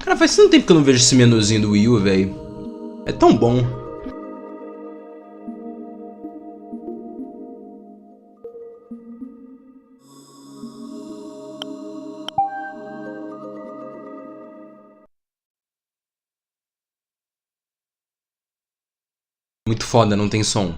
Cara, faz tanto tempo que eu não vejo esse menuzinho do Wii U, velho. É tão bom. Muito foda, não tem som.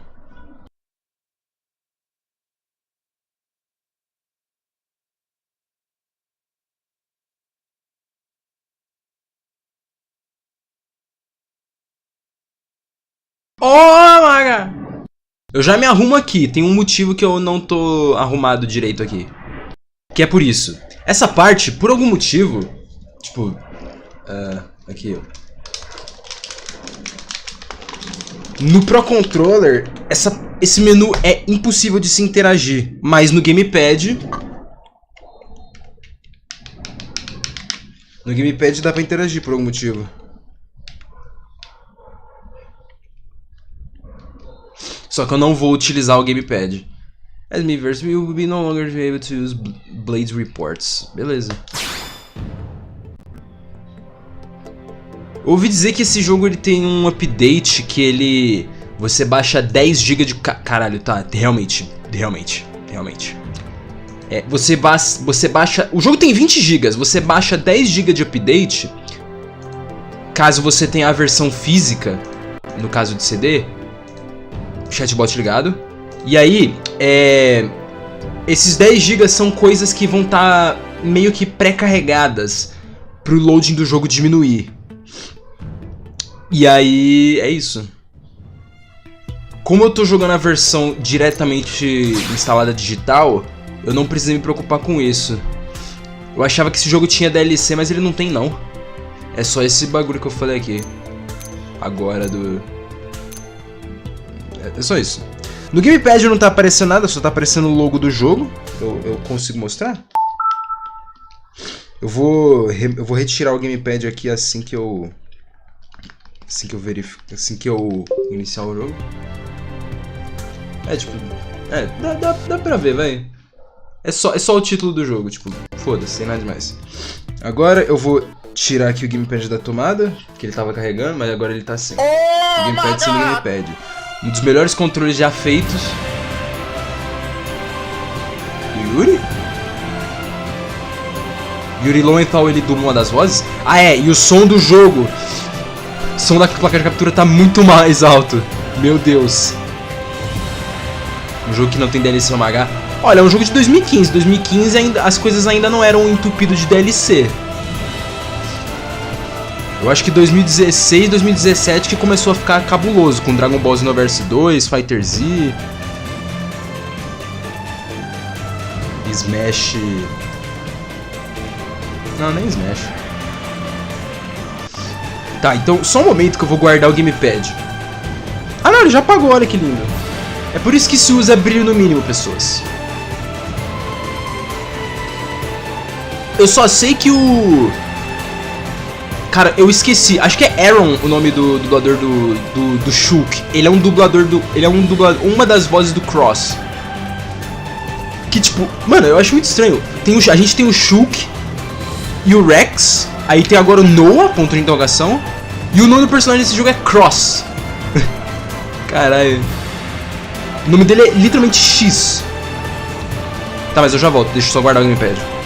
Oh, maga! Eu já me arrumo aqui. Tem um motivo que eu não tô arrumado direito aqui. Que é por isso. Essa parte, por algum motivo... Tipo... aqui, ó. No Pro Controller, esse menu é impossível de se interagir. Mas no Gamepad... No Gamepad dá pra interagir por algum motivo. Só que eu não vou utilizar o Gamepad. As Miiverse will be no longer able to use Blades Reports. Beleza. Ouvi dizer que esse jogo ele tem um update que ele... Você baixa 10 GB de... Caralho, tá. Realmente. Você baixa... O jogo tem 20 GB. Você baixa 10 GB de update. Caso você tenha a versão física. No caso de CD. Chatbot ligado. E aí, esses 10 GB são coisas que vão estar meio que pré-carregadas pro loading do jogo diminuir. E aí, é isso. Como eu tô jogando a versão diretamente instalada digital, eu não precisei me preocupar com isso. Eu achava que esse jogo tinha DLC, mas ele não tem não. É só esse bagulho que eu falei aqui. Agora do... É só isso. No Gamepad não tá aparecendo nada, só tá aparecendo o logo do jogo. Eu consigo mostrar? Eu vou retirar o Gamepad aqui assim que eu iniciar o jogo. Dá pra ver, vai. É só o título do jogo, tipo, foda-se, sem nada demais. Agora eu vou tirar aqui o Gamepad da tomada, que ele tava carregando, mas agora ele tá sem. O Gamepad sem o Gamepad. Um dos melhores controles já feitos. Yuri? Yuri Lowenthal, ele dubla uma das vozes? Ah, e o som do jogo. O som da placa de captura tá muito mais alto. Meu Deus. Um jogo que não tem DLC OMH. Olha, é um jogo de 2015. 2015 ainda, as coisas ainda não eram entupidas de DLC. Eu acho que 2016, 2017 que começou a ficar cabuloso, com Dragon Ball Xenoverse 2, Fighter Z... Smash... Não, nem Smash. Tá, então só um momento que eu vou guardar o Gamepad. Ah não, ele já apagou, olha que lindo. É por isso que se usa brilho no mínimo, pessoas. Eu só sei que o... Cara, eu esqueci. Acho que é Aaron o nome do dublador do Shulk. Ele é um dublador do... Ele é uma das vozes do Cross. Que tipo... Mano, eu acho muito estranho. A gente tem o Shulk e o Rex. Aí tem agora o Noah, ponto de interrogação. E o nome do personagem desse jogo é Cross. Caralho. O nome dele é literalmente X. Tá, mas eu já volto. Deixa eu só guardar o Gamepad.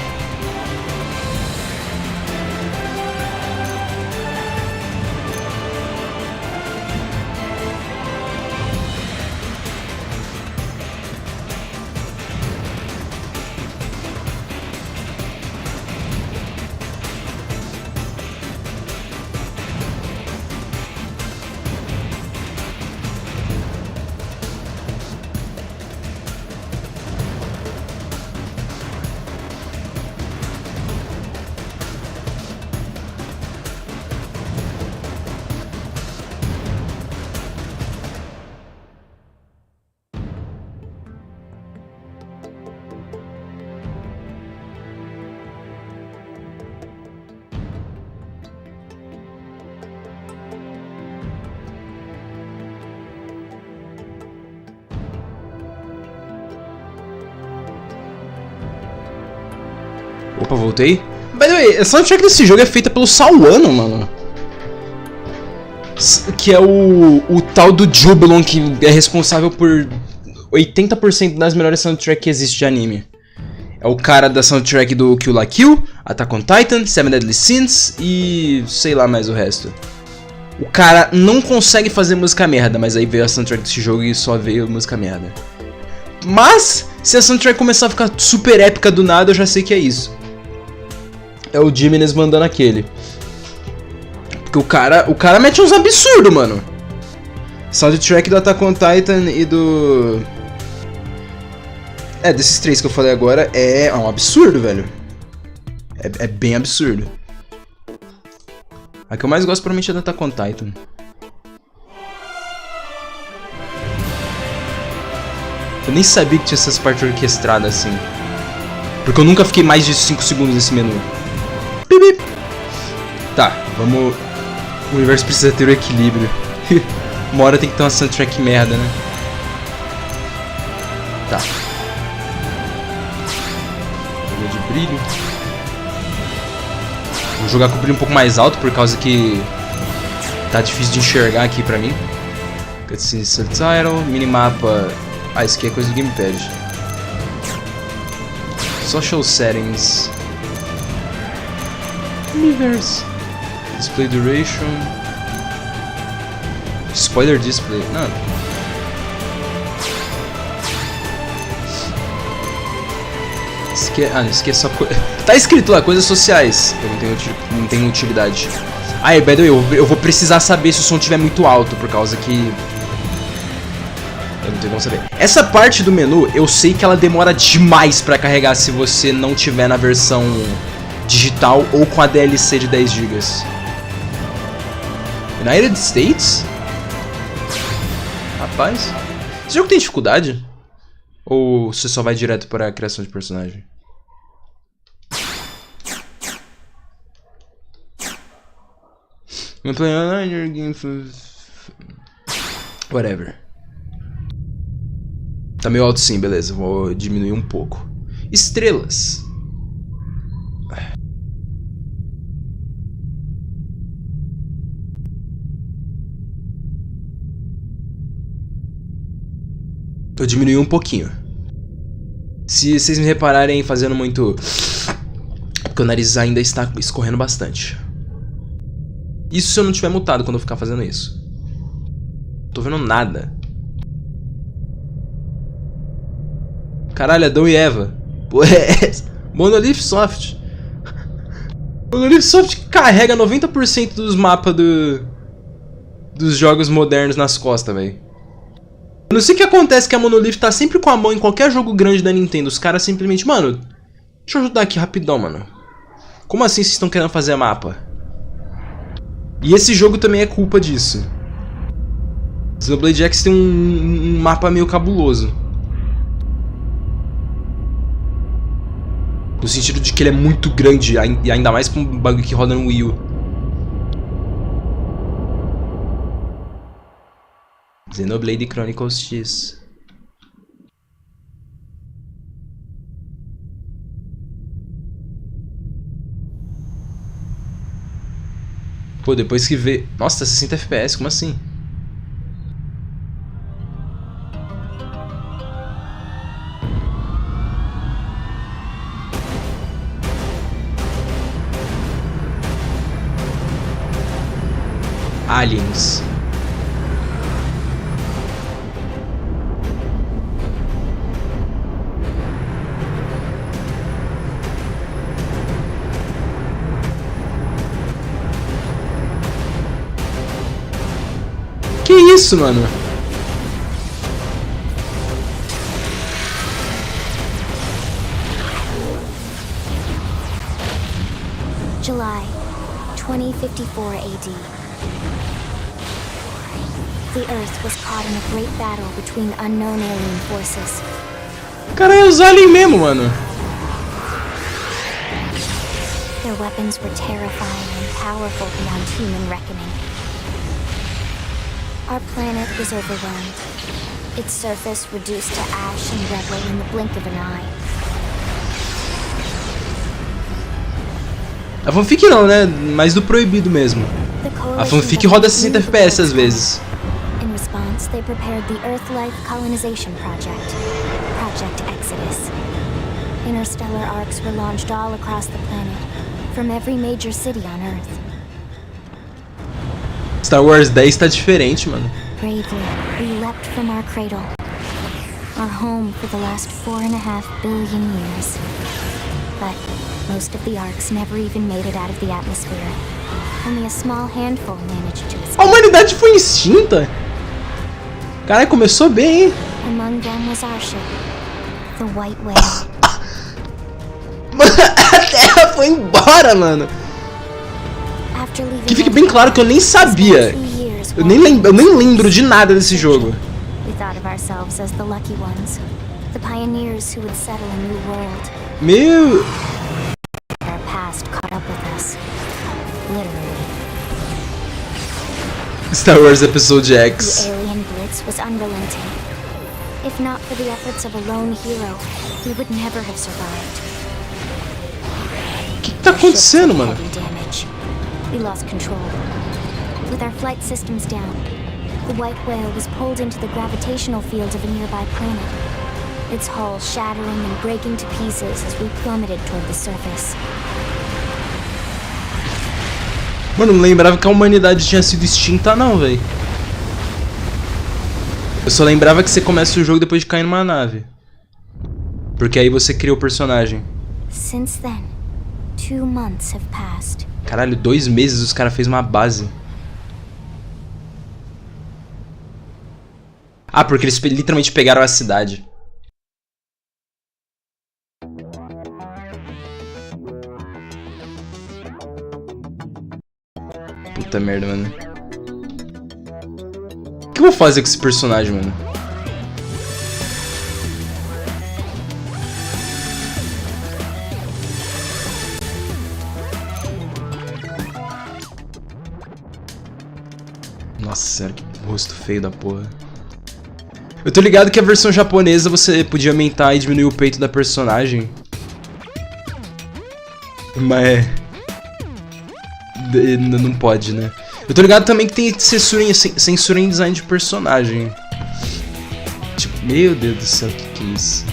Opa, voltei. By the way, a soundtrack desse jogo é feita pelo Sauano, mano. Que é o tal do Jubilon, que é responsável por 80% das melhores soundtracks que existe de anime. É o cara da soundtrack do Kill la Kill, Attack on Titan, Seven Deadly Sins e sei lá mais o resto. O cara não consegue fazer música merda, mas aí veio a soundtrack desse jogo e só veio música merda. Mas, se a soundtrack começar a ficar super épica do nada, eu já sei que é isso. É o Jimenez mandando aquele. Porque o cara mete uns absurdos, mano. Soundtrack do Attack on Titan e do... desses três que eu falei agora, é um absurdo, velho. É bem absurdo. A que eu mais gosto provavelmente é do Attack on Titan. Eu nem sabia que tinha essas partes orquestradas assim. Porque eu nunca fiquei mais de 5 segundos nesse menu. Bip, bip. Tá, vamos... O universo precisa ter o equilíbrio. Uma hora tem que ter uma soundtrack merda, né? Tá. Jogo de brilho. Vou jogar com o brilho um pouco mais alto, por causa que tá difícil de enxergar aqui pra mim. Cutscene subtitle, minimapa... Ah, isso aqui é coisa do gamepad. Social settings. Universe. Display duration. Spoiler display. Não. Isso aqui é só coisa. Tá escrito lá, coisas sociais. Eu não tenho utilidade. Ah, by the way, eu vou precisar saber se o som estiver muito alto, por causa que... Eu não tenho como saber. Essa parte do menu, eu sei que ela demora demais pra carregar se você não tiver na versão digital ou com a DLC de 10 GB. United States? Rapaz. Esse jogo tem dificuldade? Ou você só vai direto para a criação de personagem? Whatever. Tá meio alto sim, beleza. Vou diminuir um pouco. Estrelas. Eu diminui um pouquinho. Se vocês me repararem fazendo muito... Porque o nariz ainda está escorrendo bastante. Isso se eu não tiver mutado quando eu ficar fazendo isso. Não tô vendo nada. Caralho, Adão e Eva. Pô, Monolith Soft. Monolith Soft carrega 90% dos mapas dos jogos modernos nas costas, velho. Eu não sei o que acontece, que a Monolith tá sempre com a mão em qualquer jogo grande da Nintendo. Os caras simplesmente... Mano, deixa eu ajudar aqui rapidão, mano. Como assim vocês estão querendo fazer mapa? E esse jogo também é culpa disso. Xenoblade X tem um mapa meio cabuloso. No sentido de que ele é muito grande, e ainda mais com um bagulho que roda no Wii U. Xenoblade Chronicles X. Pô, depois que vê... Nossa, 60 FPS, como assim? Aliens. Que isso, mano? July 2054 AD. The Earth was caught in a great battle between unknown alien forces. Caralho, os aliens mesmo, mano. Their weapons were terrifying and powerful beyond human reckoning. Our planet was overwhelmed. Its surface reduced to ash and rubble in the blink of an eye. A fanfic não, né? Mais do proibido mesmo. A fanfic roda 60 FPS às vezes. In response, they prepared the Earth-Life Colonization Project, Project Exodus. Interstellar arcs were launched all across the planet, from every major city on Earth. Star Wars 10 tá diferente, mano. Bravely, we leapt from our cradle, our home for the last 4.5 billion years. But most of the arcs never even made it out of the atmosphere. Only a small handful managed to escape. A humanidade foi extinta? Caralho, começou bem, hein? Among them was our ship, the White Whale. A Terra foi embora, mano. After leaving Que fique bem claro que eu nem sabia. Eu nem lembro de nada desse jogo. We thought of ourselves as the lucky ones, the pioneers who would settle a new world. Meu... Our past caught up with us, literally. Star Wars Episode X. The alien blitz was unrelenting. If not for the efforts of a lone hero, we would never have survived. O que tá acontecendo, mano? Heavy damage. We lost control. With our flight systems down, the White Whale was pulled into the gravitational field of a nearby planet, its hull shattering and breaking to pieces as we plummeted toward the surface. Mano, não lembrava que a humanidade tinha sido extinta não, velho. Eu só lembrava que você começa o jogo depois de cair numa nave. Porque aí você cria o personagem. Since then, 2 months have passed. Caralho, 2 meses os caras fez uma base. Ah, porque eles literalmente pegaram a cidade. Puta merda, mano. O que eu vou fazer com esse personagem, mano? Nossa senhora, que rosto feio da porra. Eu tô ligado que a versão japonesa você podia aumentar e diminuir o peito da personagem. Mas... não pode, né? Eu tô ligado também que tem censura em design de personagem. Tipo, meu Deus do céu, que é isso?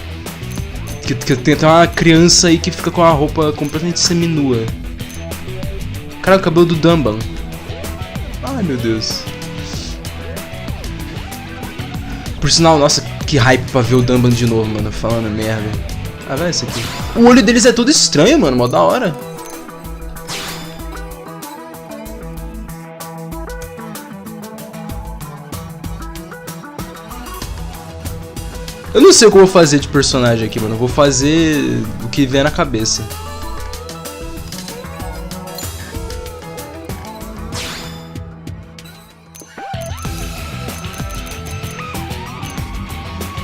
Que tem até uma criança aí que fica com a roupa completamente seminua. Cara, o cabelo do Dumban. Ai, meu Deus. Por sinal, nossa, que hype pra ver o Dumban de novo, mano. Falando merda. Ah, vai esse aqui. O olho deles é todo estranho, mano. Mó da hora. Eu não sei o que eu vou fazer de personagem aqui, mano. Eu vou fazer o que vier na cabeça.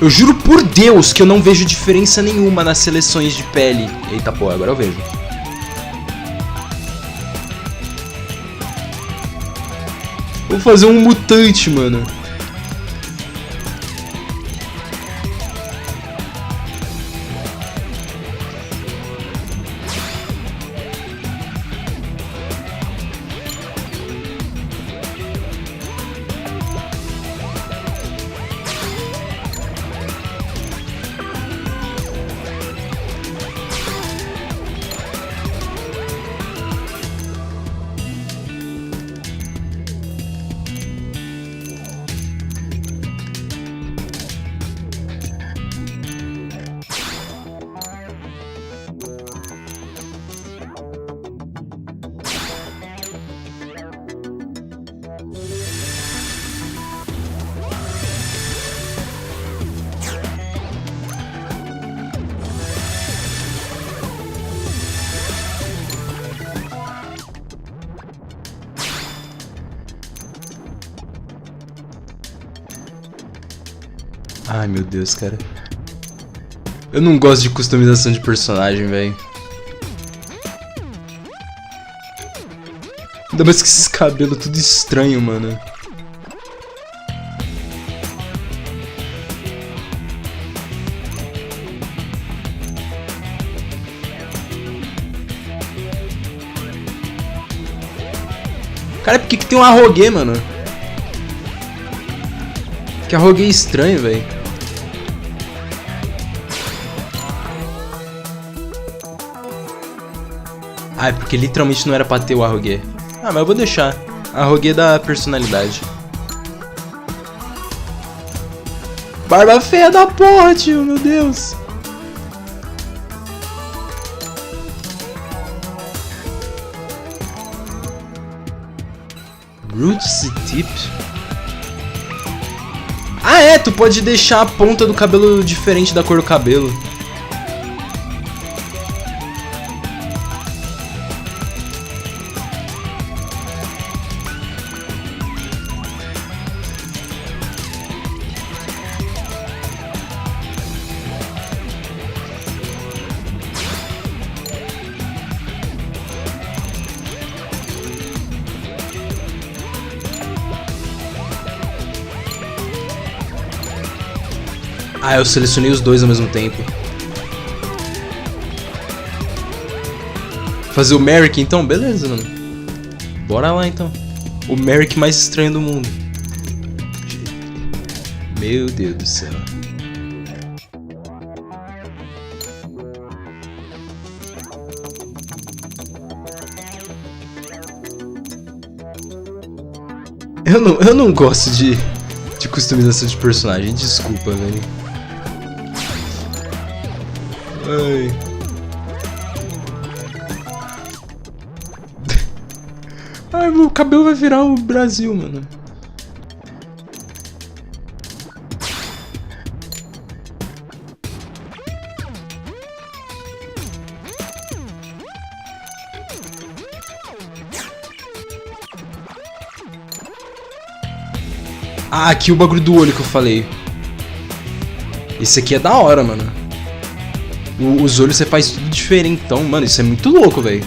Eu juro por Deus que eu não vejo diferença nenhuma nas seleções de pele. Eita pô, agora eu vejo. Vou fazer um mutante, mano. Ai, meu Deus, cara. Eu não gosto de customização de personagem, velho. Ainda mais que esses cabelos tudo estranho, mano. Cara, por que tem um arroguê, mano? Que arroguê estranho, velho. Ah, é porque literalmente não era pra ter o arroguê. Ah, mas eu vou deixar. Arroguê da personalidade. Barba feia da porra, tio, meu Deus. Roots tip. Ah, é, tu pode deixar a ponta do cabelo diferente da cor do cabelo. Ah, eu selecionei os dois ao mesmo tempo. Fazer o Merrick então? Beleza, mano. Bora lá então. O Merrick mais estranho do mundo. Meu Deus do céu. Eu não gosto de customização de personagem. Desculpa, velho. Ai. Ai, meu cabelo vai virar o Brasil, mano. Ah, aqui o bagulho do olho que eu falei. Esse aqui é da hora, mano. Os olhos você faz tudo diferentão, mano. Isso é muito louco, velho.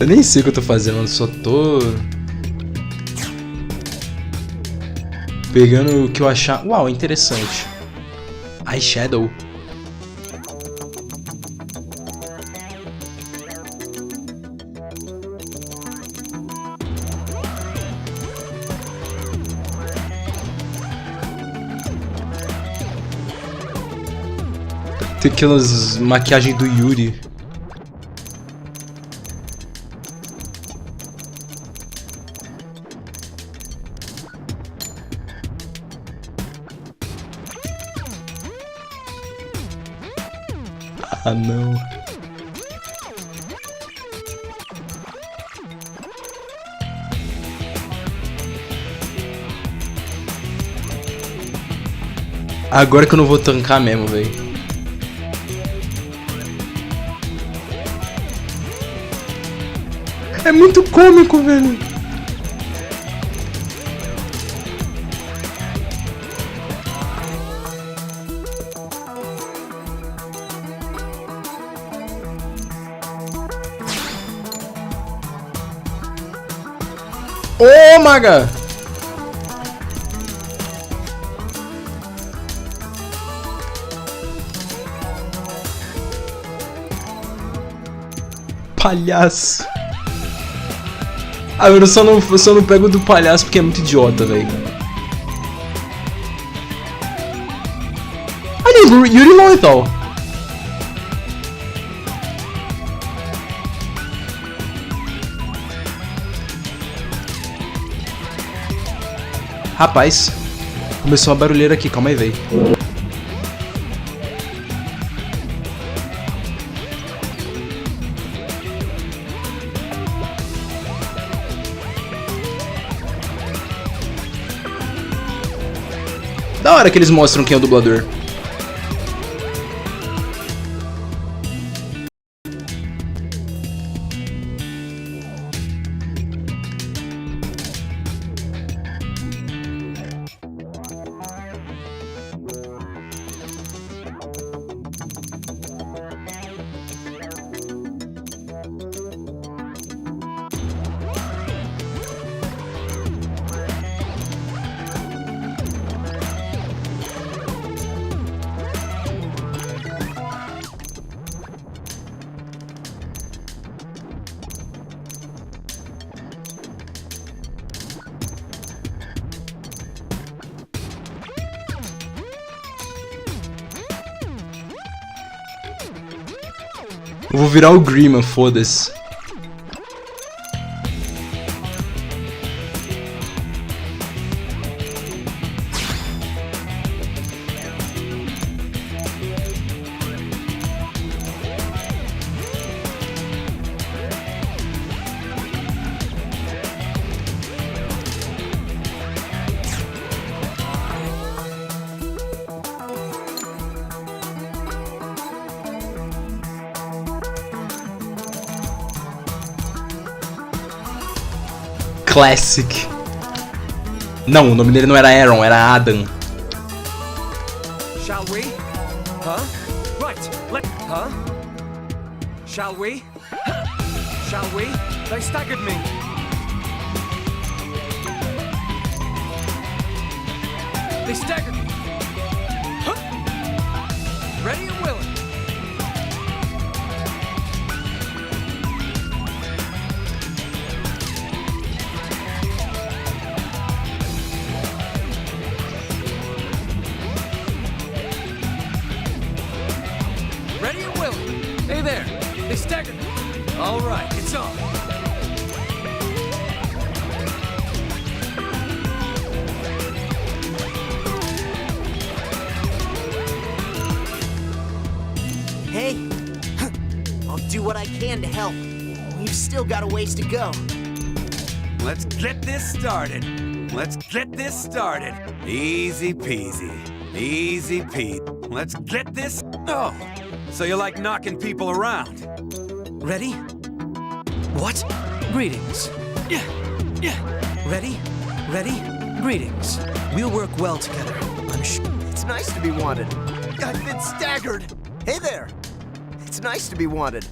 Eu nem sei o que eu tô fazendo, eu só tô pegando o que eu achar. Uau, interessante. Eyeshadow. Tem aquelas maquiagens do Yuri. Ah, não. Agora que eu não vou tancar mesmo, velho. É muito cômico, velho. Ô, maga! Palhaço! Ah, eu só não pego do palhaço porque é muito idiota, velho. Ali, Yuri Lowenthal. Rapaz, começou uma barulheira aqui, calma aí, véi. Da hora que eles mostram quem é o dublador. Eu vou virar o Grima, foda-se. Classic. Não, o nome dele não era Aaron, era Adam. Shall we? Huh? Right. Huh? Shall we? Shall we? They staggered me. They staggered me. Huh? Ready and willing. Hey there! They staggered me! Alright, it's on! Hey! I'll do what I can to help. We've still got a ways to go. Let's get this started! Let's get this started! Easy peasy. Easy peasy. Let's get this... Oh! So you like knocking people around? Ready? What? Greetings. Yeah. Ready? Ready? Greetings. We'll work well together, I'm sure. It's nice to be wanted. I've been staggered. Hey there. It's nice to be wanted.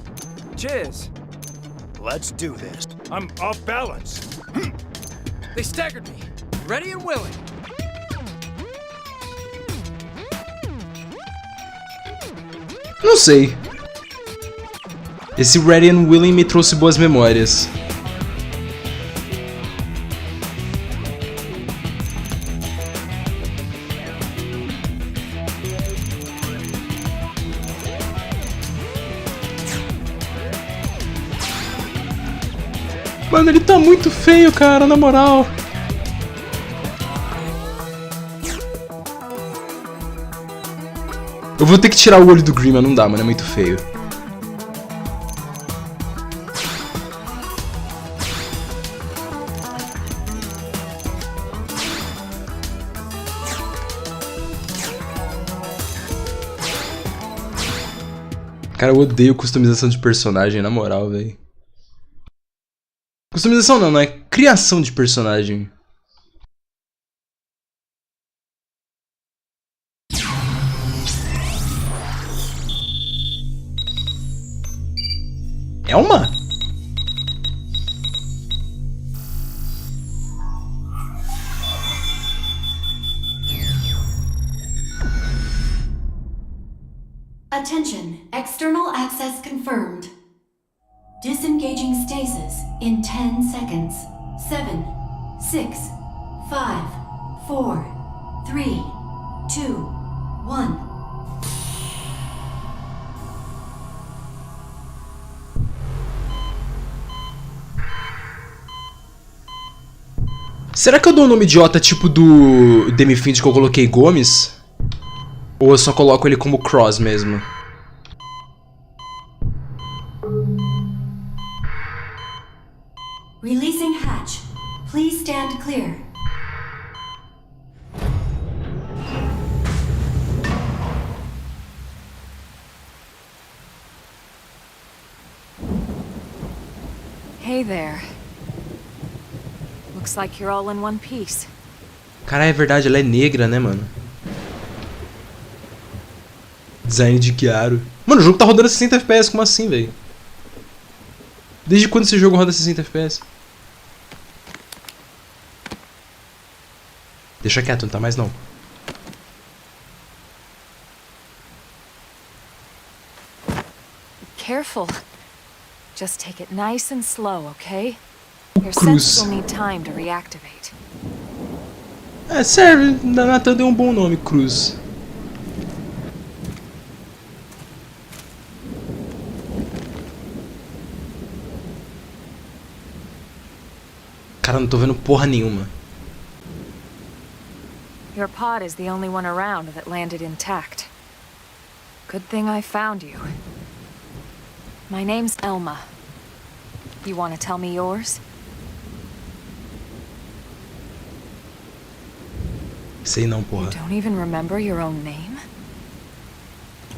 Cheers. Let's do this. I'm off balance. They staggered me. Ready and willing. Não sei. Esse Ready and Willing me trouxe boas memórias. Mano, ele tá muito feio, cara, na moral. Eu vou ter que tirar o olho do Grima, não dá, mano, é muito feio. Cara, eu odeio customização de personagem, na moral, velho. Customização não, é criação de personagem. É uma? Attention, external access confirmed. Disengaging stasis in 10 seconds. 7, 6, 5, 4, 3, 2, 1. Será que eu dou um nome idiota tipo do Demifind que eu coloquei Gomes? Ou eu só coloco ele como Cross mesmo? Releasing hatch. Please stand clear. Hey there. Looks like you're all in one piece. Caralho, é verdade, ela é negra, né, mano? Design de Chiaro. Mano, o jogo tá rodando 60 FPS, como assim, velho? Desde quando esse jogo roda 60 FPS? Deixa quieto, não tá mais não. Careful. Just take it nice and slow, okay? Your Cruz. senses will need time to reactivate. É, serve. Nathan deu um bom nome, Cruz. Cara, não tô vendo porra nenhuma. Your pod is the only one around that landed intact. Good thing I found you. My name's Elma. You want to tell me yours? Sei não, You porra. don't even remember your own name?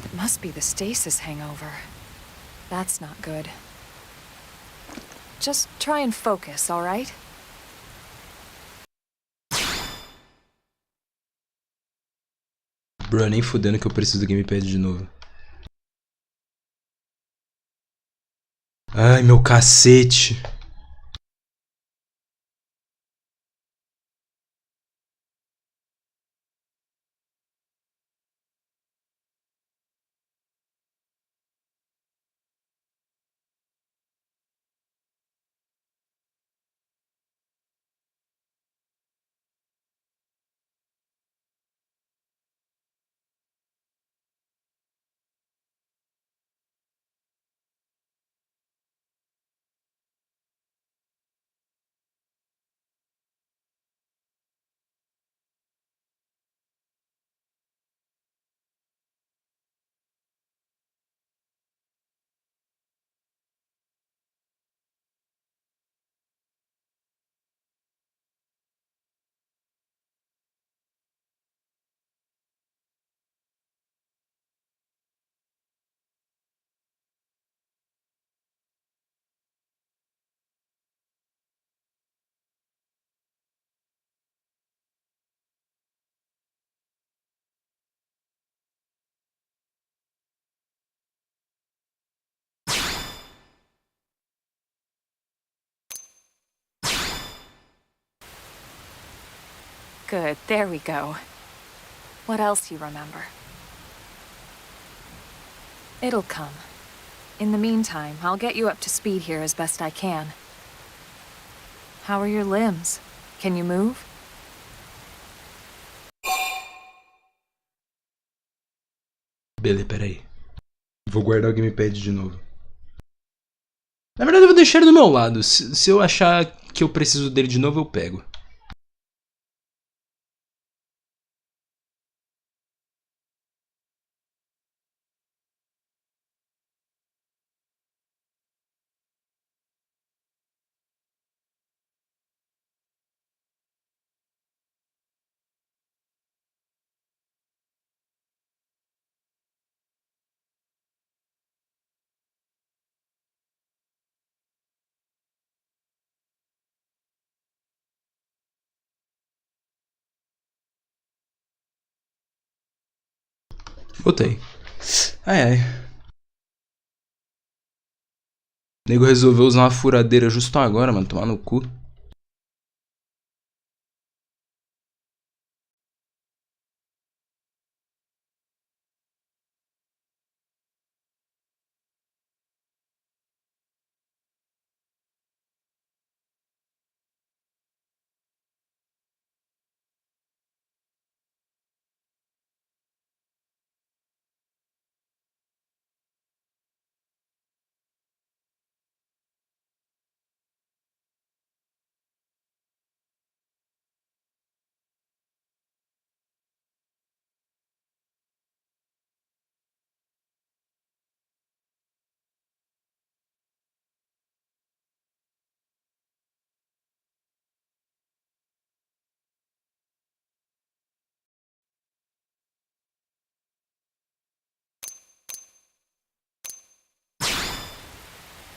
It must be the stasis hangover. That's not good. Just try and focus, all right? Bro, nem fudendo que eu preciso do gamepad de novo. Ai, meu cacete. Good, there we go. What else you remember? It'll come. In the meantime, I'll get you up to speed here as best I can. How are your limbs? Can you move? Beleza, peraí. Vou guardar o gamepad de novo. Na verdade, eu vou deixar ele do meu lado. Se eu achar que eu preciso dele de novo, eu pego. Botei. Ai, ai. O nego resolveu usar uma furadeira justo agora, mano. Tomar no cu.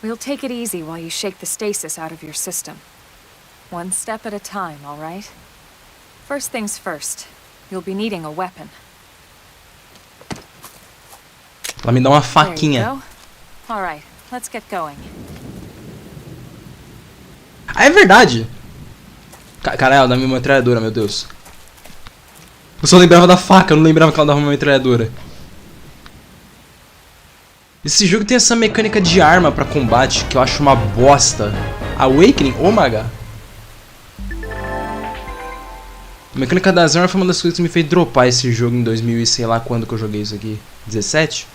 We'll take it easy while you shake the stasis out of your system. One step at a time, all right? First things first, you'll be needing a weapon. Ela me dá uma There you faquinha. go. All right, let's get going. Ah, é verdade! Caralho, ela dá uma metralhadora, meu Deus. Eu só lembrava da faca, eu não lembrava que ela dava uma metralhadora. Esse jogo tem essa mecânica de arma pra combate que eu acho uma bosta. Awakening? Oh my god. A mecânica das armas foi uma das coisas que me fez dropar esse jogo em 2000 e sei lá quando que eu joguei isso aqui. 17?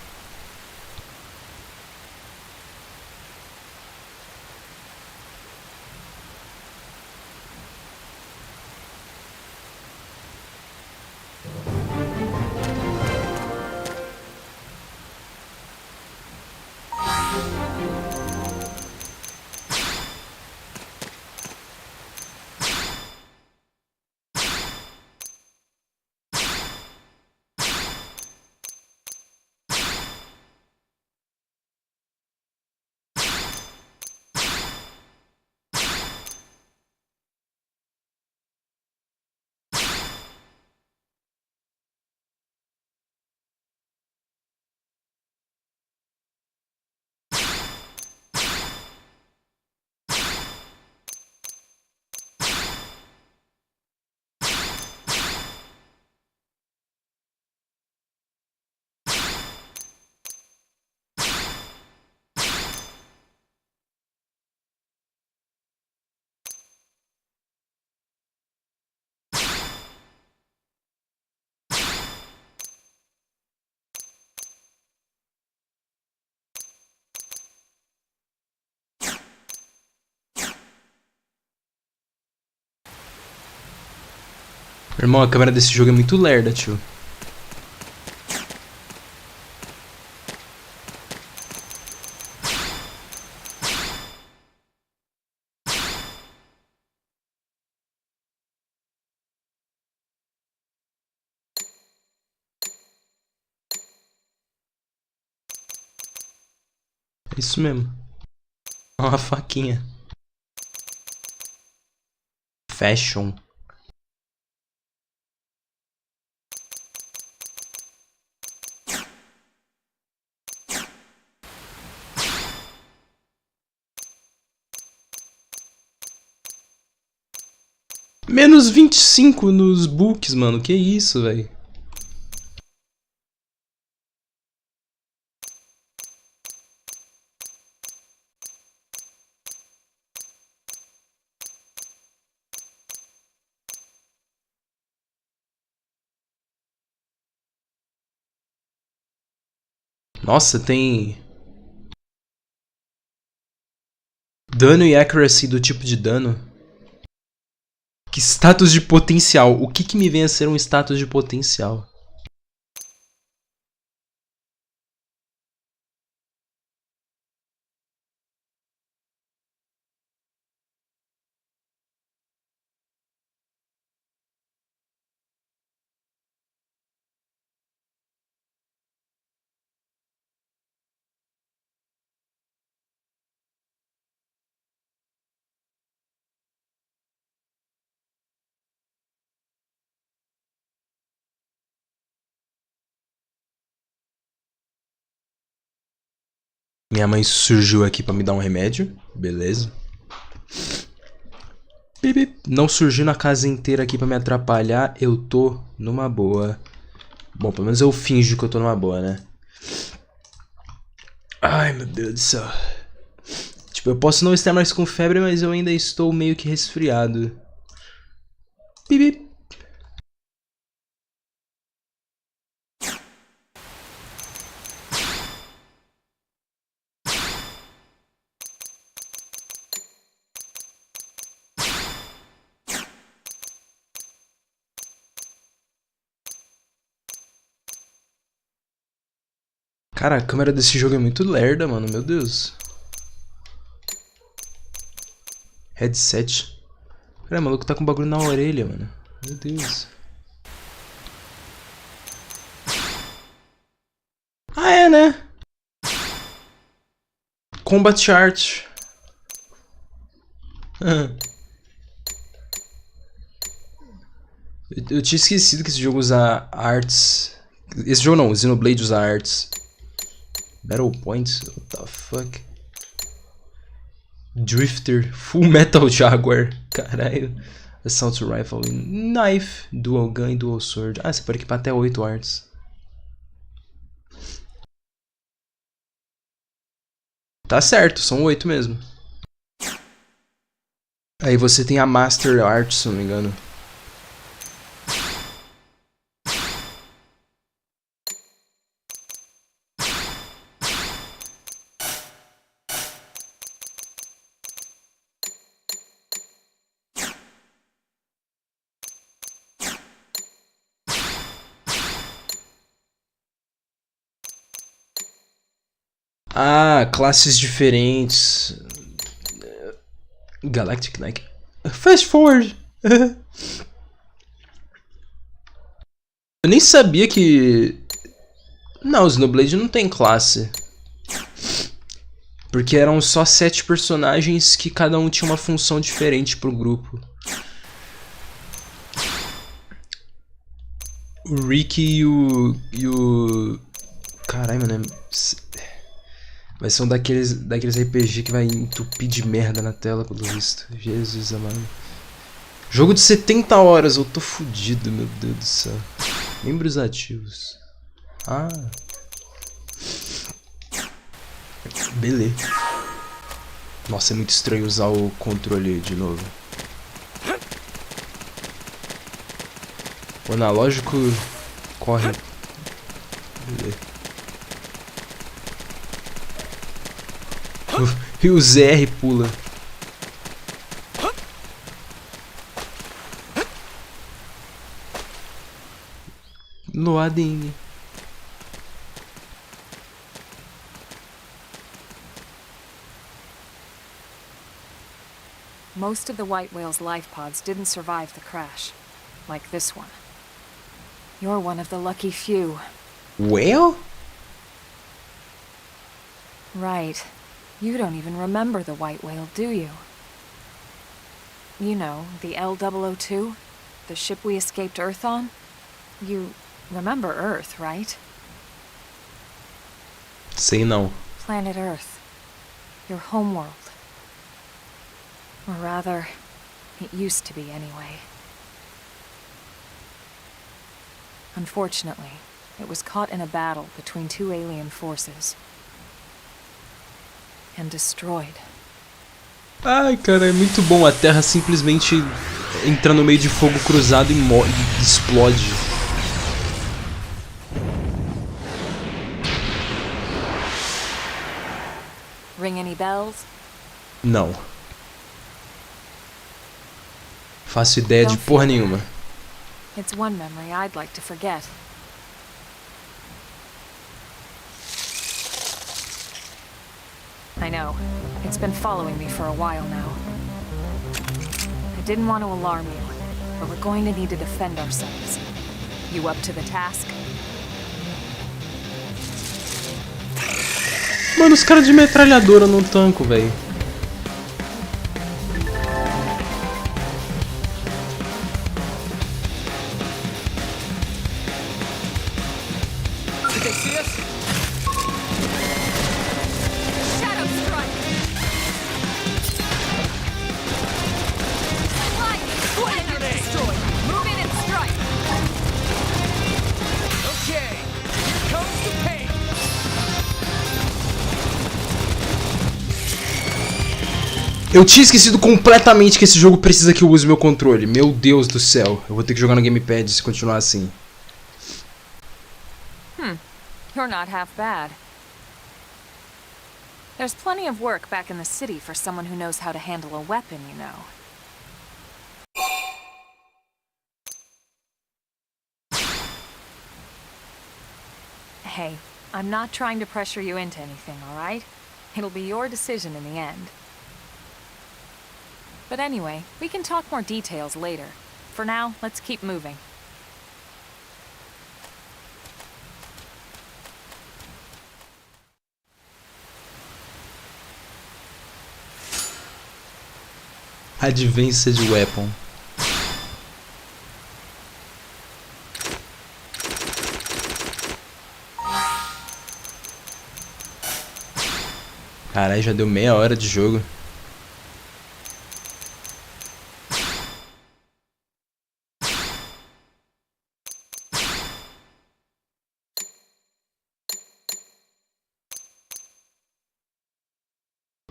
Irmão, a câmera desse jogo é muito lerda, tio. É isso mesmo. Uma faquinha. Fashion. Menos 25 nos books, mano. Que isso, velho. Nossa, tem dano e accuracy do tipo de dano. Que status de potencial? O que me vem a ser um status de potencial? Minha mãe surgiu aqui pra me dar um remédio. Beleza. Não surgiu na casa inteira aqui pra me atrapalhar. Eu tô numa boa. Bom, pelo menos eu finjo que eu tô numa boa, né? Ai, meu Deus do céu. Tipo, eu posso não estar mais com febre, mas eu ainda estou meio que resfriado. Bip. Cara, a câmera desse jogo é muito lerda, mano. Meu Deus. Headset. Cara, o maluco tá com bagulho na orelha, mano. Meu Deus. Ah, é, né? Combat Chart. Eu tinha esquecido que esse jogo usa arts. Esse jogo não, o Xenoblade usa arts. Battle Points? What the fuck? Drifter, Full Metal Jaguar. Caralho. Assault Rifle, Knife, Dual Gun e Dual Sword. Ah, você pode equipar até 8 arts. Tá certo, são 8 mesmo. Aí você tem a Master Art, se não me engano. Ah, classes diferentes. Galactic Nike. Fast forward. Eu nem sabia que... Não, o Xenoblade não tem classe. Porque eram só 7 personagens que cada um tinha uma função diferente pro grupo. O Rick e o... Caralho, mano. Vai ser um daqueles RPG que vai entupir de merda na tela, pelo visto. Jesus amado. Jogo de 70 horas, eu tô fudido, meu Deus do céu. Membros ativos. Ah. Beleza. Nossa, é muito estranho usar o controle de novo. O analógico corre. Beleza. E o ZR pula. Loading. Most of the white whale's life pods didn't survive the crash, like this one. You're one of the lucky few. Whale? Right. You don't even remember the white whale, do you? You know, the L002? The ship we escaped Earth on? You remember Earth, right? Sei não. Planet Earth. Your homeworld. Or rather, it used to be anyway. Unfortunately, it was caught in a battle between 2 alien forces. And destroyed. Ai, cara, é muito bom. A Terra simplesmente entra no meio de fogo cruzado e explode. Ring any bells? Não. Faço ideia de porra nenhuma. It's one memory I'd like to forget. I know. It's been following me for a while now. I didn't want to alarm you, but we're going to need to defend ourselves. You up to the task? Mano, os caras de metralhadora não tanco, velho. Eu tinha esquecido completamente que esse jogo precisa que eu use meu controle. Meu Deus do céu. Eu vou ter que jogar no gamepad se continuar assim. You're not half bad. There's plenty of work back in the city for someone who knows how to handle a weapon, you know. Hey, I'm not trying to pressure you into anything, alright? It'll be your decision in the end. But anyway, we can talk more details later. For now, let's keep moving. Advanced Weapon. Caralho, já deu meia hora de jogo.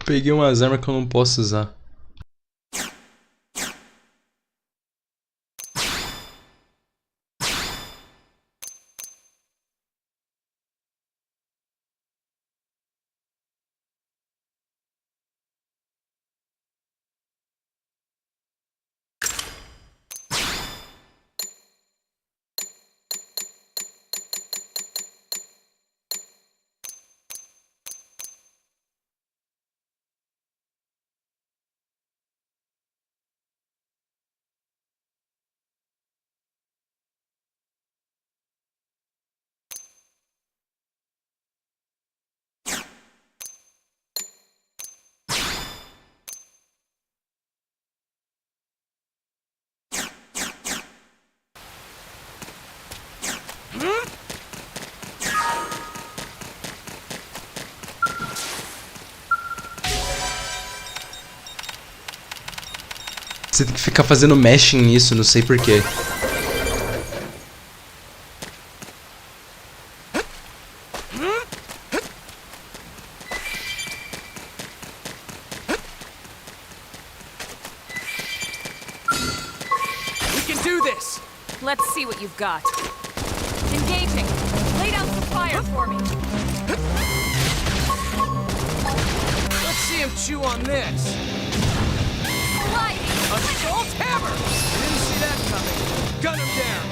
Peguei umas armas que eu não posso usar. Você tem que ficar fazendo mashing nisso, não sei porquê. We can do this. Let's see what you've got. Engaging. Lay down some fire for me. Let's see him chew on this. Sliding. Assault hammer! I didn't see that coming. Gun him down.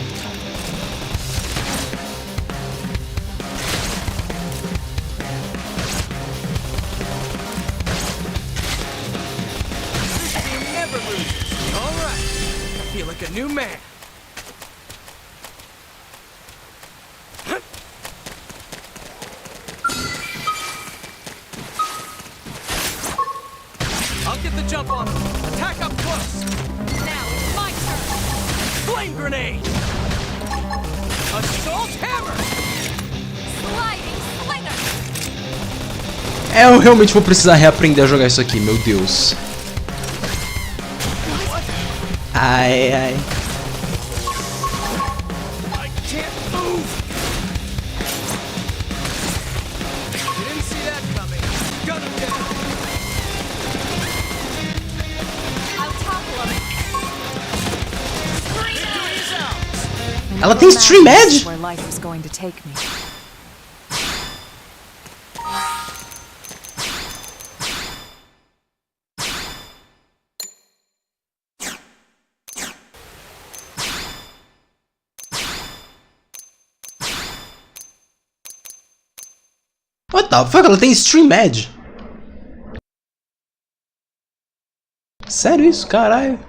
This team never loses. All right. I feel like a new man. I'll get the jump on him. Attack up close. Now it's my turn. Flame grenade. Assault hammer. Sliding slinger. Eu realmente vou precisar reaprender a jogar isso aqui, meu Deus. Ai, ai. I can't move. Didn't see that coming. Gun him down. I'll topple him. Victory is ours. Ela tem Stream Edge? Where life is going to take me. What the fuck? Ela tem Stream Edge? Sério isso? Caralho.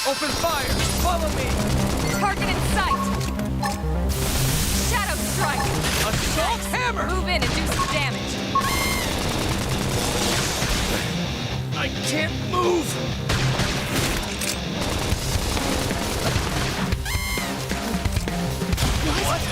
Open fire. Follow me. Target in sight. Shadow strike. Assault hammer. Move in and do some damage. I can't move. What?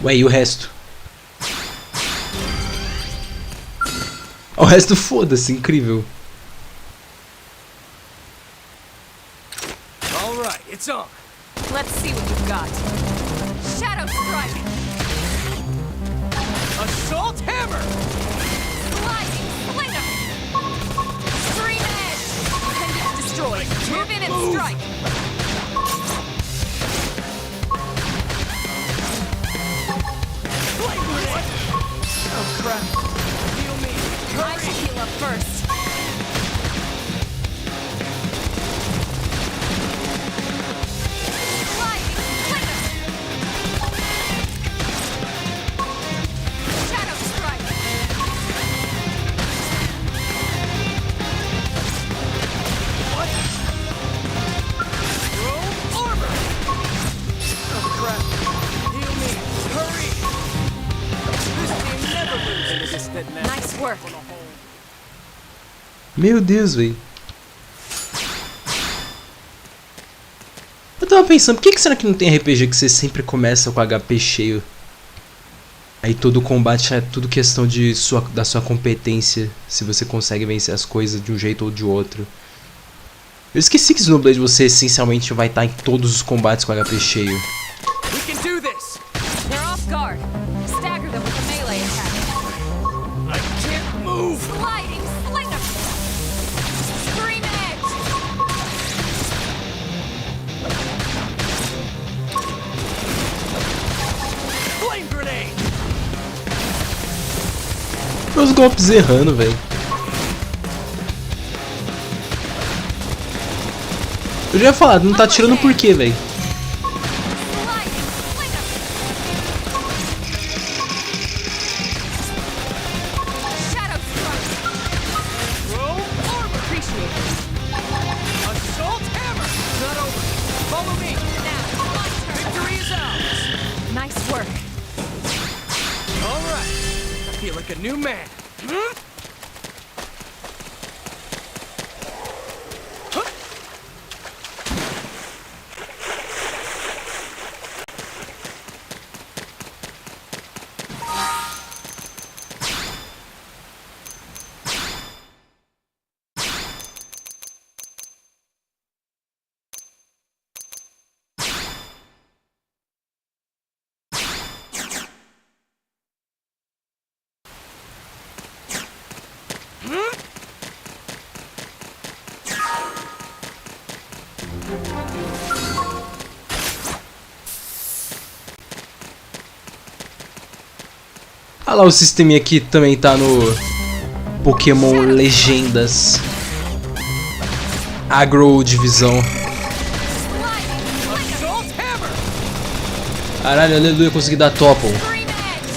Ué, e o resto? O resto foda-se, incrível. All right, it's on. Let's see what you've got. Shadow Strike! Assault hammer. Sliding Slinger! Scream Edge! Appendage destroyed. Move in and strike! Oh crap. Heal me. I should heal up first. Sliding Slinger! Shadow Strike! Roll armor. Oh crap. Heal me. Hurry. This team never loses. This that now. Nice work. Meu Deus, velho. Eu tava pensando, por que será que não tem RPG que você sempre começa com HP cheio? Aí todo o combate é tudo questão da sua competência, se você consegue vencer as coisas de um jeito ou de outro. Eu esqueci que Xenoblade você essencialmente vai estar em todos os combates com HP cheio. We can do this. They're off guard. Stagger them with a melee attack. I can't move. Sliding Slinger! Scream Edge! Flame grenade. Meus golpes errando, velho. Eu já ia falar, não tá atirando por quê, velho? Sliding Slinger! Shadow Strike! Roll armor. Appreciate it. Assault hammer. It's not over. Follow me. Now, my turn. Victory is ours. Nice work. All right. I feel like a new man. Ah lá, o sisteminha aqui também tá no Pokémon Legendas. Agro Divisão. Assault hammer. Caralho, aleluia, consegui dar topple. Scream Edge!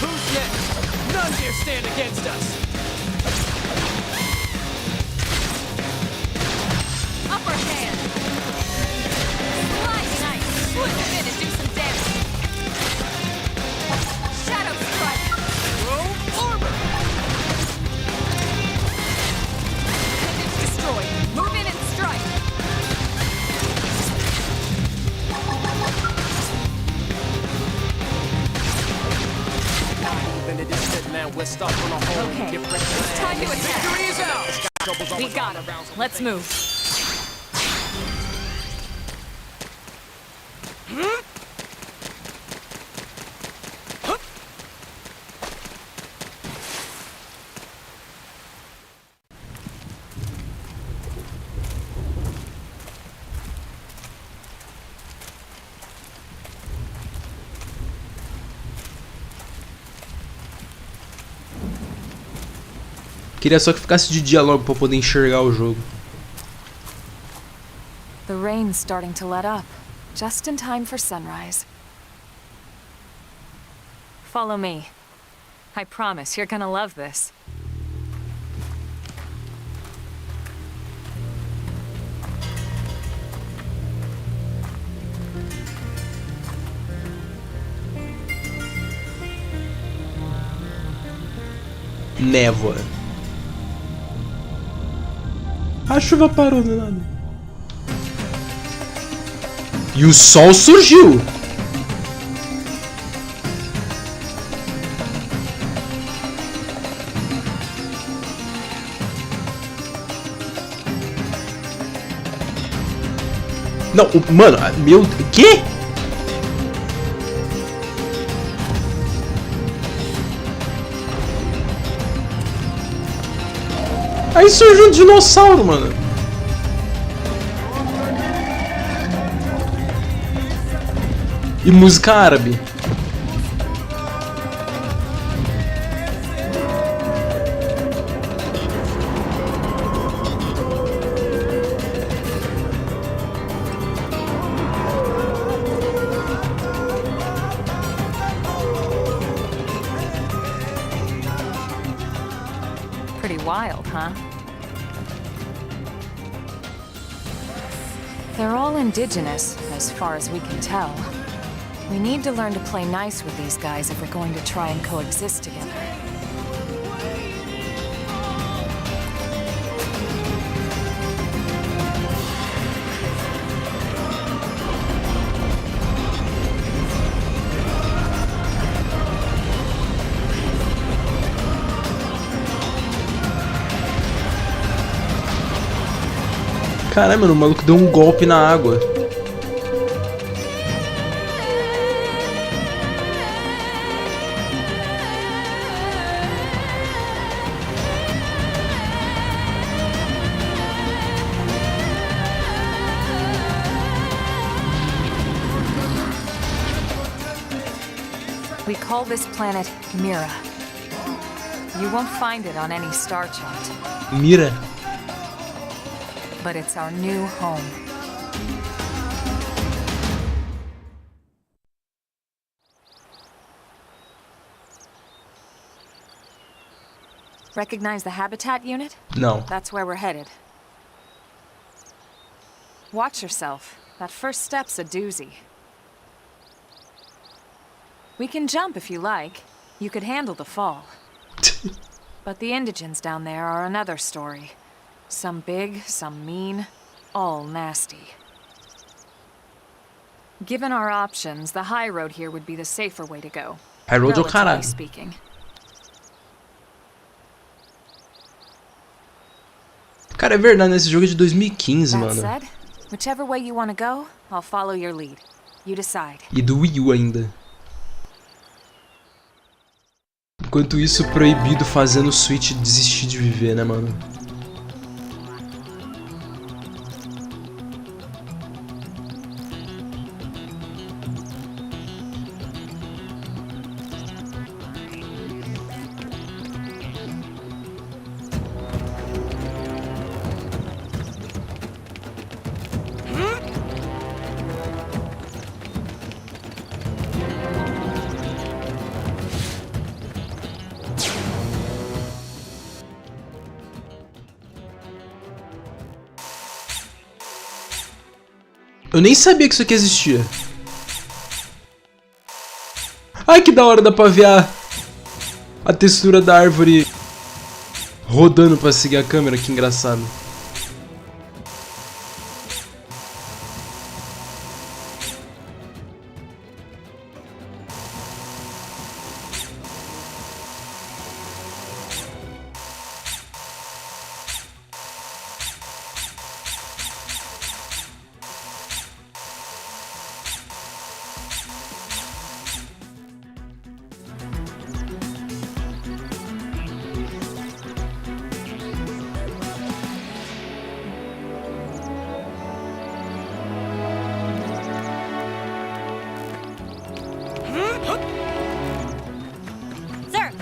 Who's next? None dare stand against us. Upper hand! Sliding Ice! Slip him in and do some damage! Shadow Strike! Roll armor. Appendage destroyed! Move in and strike! Then it is said now we're stuck on a whole Okay, different it's time to attack! Victory is ours. We got him! Let's move! Queria só que ficasse de dia logo pra eu poder enxergar o jogo. The rain's starting to let up, just in time for sunrise. Follow me. I promise you're gonna love this. Névoa. A chuva parou do nada. E o sol surgiu. Não, mano, meu... Quê? Aí surgiu um dinossauro, mano. E música árabe. Pretty wild, huh? They're all indigenous, as far as we can tell. We need to learn to play nice with these guys if we're going to try and coexist together. Caralho, mano, o maluco deu um golpe na água. We call this planet Mira. You won't find it on any star chart. Mira. But it's our new home. Recognize the habitat unit? Não. That's where we're headed. Watch yourself. That first step's a doozy. We can jump if you like. You could handle the fall. But the indigents down there are another story. Some big, some mean, all nasty. Given our options, the high road here would be the safer way to go. High road é o Relatively caralho. speaking. Cara, é verdade, nesse jogo é de 2015, That mano. said, whichever way you want to go, I'll follow your lead. You decide. E do Wii U ainda. Enquanto isso, proibido fazendo o Switch desistir de viver, né, mano? Eu nem sabia que isso aqui existia. Ai, que da hora, dá pra ver a textura da árvore rodando pra seguir a câmera, que engraçado. Sir!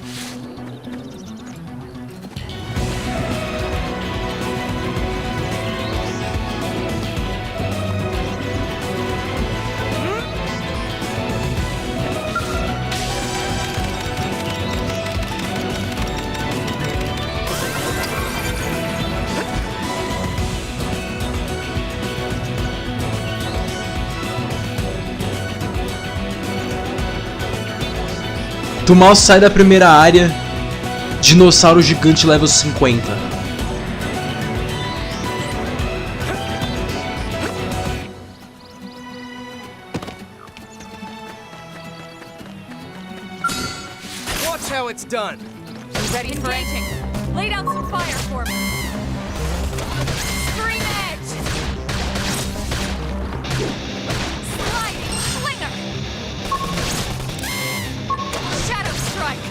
Tu mal sai da primeira área, dinossauro gigante level 50. done. Ready for anything. Lay down some fire for me. Scream edge. Sliding slinger. Shadow strike.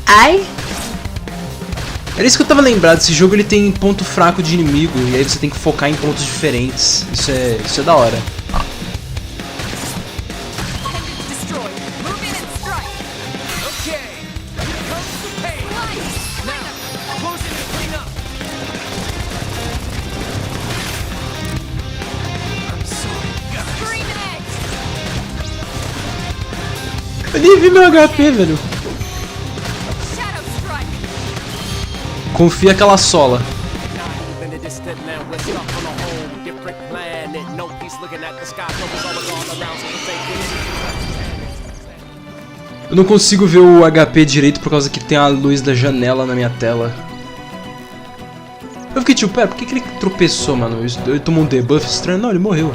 Ai! Era isso que eu tava lembrado, esse jogo ele tem ponto fraco de inimigo, e aí você tem que focar em pontos diferentes. Isso é da hora. Eu nem vi meu HP, velho. Confia aquela sola. Eu não consigo ver o HP direito por causa que tem a luz da janela na minha tela. Eu fiquei tipo, pera, por que ele tropeçou, mano? Ele tomou um debuff estranho? Não, ele morreu.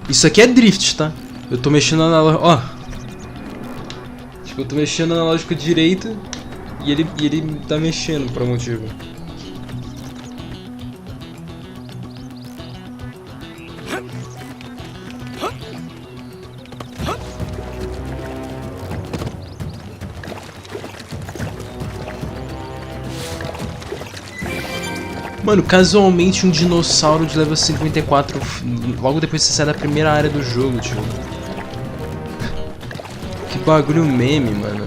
Isso aqui é drift, tá? Eu tô mexendo no analógico, ó. Tipo, eu tô mexendo no analógico direito e ele tá mexendo por algum motivo. Mano, casualmente um dinossauro de level 54 logo depois que você sai da primeira área do jogo, tio. Que bagulho meme, mano.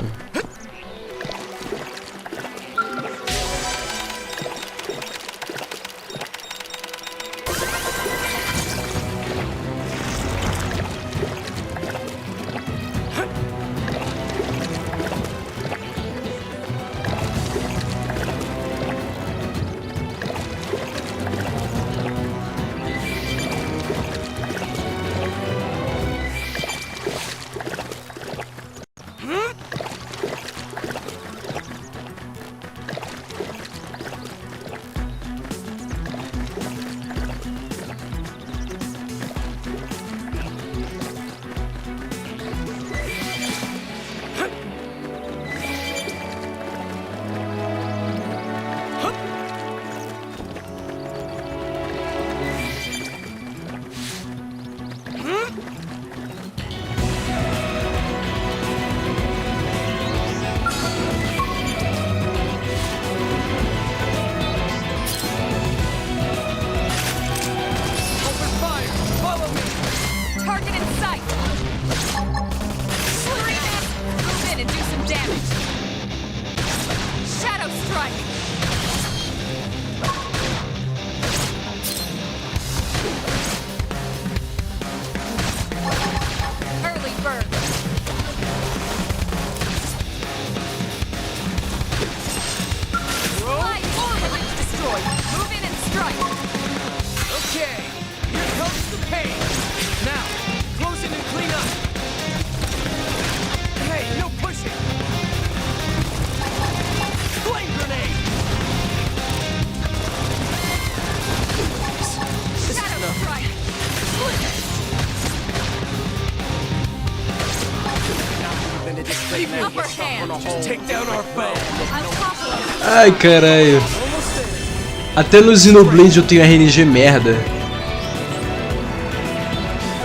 Ai, caralho. Até no Xenoblade eu tenho RNG merda.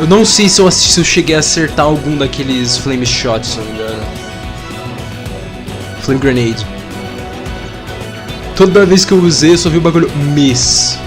Eu não sei se eu cheguei a acertar algum daqueles Flame Shots, se não me engano. Flame Grenade. Toda vez que eu usei eu só vi o bagulho miss.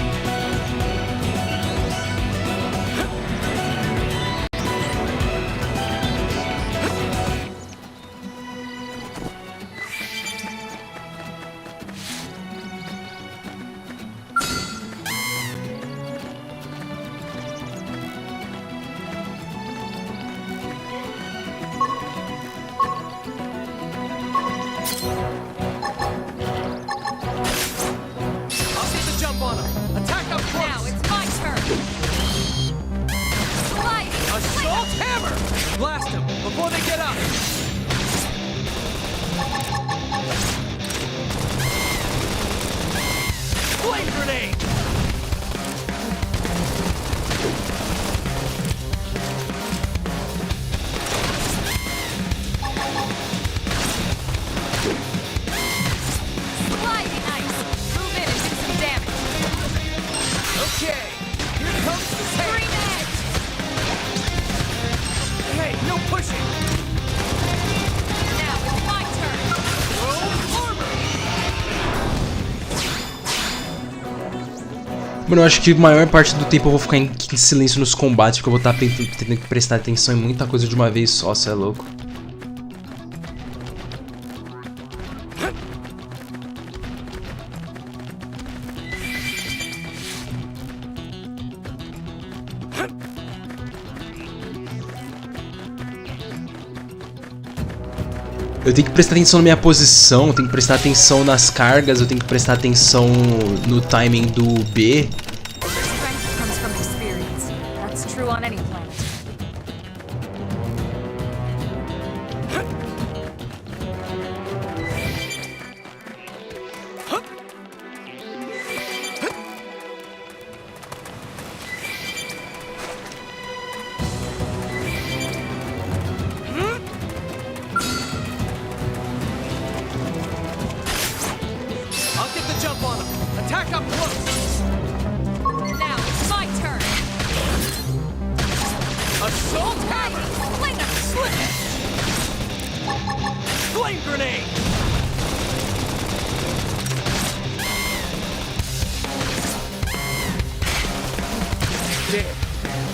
Mano, eu acho que a maior parte do tempo eu vou ficar em silêncio nos combates, porque eu vou estar tendo que prestar atenção em muita coisa de uma vez só, cê é louco. Eu tenho que prestar atenção na minha posição, eu tenho que prestar atenção nas cargas, eu tenho que prestar atenção no timing do B.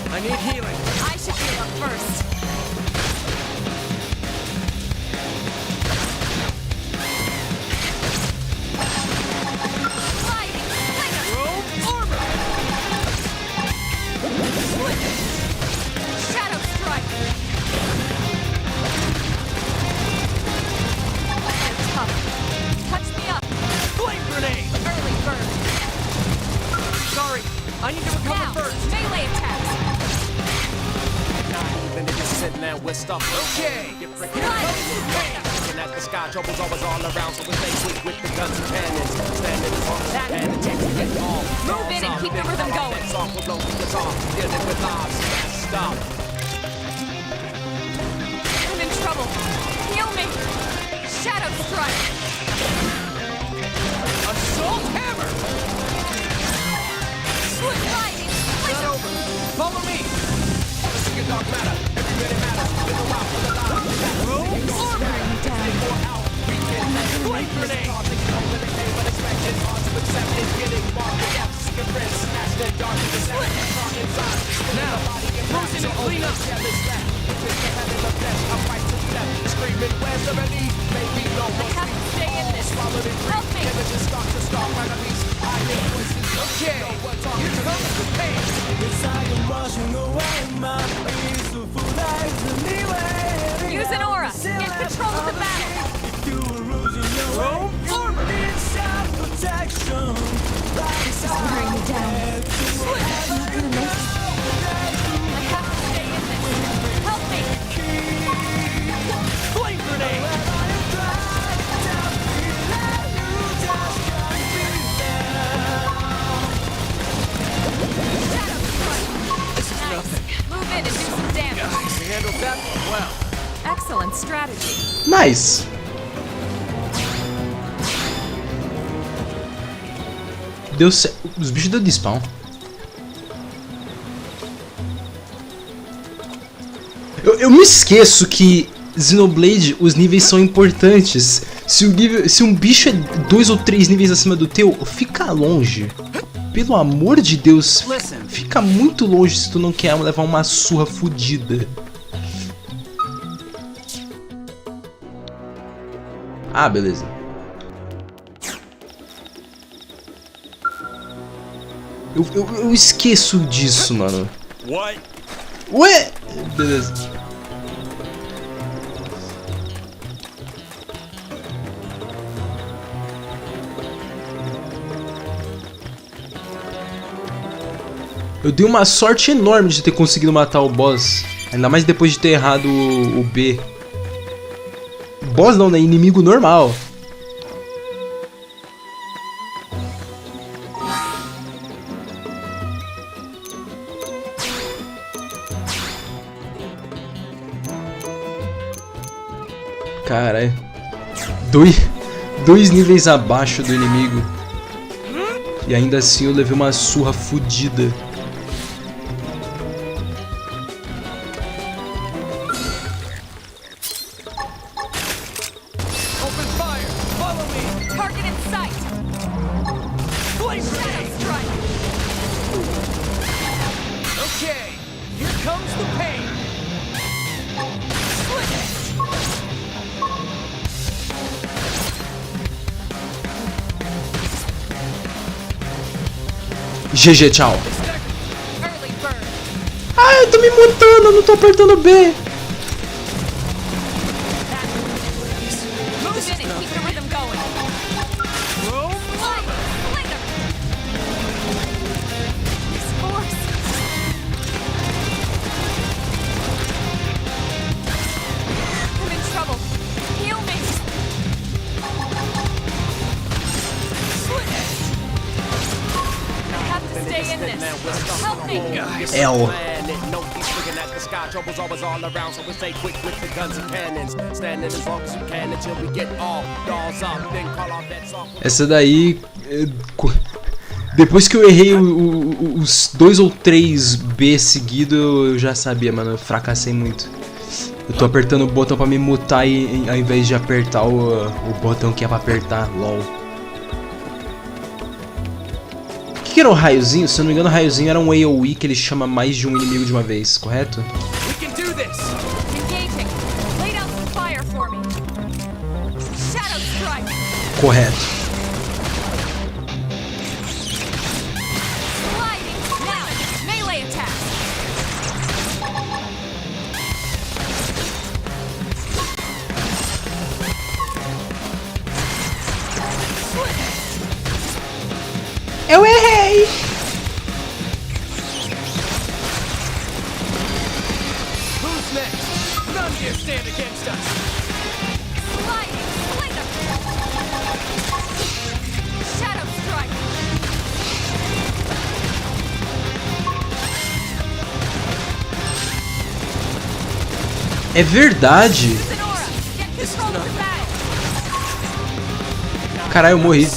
I need healing. I should heal up first. Shadow strike. They're tough. Touch me up. Flame grenade. Early bird. Sorry, I need to recover Now, first. melee attacks. Even if you're sitting there with stuff. Okay. Slide. Looking at the sky, trouble's always all around, so we stay quick with the guns and cannons. Standing as hard as we can, attention get all. Move in and keep the rhythm going. Song will blow the guitar, dealing with lives, stop. I'm in trouble. Heal me. Shadow strike. Assault hammer. Split lightning. Not over. Follow me. This is dark matter, every minute matters. Been a while for the line. Room armor. Flame grenade. Now, motion and clean up. I have to stay in this. Help me. Okay, here comes the pain. Use an aura. Get control of the battle. Room armor. This is wearing me down. I'm not gonna make it. I have to stay in this. Help me. Flame grenade. Shadow strike. This is nothing. Move in and do some damage. We handled that one well. Excellent strategy. Nice! Deu certo. Os bichos deu despawn. Eu me esqueço que Xenoblade, os níveis são importantes. Se um bicho é 2 ou 3 níveis acima do teu, fica longe. Pelo amor de Deus, fica muito longe se tu não quer levar uma surra fodida. Ah, beleza. Eu esqueço disso, mano. What? Ué? Beleza. Eu dei uma sorte enorme de ter conseguido matar o boss. Ainda mais depois de ter errado o B. Boss não, né? Inimigo normal. Caralho. Dois níveis abaixo do inimigo. E ainda assim eu levei uma surra fodida. Open fire. Follow me. Target in sight. Flame Shadow grenade. strike. GG, tchau. Ah, eu tô me mutando, eu não tô apertando B. L. Essa daí... Depois que eu errei os 2 ou 3 B seguidos, eu já sabia, mano. Eu fracassei muito. Eu tô apertando o botão pra me mutar ao invés de apertar o botão que é pra apertar. LOL. O que era o raiozinho? Se eu não me engano, o raiozinho era um AoE que ele chama mais de um inimigo de uma vez, correto? Correto. Eu errei! Who's next? None here stand against us. Shadow strike. É verdade! Caralho, eu morri.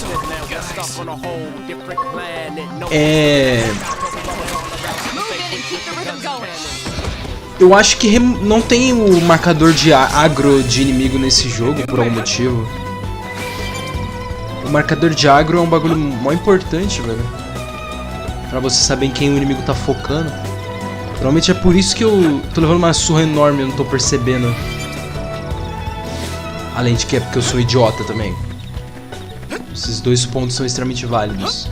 Eu acho que não tem o marcador de agro de inimigo nesse jogo, por algum motivo. O marcador de agro é um bagulho mó importante, velho. Pra você saber em quem o inimigo tá focando. Provavelmente é por isso que eu tô levando uma surra enorme e eu não tô percebendo. Além de que é porque eu sou idiota também. Esses 2 pontos são extremamente válidos.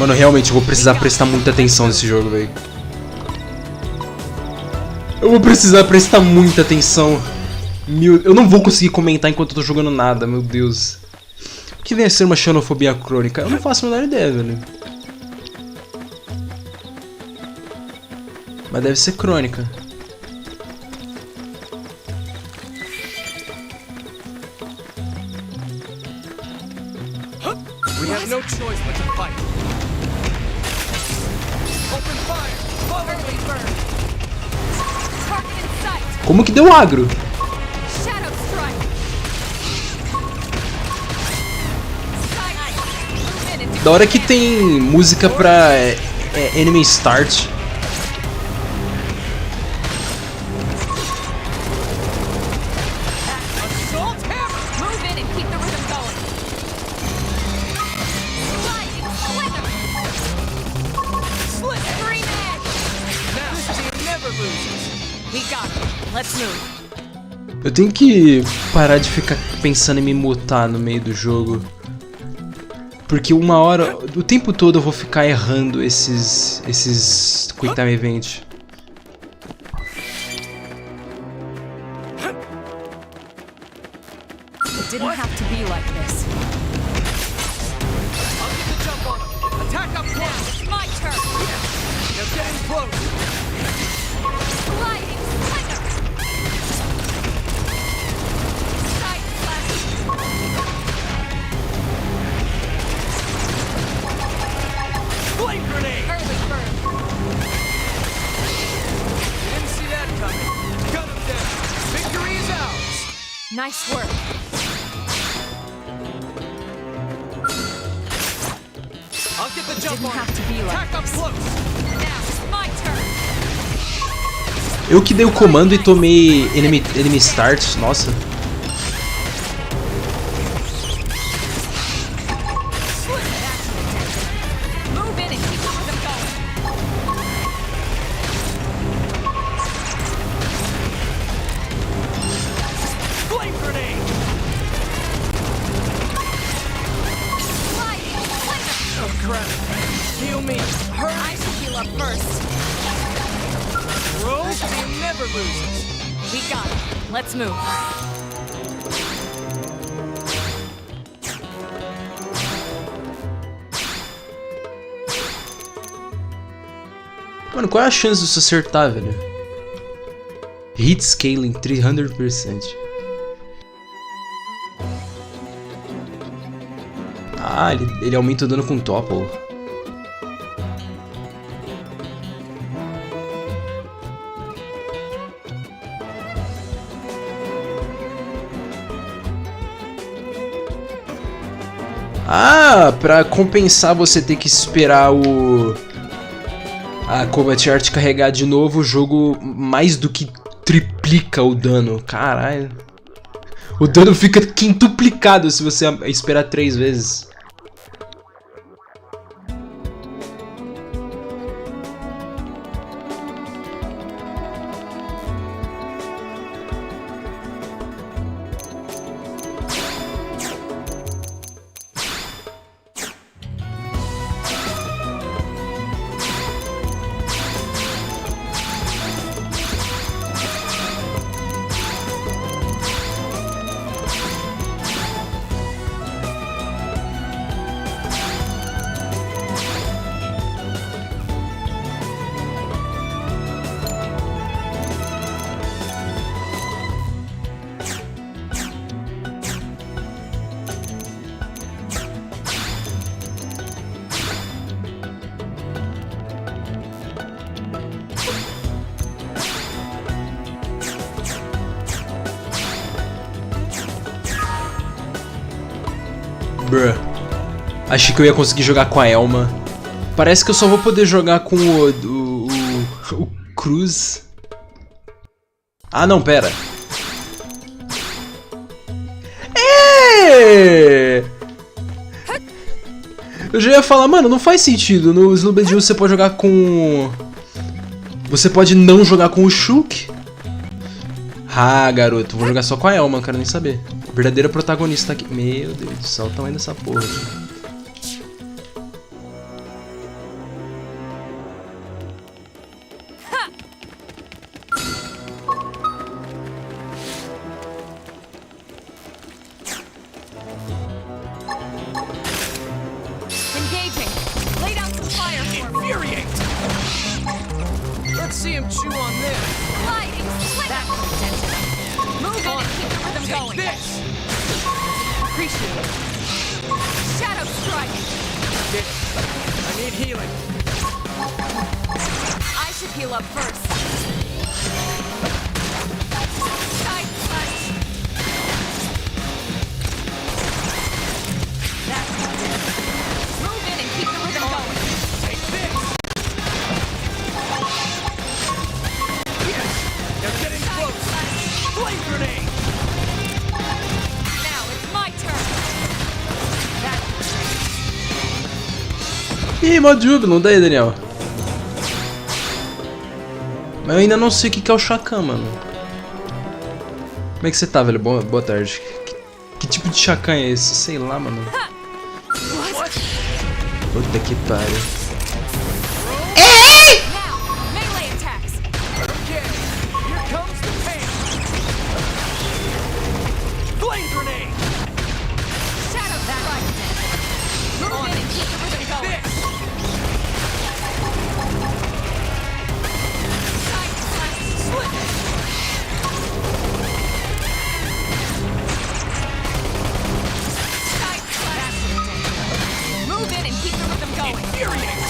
Mano, realmente eu vou precisar prestar muita atenção nesse jogo, velho. Eu vou precisar prestar muita atenção. Eu não vou conseguir comentar enquanto eu tô jogando nada, meu Deus. O que vem a ser uma xenofobia crônica? Eu não faço a menor ideia, velho. Mas deve ser crônica. We have no choice but to fight. Open fire! Early burn! Target in sight! Como que deu agro? Shadow strike! Da hora que tem música pra enemy start. Eu tenho que parar de ficar pensando em me mutar no meio do jogo. Porque uma hora, o tempo todo eu vou ficar errando esses Quick Time Event. It didn't have to be like this. I'll get the jump on him. Attack up close. Nice work. I'll get the jump Didn't on have it. to be like Tack up this. close. Now it's my turn. Eu que dei o comando e tomei enemy start, nossa. Move in and keep the rhythm going. Flame grenade. Sliding. Oh crap. Heal me. I should heal up first. Rose team never loses. We got it. Let's move. Mano, qual é a chance de você acertar, velho? Hit scaling 300%. Ah, ele aumenta o dano com topple. Ah, pra compensar você ter que esperar a Combat Art carregar de novo, o jogo mais do que triplica o dano. Caralho. O dano fica quintuplicado se você esperar 3 vezes. Bruh. Achei que eu ia conseguir jogar com a Elma. Parece que eu só vou poder jogar com o Cruz. Ah, não, pera. Eu já ia falar, mano, não faz sentido. No Xenoblade você pode jogar com... Você pode não jogar com o Shulk. Ah, garoto, vou jogar só com a Elma, não quero nem saber. A verdadeira protagonista aqui. Meu Deus do céu, o tamanho dessa porra aqui. Engaging. Lay down some fire for me. Infuriate. Let's see him chew on this. Sliding. That contented. Move in and keep the rhythm Take going. this. Appreciate it. Shadow strike. Get it. I need healing. I should heal up first. Side slash. That's contented. Move in and keep the rhythm going. Take this. Yes. They're getting close. Flame grenade. Now it's my turn. That's Ih, modo júbilo, daí, Daniel. Mas eu ainda não sei o que é o Chacan, mano. Como é que você tá, velho? Boa tarde. Que tipo de Chacan é esse? Sei lá, mano. Puta que pariu. now melee attacks. Okay. Here comes the pain. Flame grenade. Shadow strike. Move in and keep the rhythm going. This. Side slash. Slip. Side slash. Move in and keep the rhythm going. Infuriate.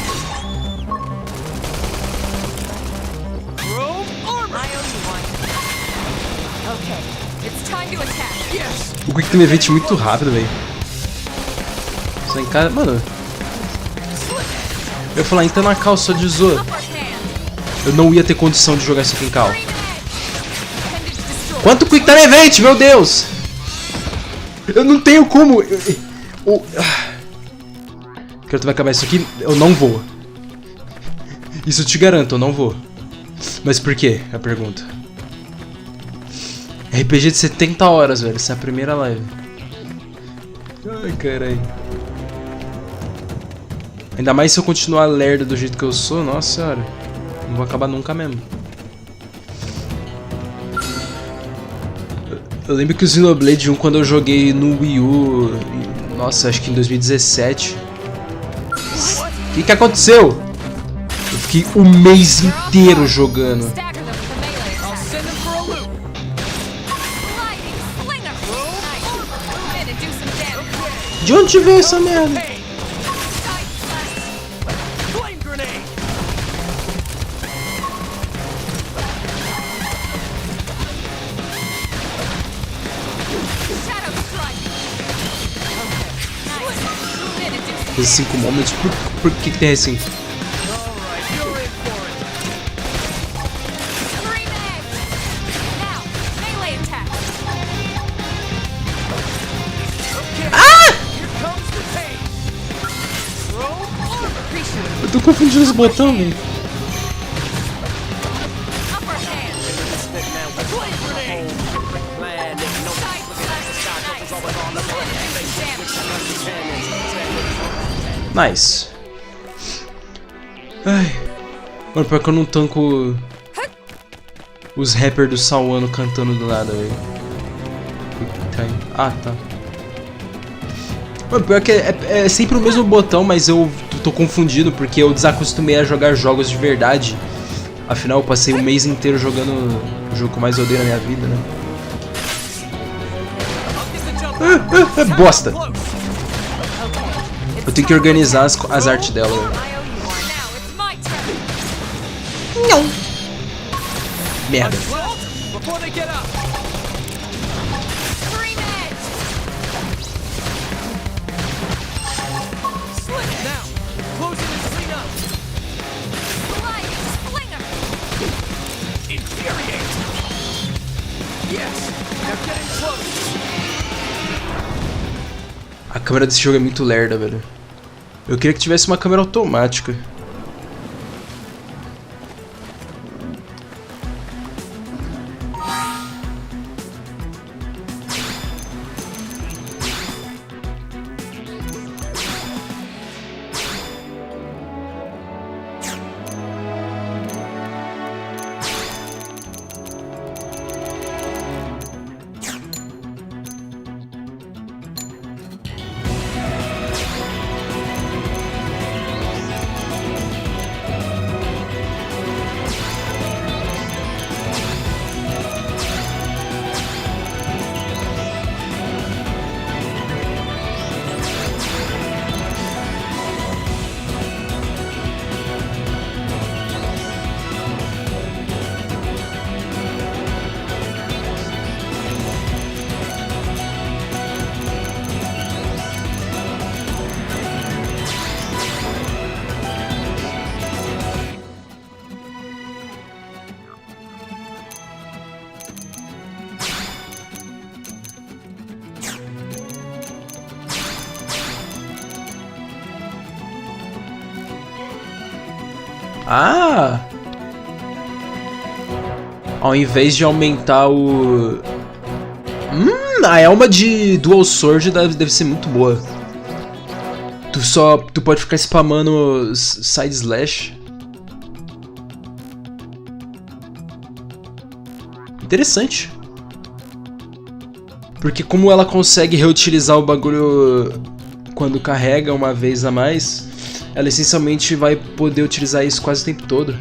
O Quick Time Event muito rápido, velho. Só em cara... Mano... Eu ia falar, entra na cal só de zoa. Eu não ia ter condição de jogar isso aqui em cal. Quanto Quick Time Event, meu Deus! Eu não tenho como... Quero que vai acabar isso aqui. Eu não vou. Isso eu te garanto, eu não vou. Mas por quê? É a pergunta. RPG de 70 horas, velho. Essa é a primeira live. Ai, caralho. Ainda mais se eu continuar lerdo do jeito que eu sou. Nossa senhora. Não vou acabar nunca mesmo. Eu lembro que o Xenoblade 1, quando eu joguei no Wii U... Nossa, acho que em 2017... O que aconteceu? Eu fiquei o mês inteiro jogando. De onde veio essa merda? Esses 5 momentos, por que tem assim? Eu tô confundindo os botões, velho. Nice. Ai. Mano, pior que eu não tanco os rappers do Sauano cantando do nada, velho. Ah, tá. Mano, pior que é sempre o mesmo botão, mas eu tô confundido porque eu desacostumei a jogar jogos de verdade. Afinal, eu passei um mês inteiro jogando o jogo que eu mais odeio na minha vida, né? Bosta! Eu tenho que organizar as artes dela. Não! Merda. A câmera desse jogo é muito lerda, velho. Eu queria que tivesse uma câmera automática. Ah! Ao invés de aumentar o... a elma de Dual Sword deve ser muito boa. Tu pode ficar spamando side slash. Interessante. Porque como ela consegue reutilizar o bagulho quando carrega uma vez a mais, ela essencialmente vai poder utilizar isso quase o tempo todo.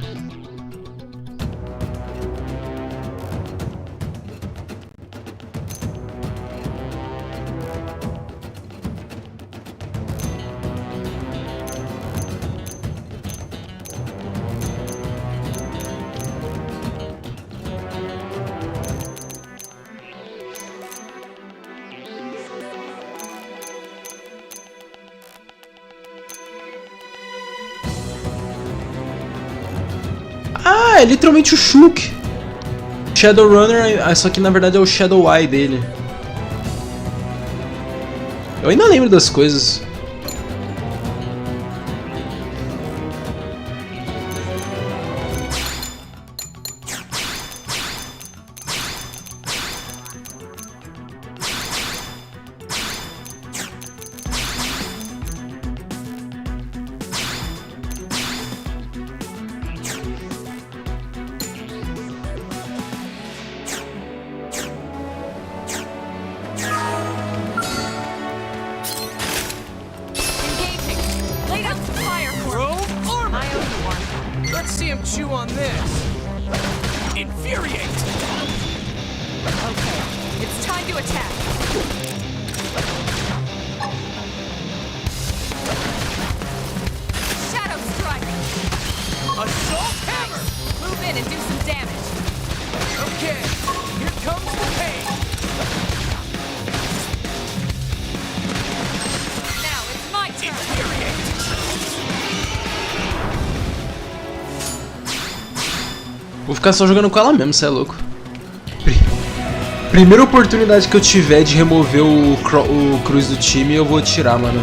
Ah, é literalmente o Shulk. Shadowrunner, só que na verdade é o Shadow Eye dele. Eu ainda lembro das coisas. Chew on this. Infuriate. Okay, it's time to attack. Shadow strike. Assault hammer. Move in and do some damage. Okay, here comes the pain. Now it's my turn. Infuriate. Vou ficar só jogando com ela mesmo, cê é louco. Primeira oportunidade que eu tiver de remover o cruz do time, eu vou tirar, mano.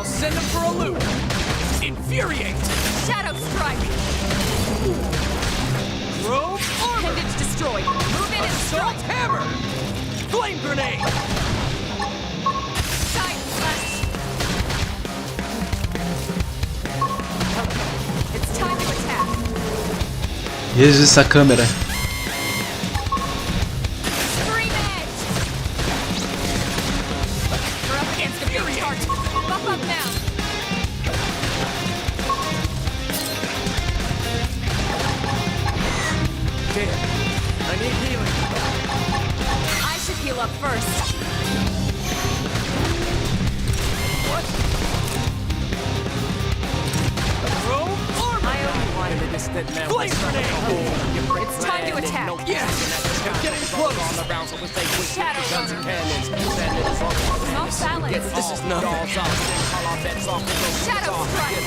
Send him for a loop. Infuriate. Shadow strike. Robe armor. Appendage destroyed. Move in and Assault strike. hammer. Flame grenade. Side slash. Okay, it's time to attack. Jesus, essa câmera. Scream edge. You're up against a big target. Buff up now. Damn. I need healing. I should heal up first. What? Robe armor. I owe you one. Flame grenade. It's time to attack. Yes. I'm getting close. Shadow runner. Not balance. This is nothing. Shadow strike.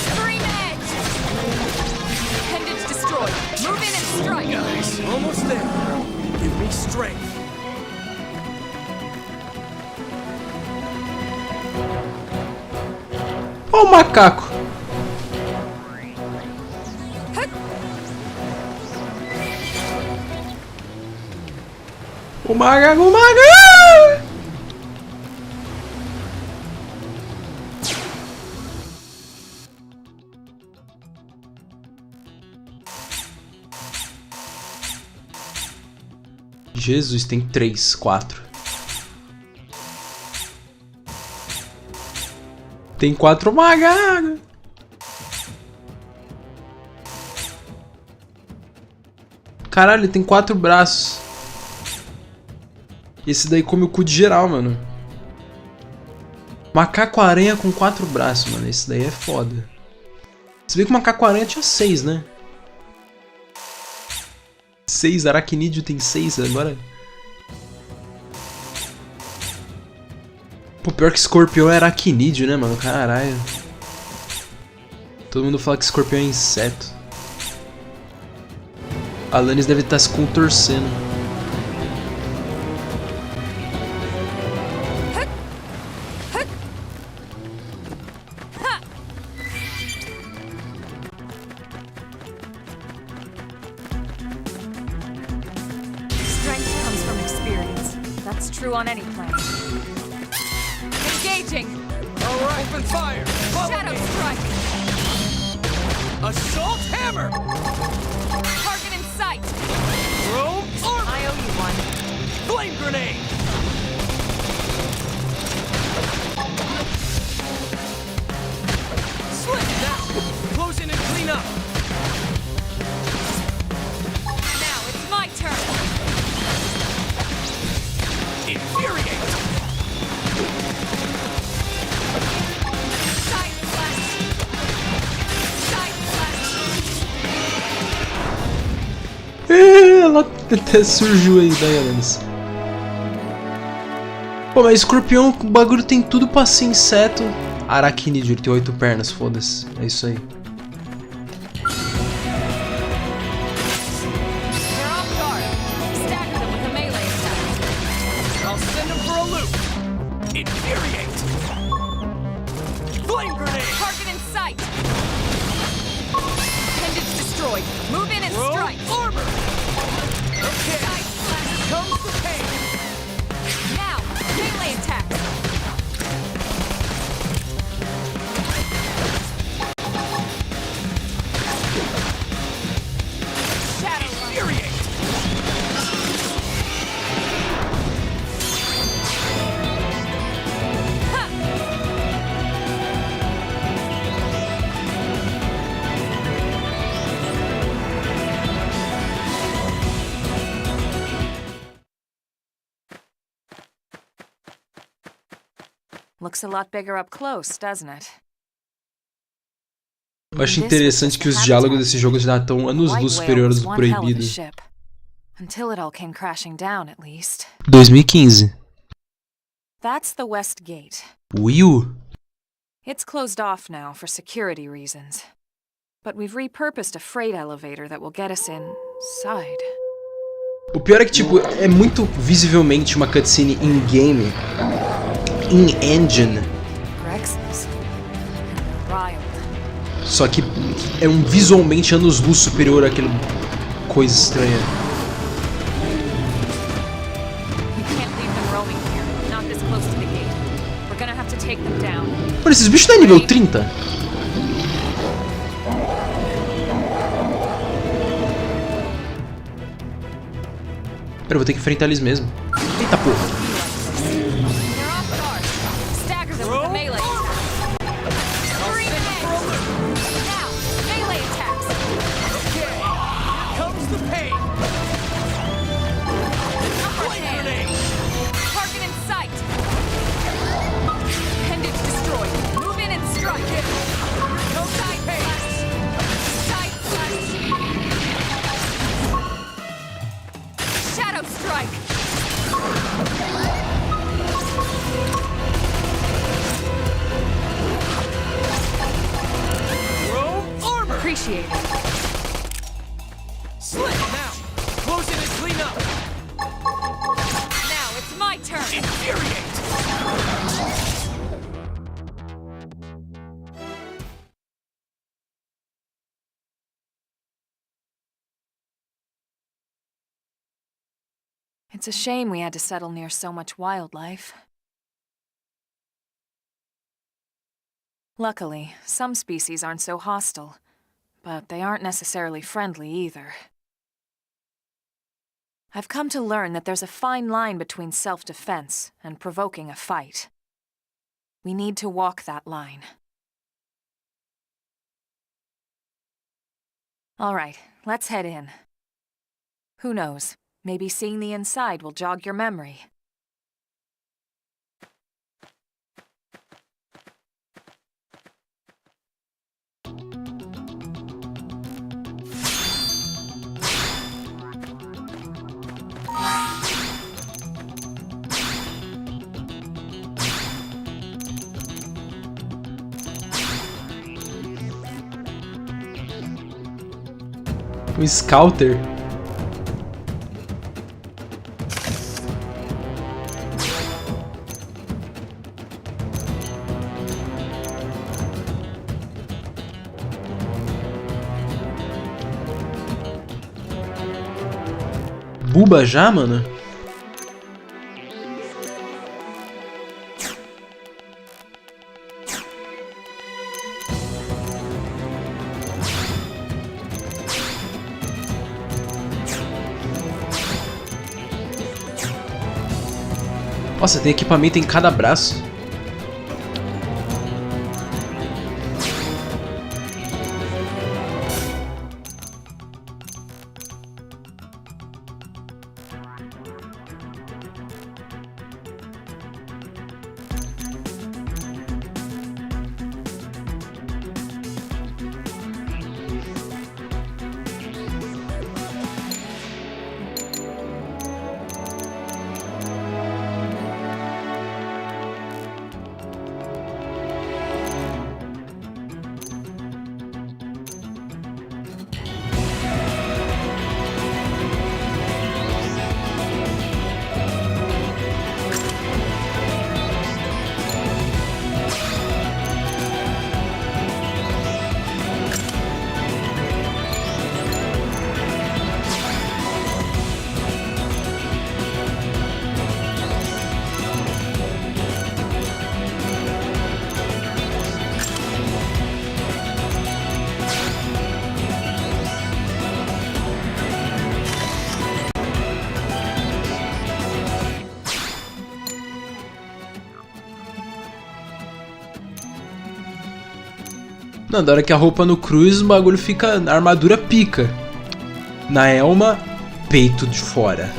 Scream edge. Appendage destroyed. Move in and strike. Nice. Almost there. Give me strength. Ó o macaco. O macaco, o macaco! Jesus, tem 3, 4. Tem 4 macacos. Caralho, tem 4 braços. Esse daí come o cu de geral, mano. Macaco-aranha com 4 braços, mano. Esse daí é foda. Você vê que o macaco-aranha tinha 6, né? 6, aracnídeo tem 6 agora. Pô, pior que escorpião é aracnídeo, né, mano? Caralho. Todo mundo fala que escorpião é inseto. A Alanis deve estar se contorcendo. Strength comes from experience. That's true on any planet. Engaging. All right. Open fire. Follow Shadow me. strike. Assault hammer! Target in sight! Chrome armor! I owe you one. Flame grenade! Slip now! Close in and clean up! Now it's my turn! Infuriate! Side slash! Side slash! Ela até surgiu aí, daí, Alanis. Pô, mas escorpião, o bagulho tem tudo pra ser inseto. Aracnídeo, ele tem 8 pernas, foda-se. É isso aí. They're off guard. Stagger them with a melee attack. I'll send him for a loop! Infuriate! Flame grenade! Target in sight! Appendage destroyed. Move in and Chrome strike! armor! Okay, Side slash! here comes the pain! Now! Melee attack! Shadow Run. Infuriate! Looks a lot bigger up close, doesn't it? Eu acho interessante que os diálogos desse jogo já estão anos-luz superiores do proibido. Until it all came crashing down, at least. 2015. That's the West Gate. Wii U. It's closed off now for security reasons. But we've repurposed a freight elevator that will get us inside. O pior é que, tipo, é muito visivelmente uma cutscene in-game, in-engine, Rex's. Riled. só que é um visualmente anos-luz superior àquela coisa estranha. We can't leave them roaming here, not this close to the gate. We're gonna have to take them down. Mano, esses bichos não é nível 30? Pera, eu vou ter que enfrentar eles mesmo. Eita porra. They're off guard. Stagger them with a melee attack. Three men. Now, melee attacks. Okay, here comes the pain! Upper hand. Target in sight. Appendage destroyed. Move in and strike. No side slash. Side slash. Shadow strike. Chrome armor! Appreciate it. Slip now! Close in and clean up! Now it's my turn. Infuriate! It's a shame we had to settle near so much wildlife. Luckily, some species aren't so hostile, but they aren't necessarily friendly either. I've come to learn that there's a fine line between self-defense and provoking a fight. We need to walk that line. All right, let's head in. Who knows? Maybe seeing the inside will jog your memory. Um Scouter. Buba já, mano? Nossa, tem equipamento em cada braço. Não, da hora que a roupa no cruz, o bagulho fica... A armadura pica. Na Elma, peito de fora.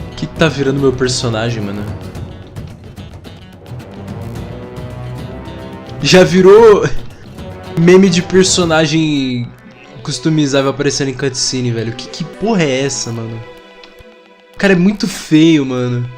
O que tá virando meu personagem, mano? Já virou meme de personagem customizável aparecendo em cutscene, velho. Que porra é essa, mano? O cara é muito feio, mano.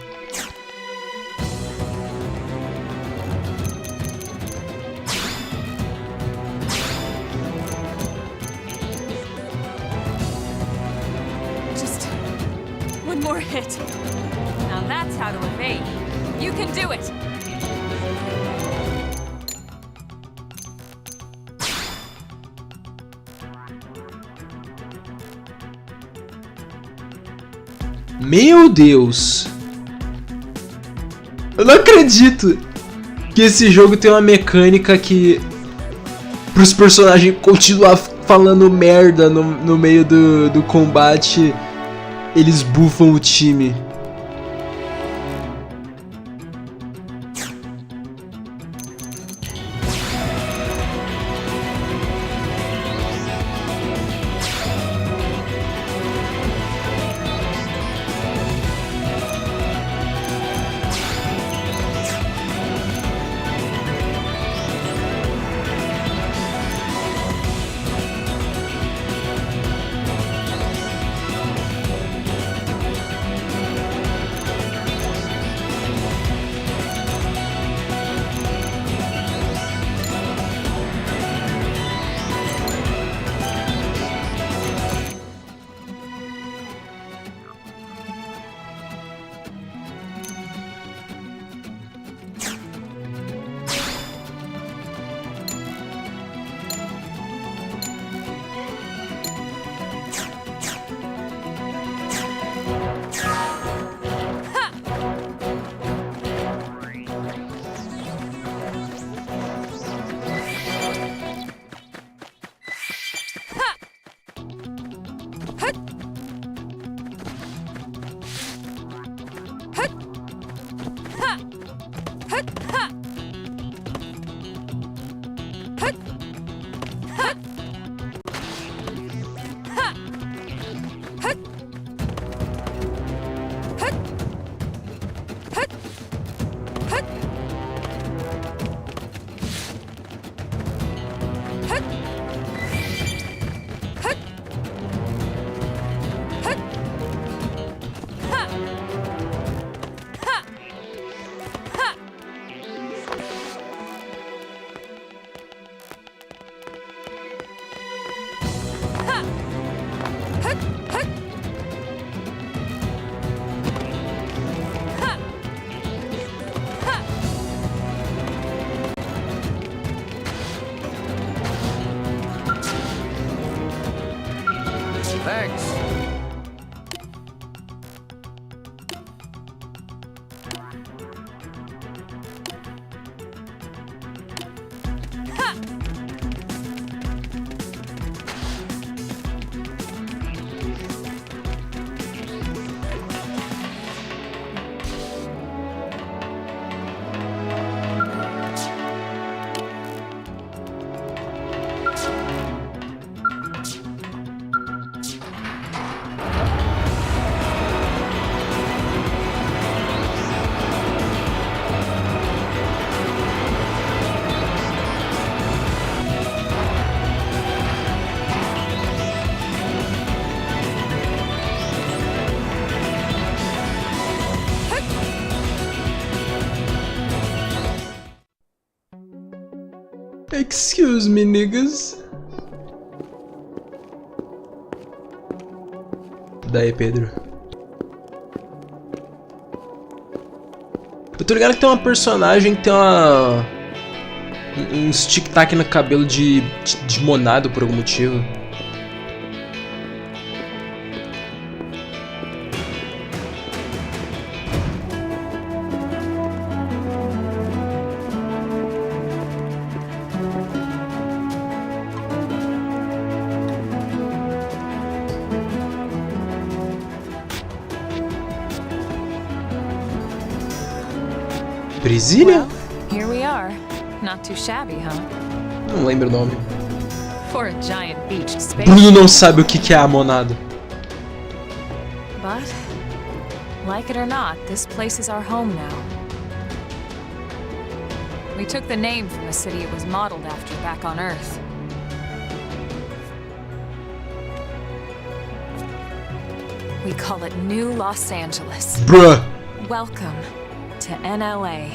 Meu Deus! Eu não acredito que esse jogo tem uma mecânica que pros personagens continuar falando merda no meio do combate, eles buffam o time. Excuse me, niggas. Daí, Pedro. Eu tô ligado que tem uma personagem que tem uns tic-tac no cabelo de monado por algum motivo. Brasília? Well, here we are. Not too shabby, huh? Não lembro o nome. For a giant beached space. Bruno não sabe o que é a monada. But, like it or not, this place is our home now. We took the name from the city it was modeled after back on Earth. We call it New Los Angeles. Bruh. Welcome to NLA.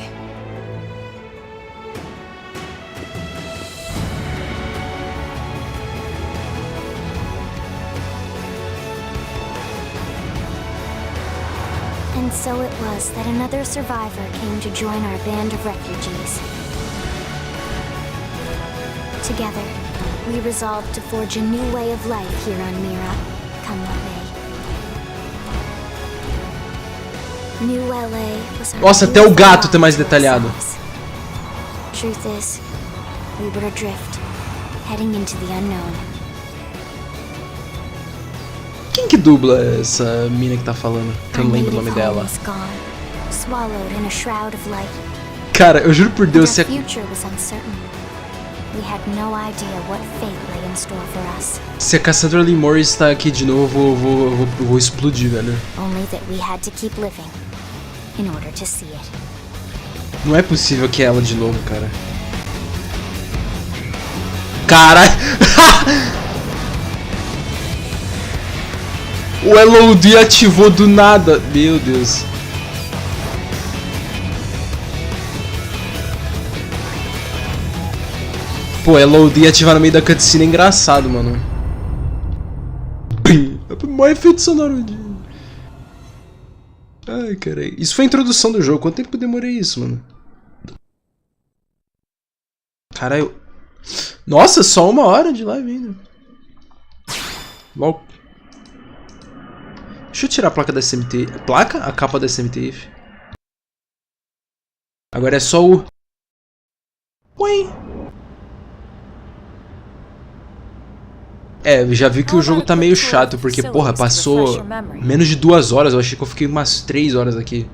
And so it was that another survivor came to join our band of refugees. Together, we resolved to forge a new way of life here on Mira, come what may. New LA was our Nossa, até o gato tá mais detalhado. Truth is, we were adrift, heading into the unknown. Quem que dubla essa mina que tá falando? Que eu não lembro o nome dela. Swallowed in a shroud of light. Cara, eu juro por Deus, se Our future was uncertain. We had no idea what fate lay in store for us. a Cassandra Lee Morris tá aqui de novo, eu vou explodir, velho. Only that we had to keep living in order to see it. Não é possível que é ela de novo, cara. Caralho! O LOD ativou do nada. Meu Deus. Pô, LOD ativar no meio da cutscene é engraçado, mano. É o maior efeito sonoro de... Ai, caralho. Isso foi a introdução do jogo. Quanto tempo eu demorei isso, mano? Caralho. Nossa, só 1 hora de live ainda. LOL. Deixa eu tirar a placa da SMT. Placa? A capa da SMT. Agora é só o... Ui. É, já vi que o jogo tá meio chato, porque, porra, passou menos de 2 horas. Eu achei que eu fiquei umas 3 horas aqui.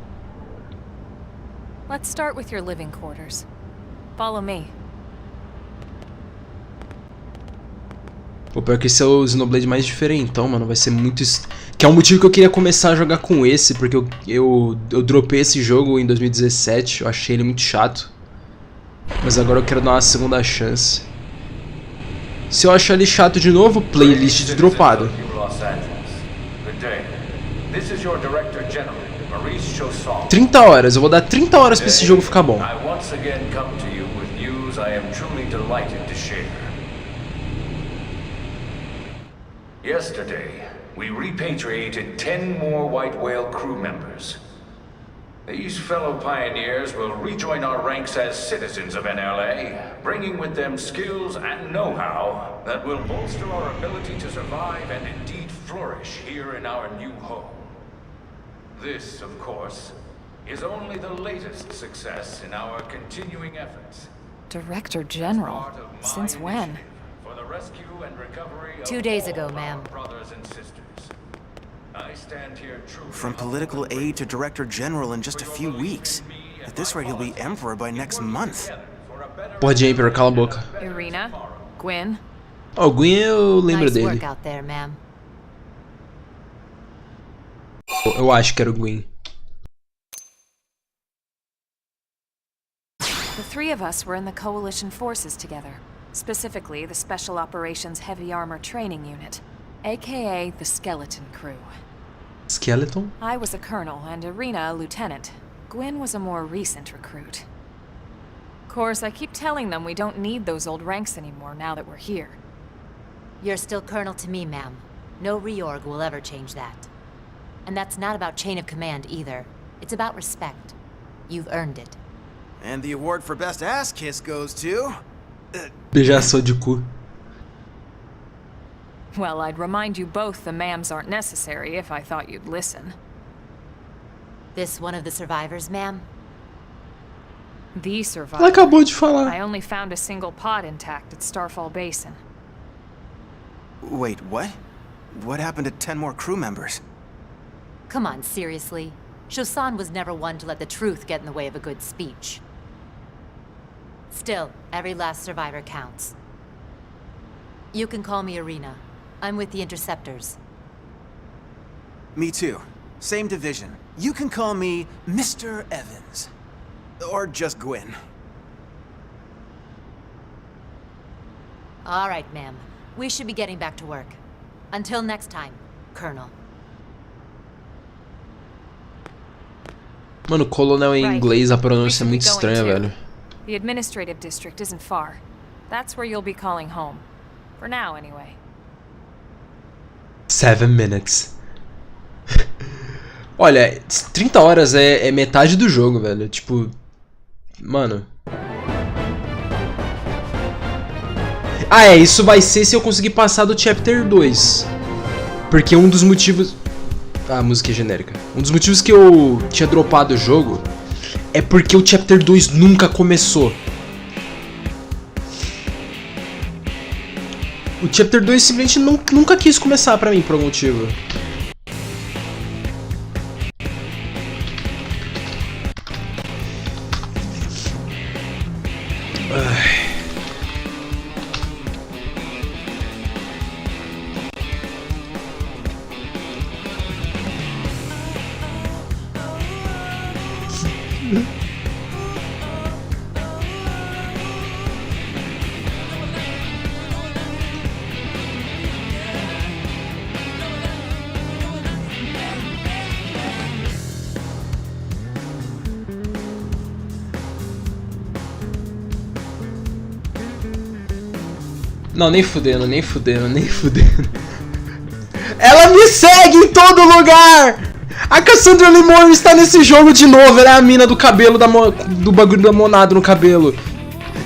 Let's start with your living quarters. Follow me. Pô, pior que esse é o Xenoblade mais diferentão, mano. Vai ser muito... Que é um motivo que eu queria começar a jogar com esse, porque eu dropei esse jogo em 2017. Eu achei ele muito chato. Mas agora eu quero dar uma segunda chance. Se eu achar ele chato de novo, playlist de dropado. 30 horas, eu vou dar 30 horas pra esse jogo ficar bom. Yesterday, we repatriated 10 more white whale crew members. These fellow pioneers will rejoin our ranks as citizens of NLA, bringing with them skills and know-how that will bolster our ability to survive and indeed flourish here in our new home. This, of course, is only the latest success in our continuing efforts. Director General? Since when? For the rescue and recovery of 2 days ago, ma'am. brothers and sisters. I stand here truly. From political aide to director general in just a few weeks. At this rate, he'll be emperor by next month. Porra de Emperor, cala a boca. Irina? Gwyn? Oh, o Gwyn eu lembro Nice dele. work out there, ma'am. Eu acho que era o Gwyn. The 3 of us were in the Coalition forces together. Specifically, the Special Operations Heavy Armor Training Unit, aka the Skeleton Crew. Skeleton? I was a colonel and Irina a lieutenant. Gwyn was a more recent recruit. course, I keep telling them we don't need those old ranks anymore now that we're here. You're still Colonel to me, ma'am. No reorg will ever change that. And that's not about chain of command either. It's about respect. You've earned it. And the award for best ass kiss goes to... Beijação de cu. Well, I'd remind you both the ma'ams aren't necessary if I thought you'd listen. This one of the survivors, ma'am? The survivor. Ela acabou de falar. I only found a single pod intact at Starfall Basin. Wait, what? What happened to 10 more crew members? Come on, seriously? Shosan was never one to let the truth get in the way of a good speech. Still, every last survivor counts. You can call me Irina. I'm with the Interceptors. Me too. Same division. You can call me Mr. Evans. Or just Gwyn. All right, ma'am. We should be getting back to work. Until next time, Colonel. Mano, coronel em inglês, a pronúncia é muito estranha, velho. The administrative district isn't far. That's where you'll be calling home. For now, anyway. 7 minutes. Olha, 30 horas é metade do jogo, velho. Tipo... Mano... Ah, isso vai ser se eu conseguir passar do Chapter 2. Porque um dos motivos... Ah, a música é genérica. Um dos motivos que eu tinha dropado o jogo é porque o Chapter 2 nunca começou. O Chapter 2 simplesmente nunca quis começar pra mim, por algum motivo. Não, nem fudendo, nem fudendo, nem fudendo. Ela me segue em todo lugar! A Cassandra Limon está nesse jogo de novo. Ela é a mina do cabelo, do bagulho da monada no cabelo.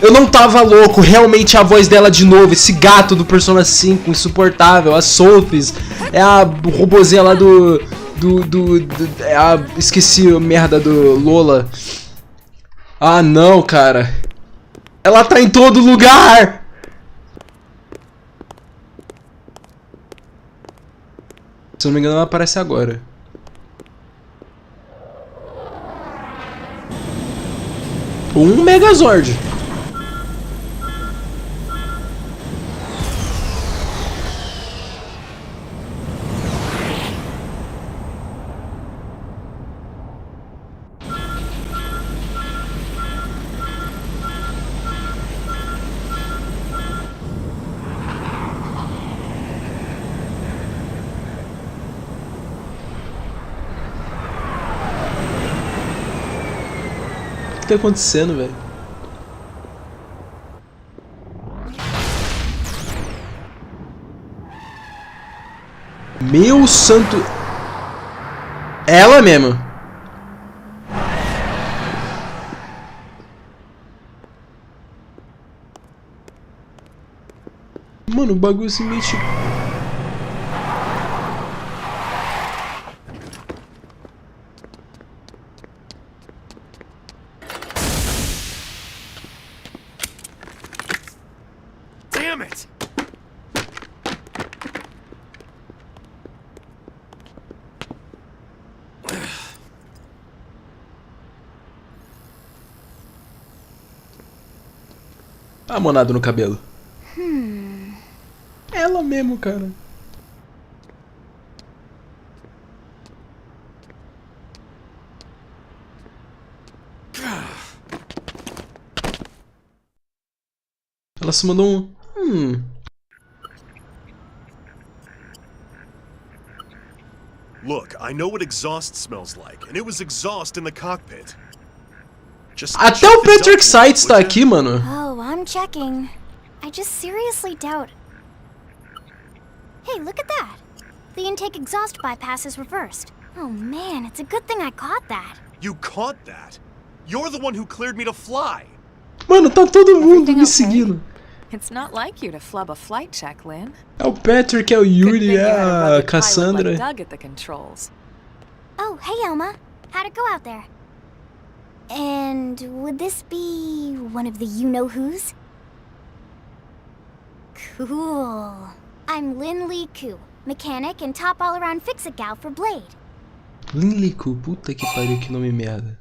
Eu não tava louco, realmente a voz dela de novo. Esse gato do Persona 5, insuportável. A Sophis, é a robozinha lá esqueci a merda do Lola. Ah, não, cara. Ela tá em todo lugar! Se não me engano, ela aparece agora. Um Megazord. O que tá acontecendo, velho? Meu santo... Ela mesmo. Mano, o bagulho se mexe... Damn it! A monada no cabelo. Ela mesmo, cara. Ela se mandou um... Look, I know what exhaust smells like, and it was exhaust in the cockpit. Até o Patrick Sites tá aqui, mano. Oh, I'm checking. I just seriously doubt. Hey, look at that. The intake exhaust bypass is reversed. Oh man, it's a good thing I caught that. You caught that? You're the one who cleared me to fly. Mano, tá todo mundo me seguindo. It's not like you to flub a flight check, Lynn. É o Patrick, é o Yuri, é a Cassandra. Doug at the controls. Oh, hey Elma. How'd it go out there? And would this be one of the you-know-whos? Cool. I'm Lynn Lee Koo, mechanic and top all-around fix-it gal for Blade. Lynn Lee Koo, puta que pariu, que nome merda.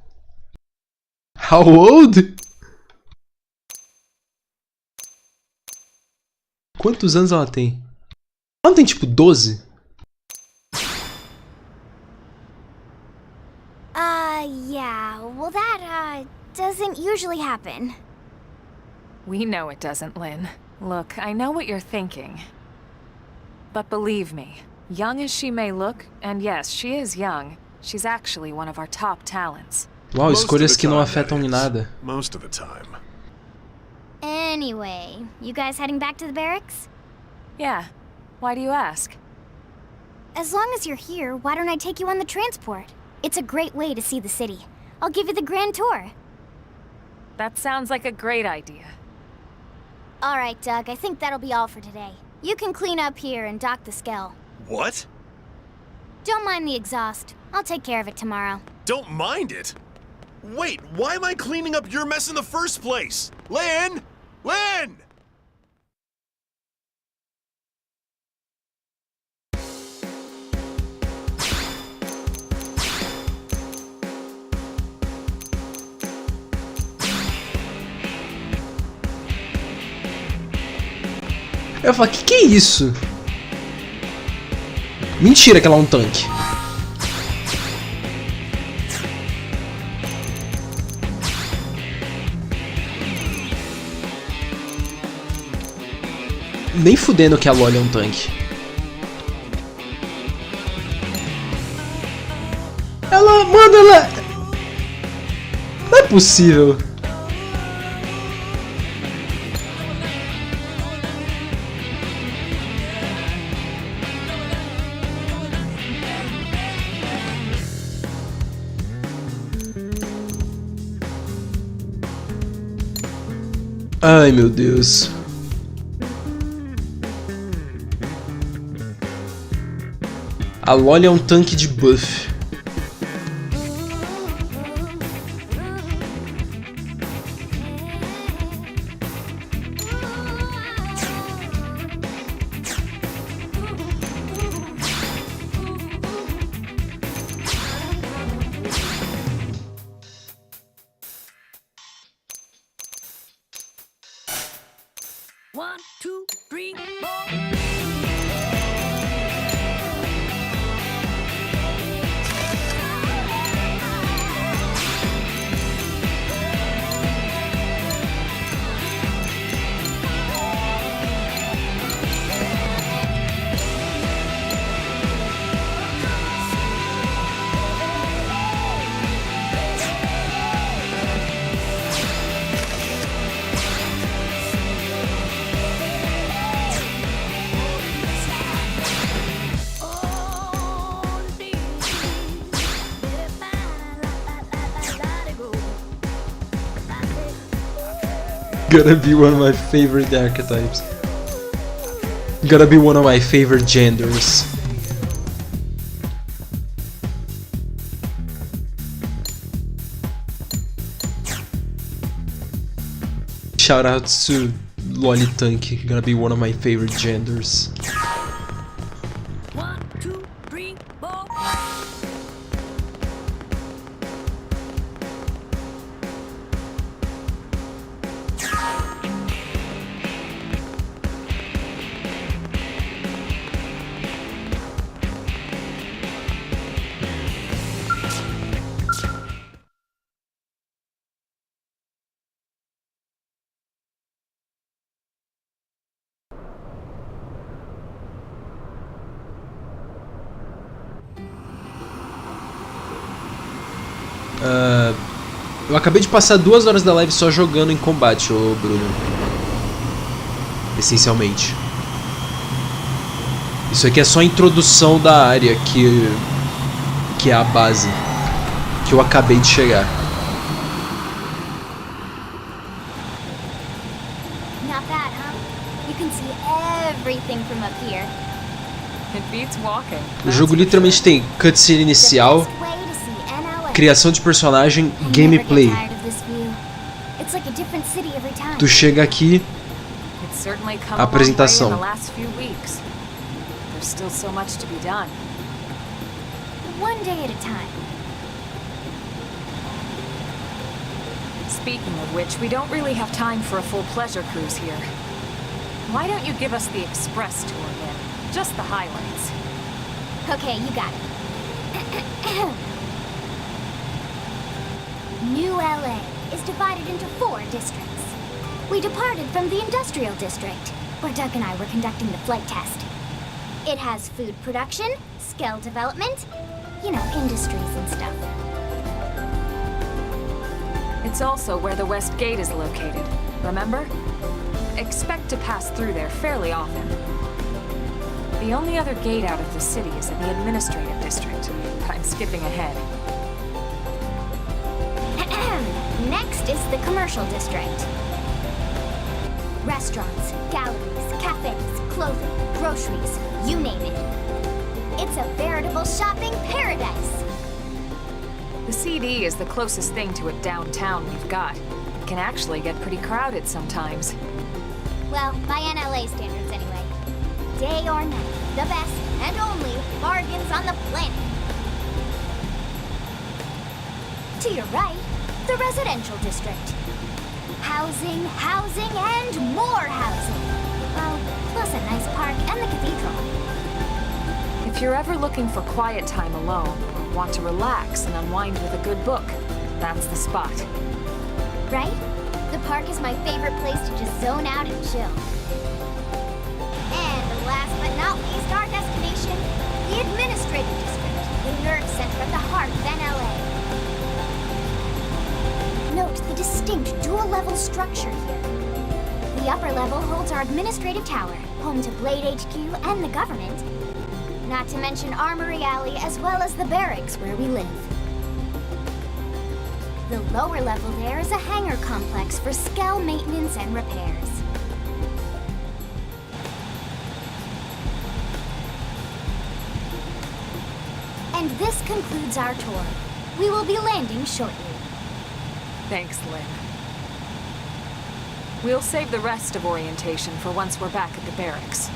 How old? Quantos anos ela tem? Ela não tem tipo 12? Yeah, well that, doesn't usually happen. We know it doesn't, Lynn. Look, I know what you're thinking. But believe me, young as she may look, and yes, she is young, she's actually one of our top talents. Uau, escolhas que não afetam em nada. Most of the time. Anyway, you guys heading back to the barracks? Yeah. Why do you ask? As long as you're here, why don't I take you on the transport? It's a great way to see the city. I'll give you the grand tour. That sounds like a great idea. Alright, Doug, I think that'll be all for today. You can clean up here and dock the Skell. What? Don't mind the exhaust. I'll take care of it tomorrow. Don't mind it? Wait, why am I cleaning up your mess in the first place? Lynn! Lynn! Eu falo, que é isso? Mentira que ela é um tanque. Nem fudendo que a Loli é um tanque. Ela, mano, ela... Não é possível. Ai, meu Deus. A Loli é um tanque de buff. Gotta be one of my favorite archetypes. Gotta be one of my favorite genders. Shoutouts to Loli Tank. Gotta be one of my favorite genders. Eu acabei de passar 2 horas da live só jogando em combate, ô Bruno. Essencialmente. Isso aqui é só a introdução da área que é a base. Que eu acabei de chegar. Not bad, huh? You can see everything from up here. It beats walking. O jogo literalmente tem cutscene inicial, criação de personagem, gameplay. Tu chega aqui, a apresentação. There's still so much to be done. One day at a time. Speaking of which, we don't really have time for a full pleasure cruise here. Why don't you give us the express tour then? Just the highlights. Okay, you got it. New LA is divided into 4 districts. We departed from the industrial district, where Doug and I were conducting the flight test. It has food production, skill development, you know, industries and stuff. It's also where the West Gate is located, remember? Expect to pass through there fairly often. The only other gate out of the city is in the administrative district, but I'm skipping ahead. Next is the commercial district. Restaurants, galleries, cafes, clothing, groceries, you name it. It's a veritable shopping paradise. The CD is the closest thing to a downtown we've got. It can actually get pretty crowded sometimes. Well, by NLA standards anyway. Day or night, the best and only bargains on the planet. To your right, the residential district. Housing, housing, and more housing. Well, plus a nice park and the cathedral. If you're ever looking for quiet time alone, or want to relax and unwind with a good book, that's the spot. Right? The park is my favorite place to just zone out and chill. And last but not least, our destination, the administrative district, the nerve center at the heart of NLA. Note the distinct dual-level structure here. The upper level holds our administrative tower, home to Blade HQ and the government. Not to mention Armory Alley as well as the barracks where we live. The lower level there is a hangar complex for Skell maintenance and repairs. And this concludes our tour. We will be landing shortly. Thanks, Lynn. We'll save the rest of orientation for once we're back at the barracks.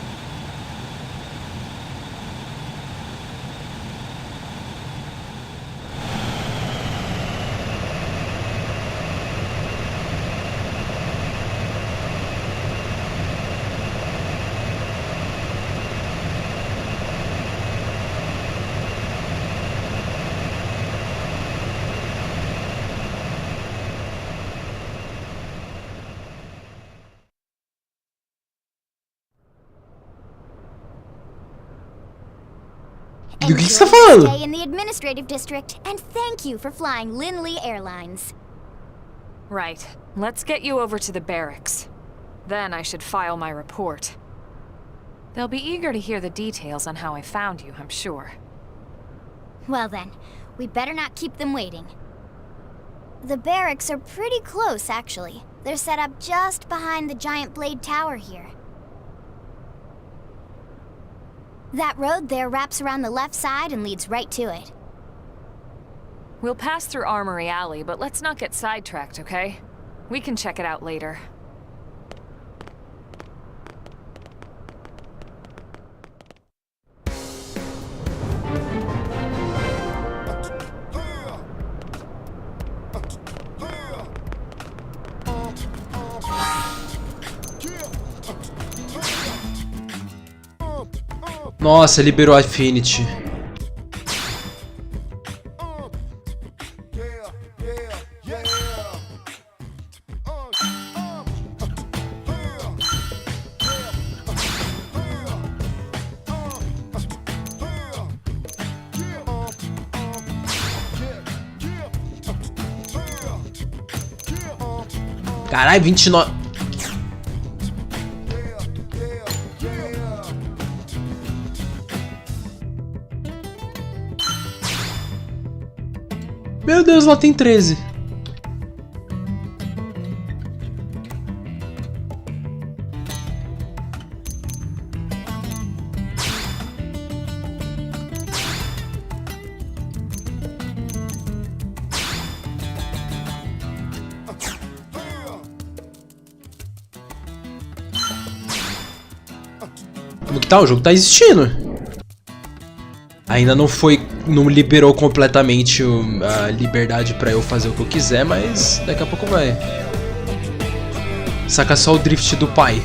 Do que você tá falando? Stay in the administrative district, and thank you for flying Linley Airlines. Right. Let's get you over to the barracks. Then I should file my report. They'll be eager to hear the details on how I found you, I'm sure. Well then, we better not keep them waiting. The barracks are pretty close, actually. They're set up just behind the giant blade tower here. That road there wraps around the left side and leads right to it. We'll pass through Armory Alley, but let's not get sidetracked, okay? We can check it out later. Nossa, liberou a Affinity. Caralho, 29... Meu Deus, lá tem 13. Como que tá? O jogo tá existindo. Ainda não liberou completamente a liberdade pra eu fazer o que eu quiser, mas daqui a pouco vai. Saca só o drift do pai.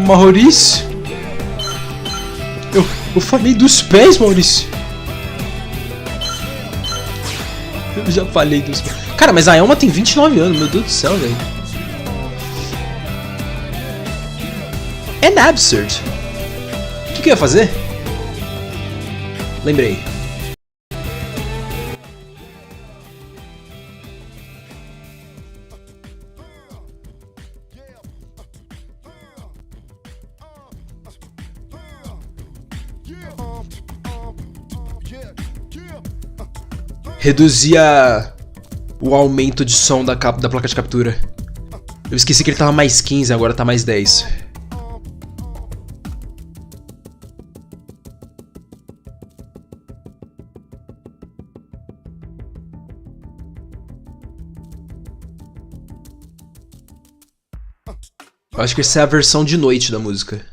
Maurício? Eu falei dos pés, Maurício. Eu já falei dos pés. Cara, mas a Elma tem 29 anos, meu Deus do céu, velho. É absurd. O que eu ia fazer? Lembrei. Reduzia o aumento de som da placa de captura. Eu esqueci que ele tava mais 15, agora tá mais 10. Eu acho que essa é a versão de noite da música.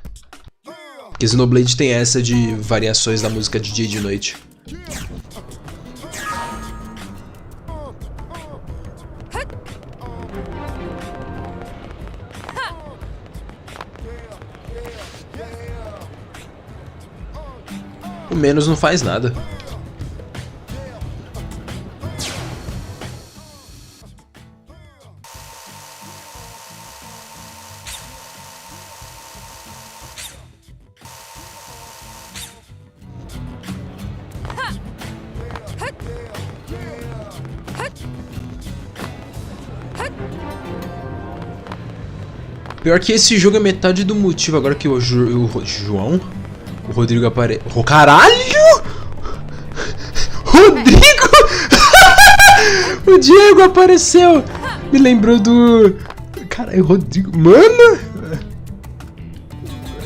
Porque Xenoblade tem essa de variações da música de dia e de noite. O menos não faz nada. Pior que esse jogo é metade do motivo. Agora que o João... O Rodrigo aparece... Oh, caralho! Rodrigo! O Diego apareceu! Me lembrou do... Caralho, Rodrigo... Mano!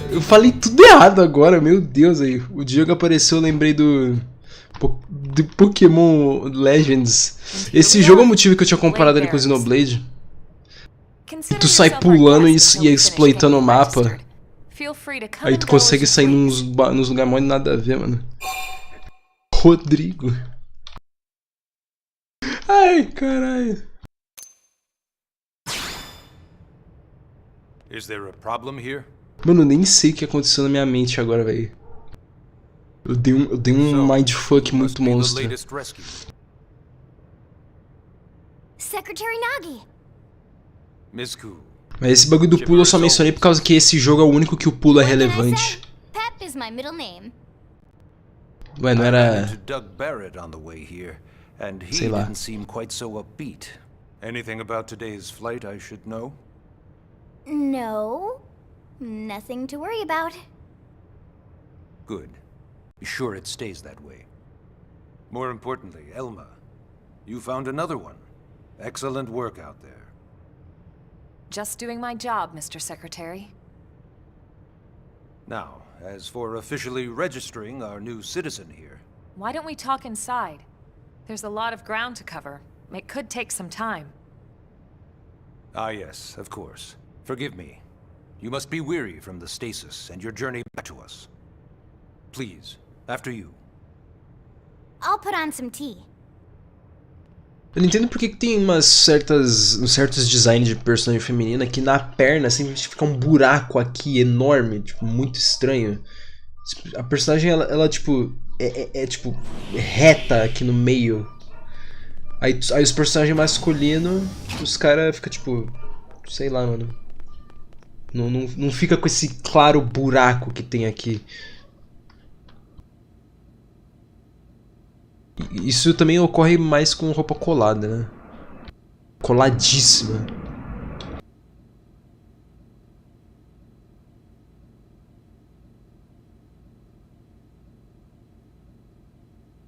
Eu falei tudo errado agora, meu Deus aí. O Diego apareceu, eu lembrei do Pokémon Legends. Esse jogo é o motivo que eu tinha comparado ele com o Xenoblade. Tu sai pulando e exploitando o mapa. Aí tu consegue sair nos lugares mais nada a ver, mano. Rodrigo. Ai, caralho. Is there a problem here? Mano, eu nem sei o que aconteceu na minha mente agora, velho. Eu dei um mindfuck muito monstro. Secretary Nagi. Mas esse bagulho do pulo eu só mencionei por causa que esse jogo é o único que o pulo é relevante. Pep is my middle name. Ué, não era... Sei lá. Anything about today's flight I should know? No. Nothing to worry about. Good. Be sure it stays that way. More importantly, Elma, you found another one. Excellent work out there. Just doing my job, Mr. Secretary. Now, as for officially registering our new citizen here... Why don't we talk inside? There's a lot of ground to cover. It could take some time. Ah yes, of course. Forgive me. You must be weary from the stasis and your journey back to us. Please, after you. I'll put on some tea. Eu não entendo porque que tem uns certos designs de personagem feminina que na perna sempre fica um buraco aqui enorme, tipo, muito estranho. A personagem, ela tipo, tipo, reta aqui no meio. Aí os personagens masculinos, os caras ficam tipo, sei lá, mano. Não fica com esse claro buraco que tem aqui. Isso também ocorre mais com roupa colada, né? Coladíssima.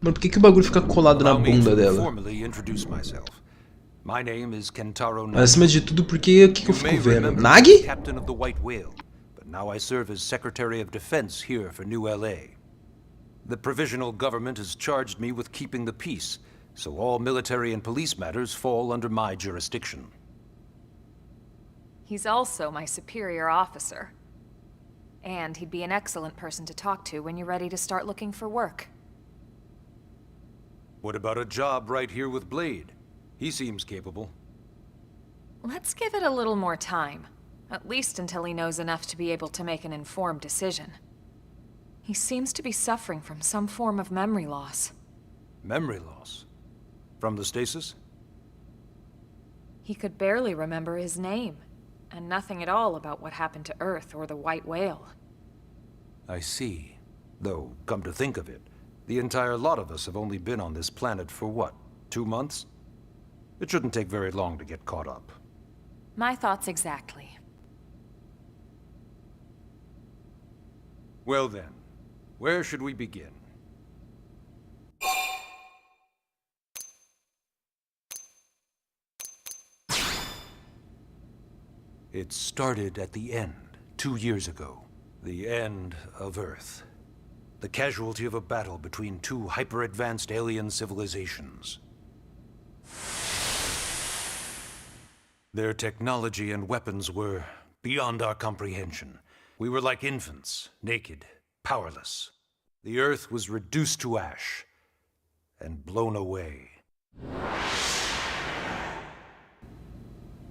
Mano, por que o bagulho fica colado na bunda dela? Acima de tudo, porque o que eu fico vendo? Nagi? Captain of the White Whale, but now I serve as Secretary of Defense here for New LA. The provisional government has charged me with keeping the peace, so all military and police matters fall under my jurisdiction. He's also my superior officer. And he'd be an excellent person to talk to when you're ready to start looking for work. What about a job right here with Blade? He seems capable. Let's give it a little more time. At least until he knows enough to be able to make an informed decision. He seems to be suffering from some form of memory loss. Memory loss? From the stasis? He could barely remember his name, and nothing at all about what happened to Earth or the White Whale. I see. Though, come to think of it, the entire lot of us have only been on this planet for what, 2 months? It shouldn't take very long to get caught up. My thoughts exactly. Well then, where should we begin? It started at the end, 2 years ago. The end of Earth. The casualty of a battle between two hyper-advanced alien civilizations. Their technology and weapons were beyond our comprehension. We were like infants, naked, powerless. The Earth was reduced to ash and blown away.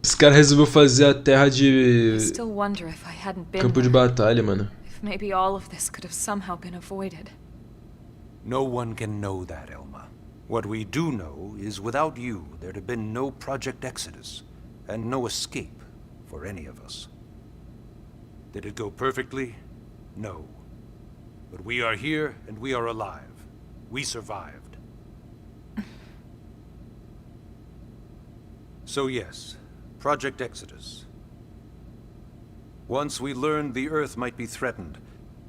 Esse cara resolveu fazer a terra de Still wonder if I hadn't been campo de there. batalha, mano. If maybe all of this could have somehow been avoided. No one can know that, Elma. What we do know is without you, there'd have been no Project Exodus, and no escape for any of us. Did it go perfectly? No. But we are here, and we are alive. We survived. So yes, Project Exodus. Once we learned the Earth might be threatened,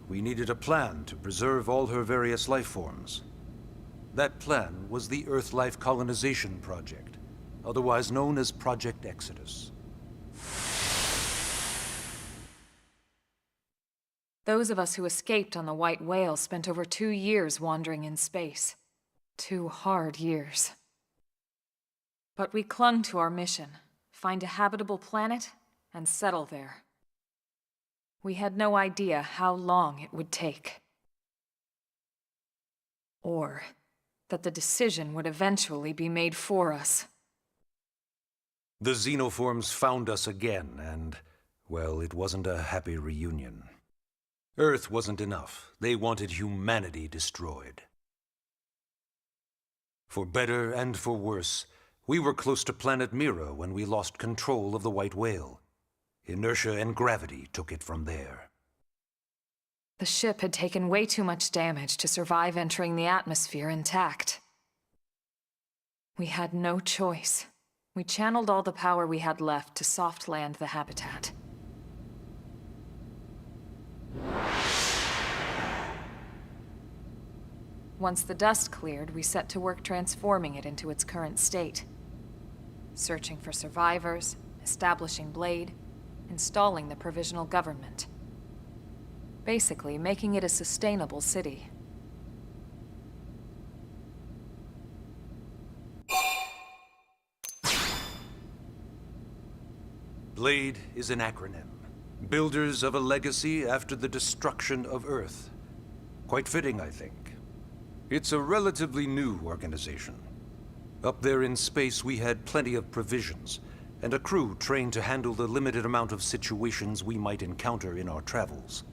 we needed a plan to preserve all her various life forms. That plan was the Earth Life Colonization Project, otherwise known as Project Exodus. Those of us who escaped on the White Whale spent over 2 years wandering in space. 2 hard years. But we clung to our mission, find a habitable planet, and settle there. We had no idea how long it would take. Or that the decision would eventually be made for us. The xenoforms found us again, and, well, it wasn't a happy reunion. Earth wasn't enough. They wanted humanity destroyed. For better and for worse, we were close to planet Mira when we lost control of the White Whale. Inertia and gravity took it from there. The ship had taken way too much damage to survive entering the atmosphere intact. We had no choice. We channeled all the power we had left to soft land the habitat. Once the dust cleared, we set to work transforming it into its current state. Searching for survivors, establishing Blade, installing the provisional government. Basically, making it a sustainable city. Blade is an acronym. Builders of a legacy after the destruction of Earth. Quite fitting, I think. It's a relatively new organization. Up there in space, we had plenty of provisions, and a crew trained to handle the limited amount of situations we might encounter in our travels.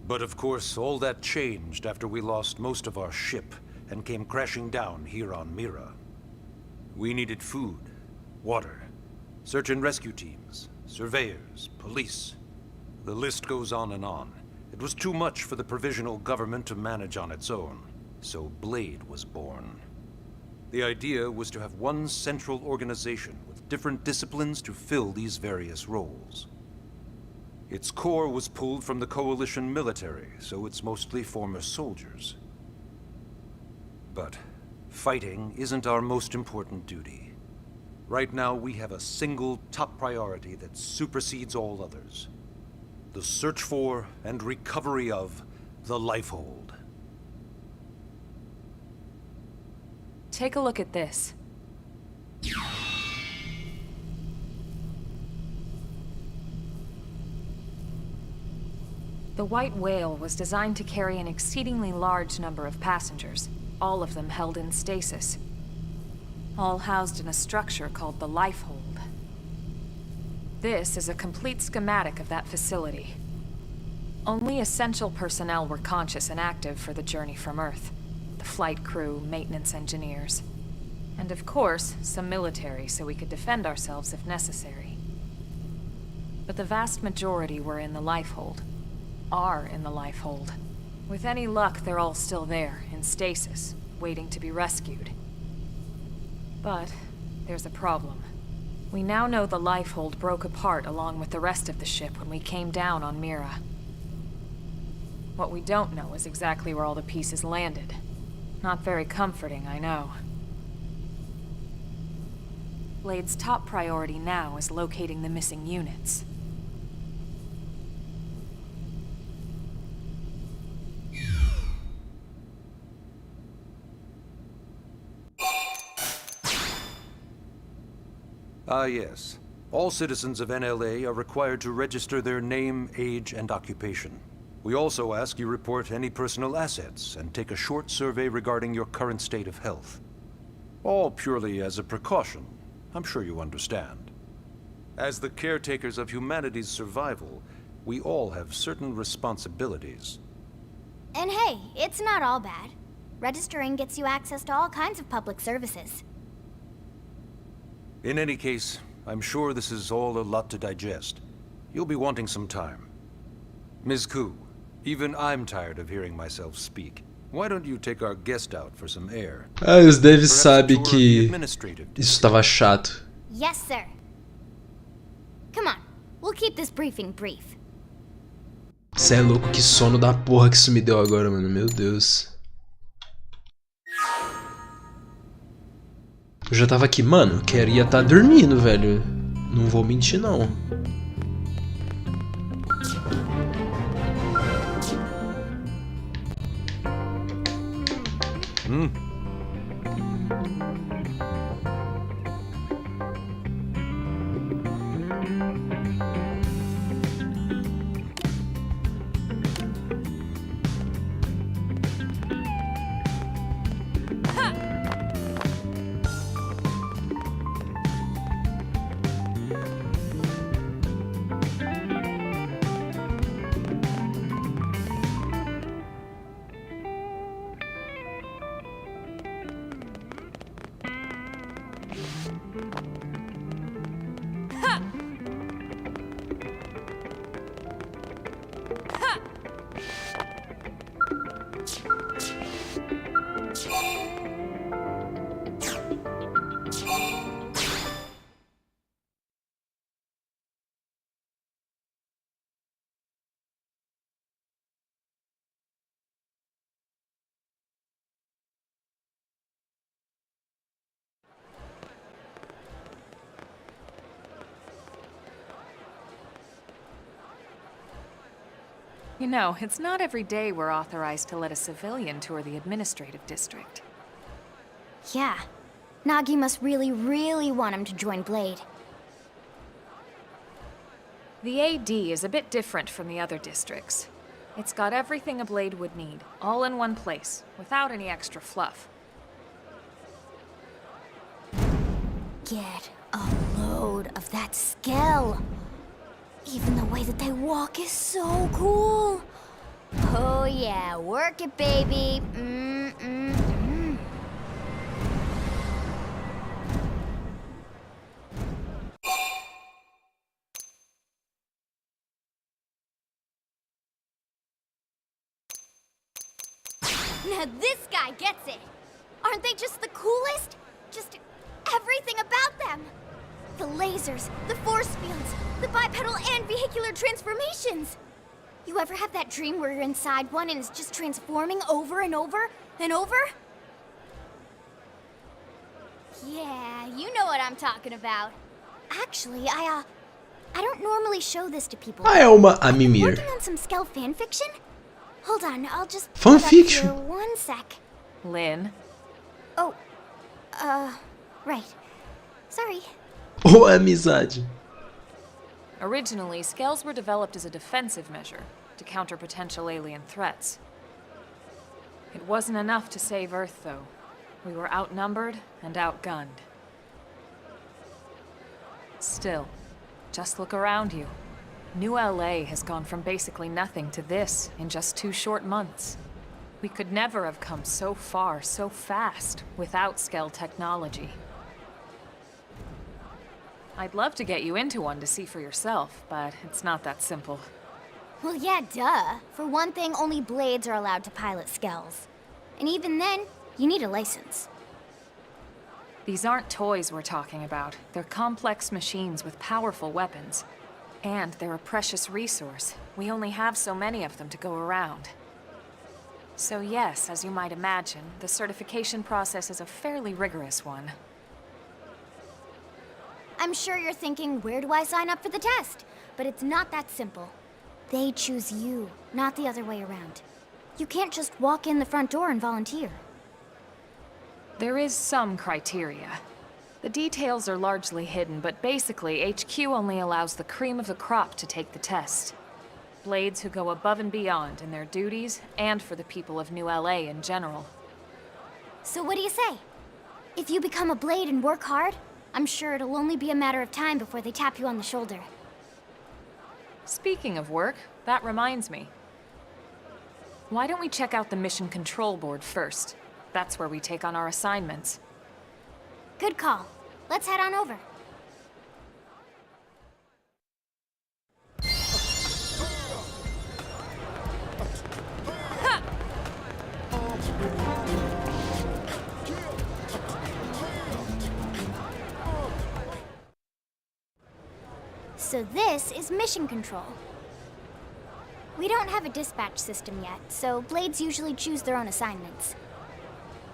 But of course, all that changed after we lost most of our ship and came crashing down here on Mira. We needed food, water, search and rescue teams, surveyors, police, The list goes on and on. It was too much for the provisional government to manage on its own, so Blade was born. The idea was to have one central organization with different disciplines to fill these various roles. Its core was pulled from the Coalition military, so it's mostly former soldiers. But fighting isn't our most important duty. Right now, we have a single top priority that supersedes all others. The search for and recovery of the Lifehold. Take a look at this. The White Whale was designed to carry an exceedingly large number of passengers, all of them held in stasis. All housed in a structure called the Lifehold. This is a complete schematic of that facility. Only essential personnel were conscious and active for the journey from Earth. The flight crew, maintenance engineers. And of course, some military so we could defend ourselves if necessary. But the vast majority were in the Lifehold. Are in the Lifehold. With any luck, they're all still there, in stasis, waiting to be rescued. But there's a problem. We now know the Lifehold broke apart along with the rest of the ship when we came down on Mira. What we don't know is exactly where all the pieces landed. Not very comforting, I know. Blade's top priority now is locating the missing units. Ah, yes. All citizens of NLA are required to register their name, age, and occupation. We also ask you report any personal assets and take a short survey regarding your current state of health. All purely as a precaution. I'm sure you understand. As the caretakers of humanity's survival, we all have certain responsibilities. And hey, it's not all bad. Registering gets you access to all kinds of public services. In any case, I'm sure this is all a lot to digest. You'll be wanting some time. Ms. Koo, even I'm tired of hearing myself speak. Why don't you take our guest out for some air? Ah, os devs Perhaps a sabem tour of the que administrative isso estava chato. Yes, sir. Come on, we'll keep this briefing brief. Cê é louco, que sono da porra que isso me deu agora, mano. Meu Deus. Eu já tava aqui, mano, eu queria estar dormindo, velho. Não vou mentir, não. You know, it's not every day we're authorized to let a civilian tour the administrative district. Yeah. Nagi must really, really want him to join Blade. The AD is a bit different from the other districts. It's got everything a Blade would need, all in one place, without any extra fluff. Get a load of that skill. Even the way that they walk is so cool. Oh yeah, work it, baby. Now this guy gets it. Aren't they just the coolest? Just everything about them. The lasers, the force fields, the bipedal and vehicular transformations. You ever have that dream where you're inside one and it's just transforming over and over and over? Yeah, you know what I'm talking about. Actually, I don't normally show this to people. Ah, é uma a mimir. Working on some Skell fanfiction? Hold on, I'll just Fanfiction? put it up here 1 sec. Lynn? Oh, right. Sorry. Ou amizade. Originally, scales were developed as a defensive measure to counter potential alien threats. It wasn't enough to save Earth, though. We were outnumbered and outgunned. Still, just look around you. New LA has gone from basically nothing to this in just 2 short months. We could never have come so far so fast without Skell technology. I'd love to get you into one to see for yourself, but it's not that simple. Well, yeah, duh. For one thing, only Blades are allowed to pilot Skells. And even then, you need a license. These aren't toys we're talking about. They're complex machines with powerful weapons. And they're a precious resource. We only have so many of them to go around. So yes, as you might imagine, the certification process is a fairly rigorous one. I'm sure you're thinking, where do I sign up for the test? But it's not that simple. They choose you, not the other way around. You can't just walk in the front door and volunteer. There is some criteria. The details are largely hidden, but basically, HQ only allows the cream of the crop to take the test. Blades who go above and beyond in their duties, and for the people of New LA in general. So what do you say? If you become a Blade and work hard, I'm sure it'll only be a matter of time before they tap you on the shoulder. Speaking of work, that reminds me. Why don't we check out the mission control board first? That's where we take on our assignments. Good call. Let's head on over. So this is mission control. We don't have a dispatch system yet, so Blades usually choose their own assignments.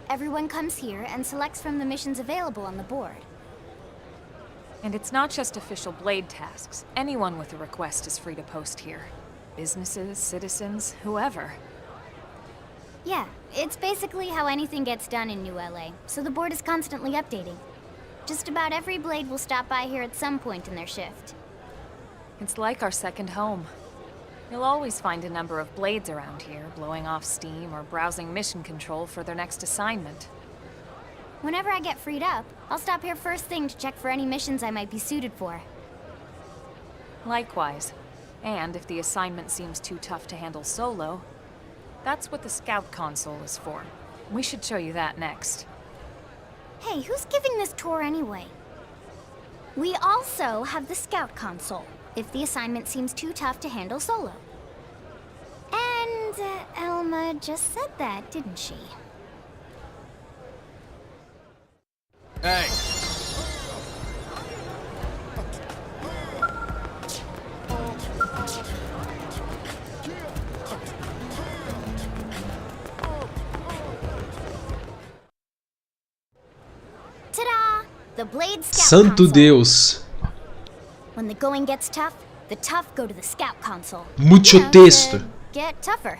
Everyone comes here and selects from the missions available on the board. And it's not just official Blade tasks. Anyone with a request is free to post here. Businesses, citizens, whoever. Yeah, it's basically how anything gets done in New LA, so the board is constantly updating. Just about every Blade will stop by here at some point in their shift. It's like our second home. You'll always find a number of Blades around here, blowing off steam or browsing mission control for their next assignment. Whenever I get freed up, I'll stop here first thing to check for any missions I might be suited for. Likewise. And if the assignment seems too tough to handle solo, that's what the Scout console is for. We should show you that next. Hey, who's giving this tour anyway? We also have the Scout console, if the assignment seems too tough to handle solo. And Elma just said that, didn't she? Hey! Ta-da! The Blade Scout Santo console. Deus. When the going gets tough, the tough go to the Scout console. Mucho texto. Get tougher.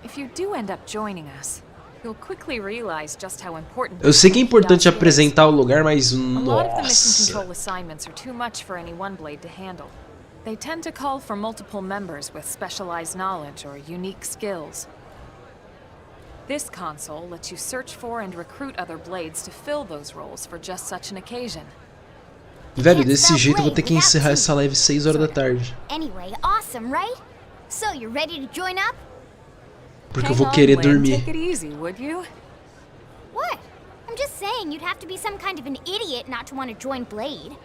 If you do end up joining us, you'll quickly realize just how important. Eu sei que é importante apresentar o lugar, mas A lot of the mission control nossa. assignments are too much for any one Blade to handle. They tend to call for multiple members with specialized knowledge or unique skills. This console lets you search for and recruit other Blades to fill those roles for just such an occasion. Velho, desse jeito eu vou ter que encerrar essa live 6 horas da tarde. Anyway, awesome, right? So, you ready to join up? Porque eu vou querer dormir. Take it easy, would you? What? I'm just saying you'd have to be some kind of an idiot not to want to join Blade.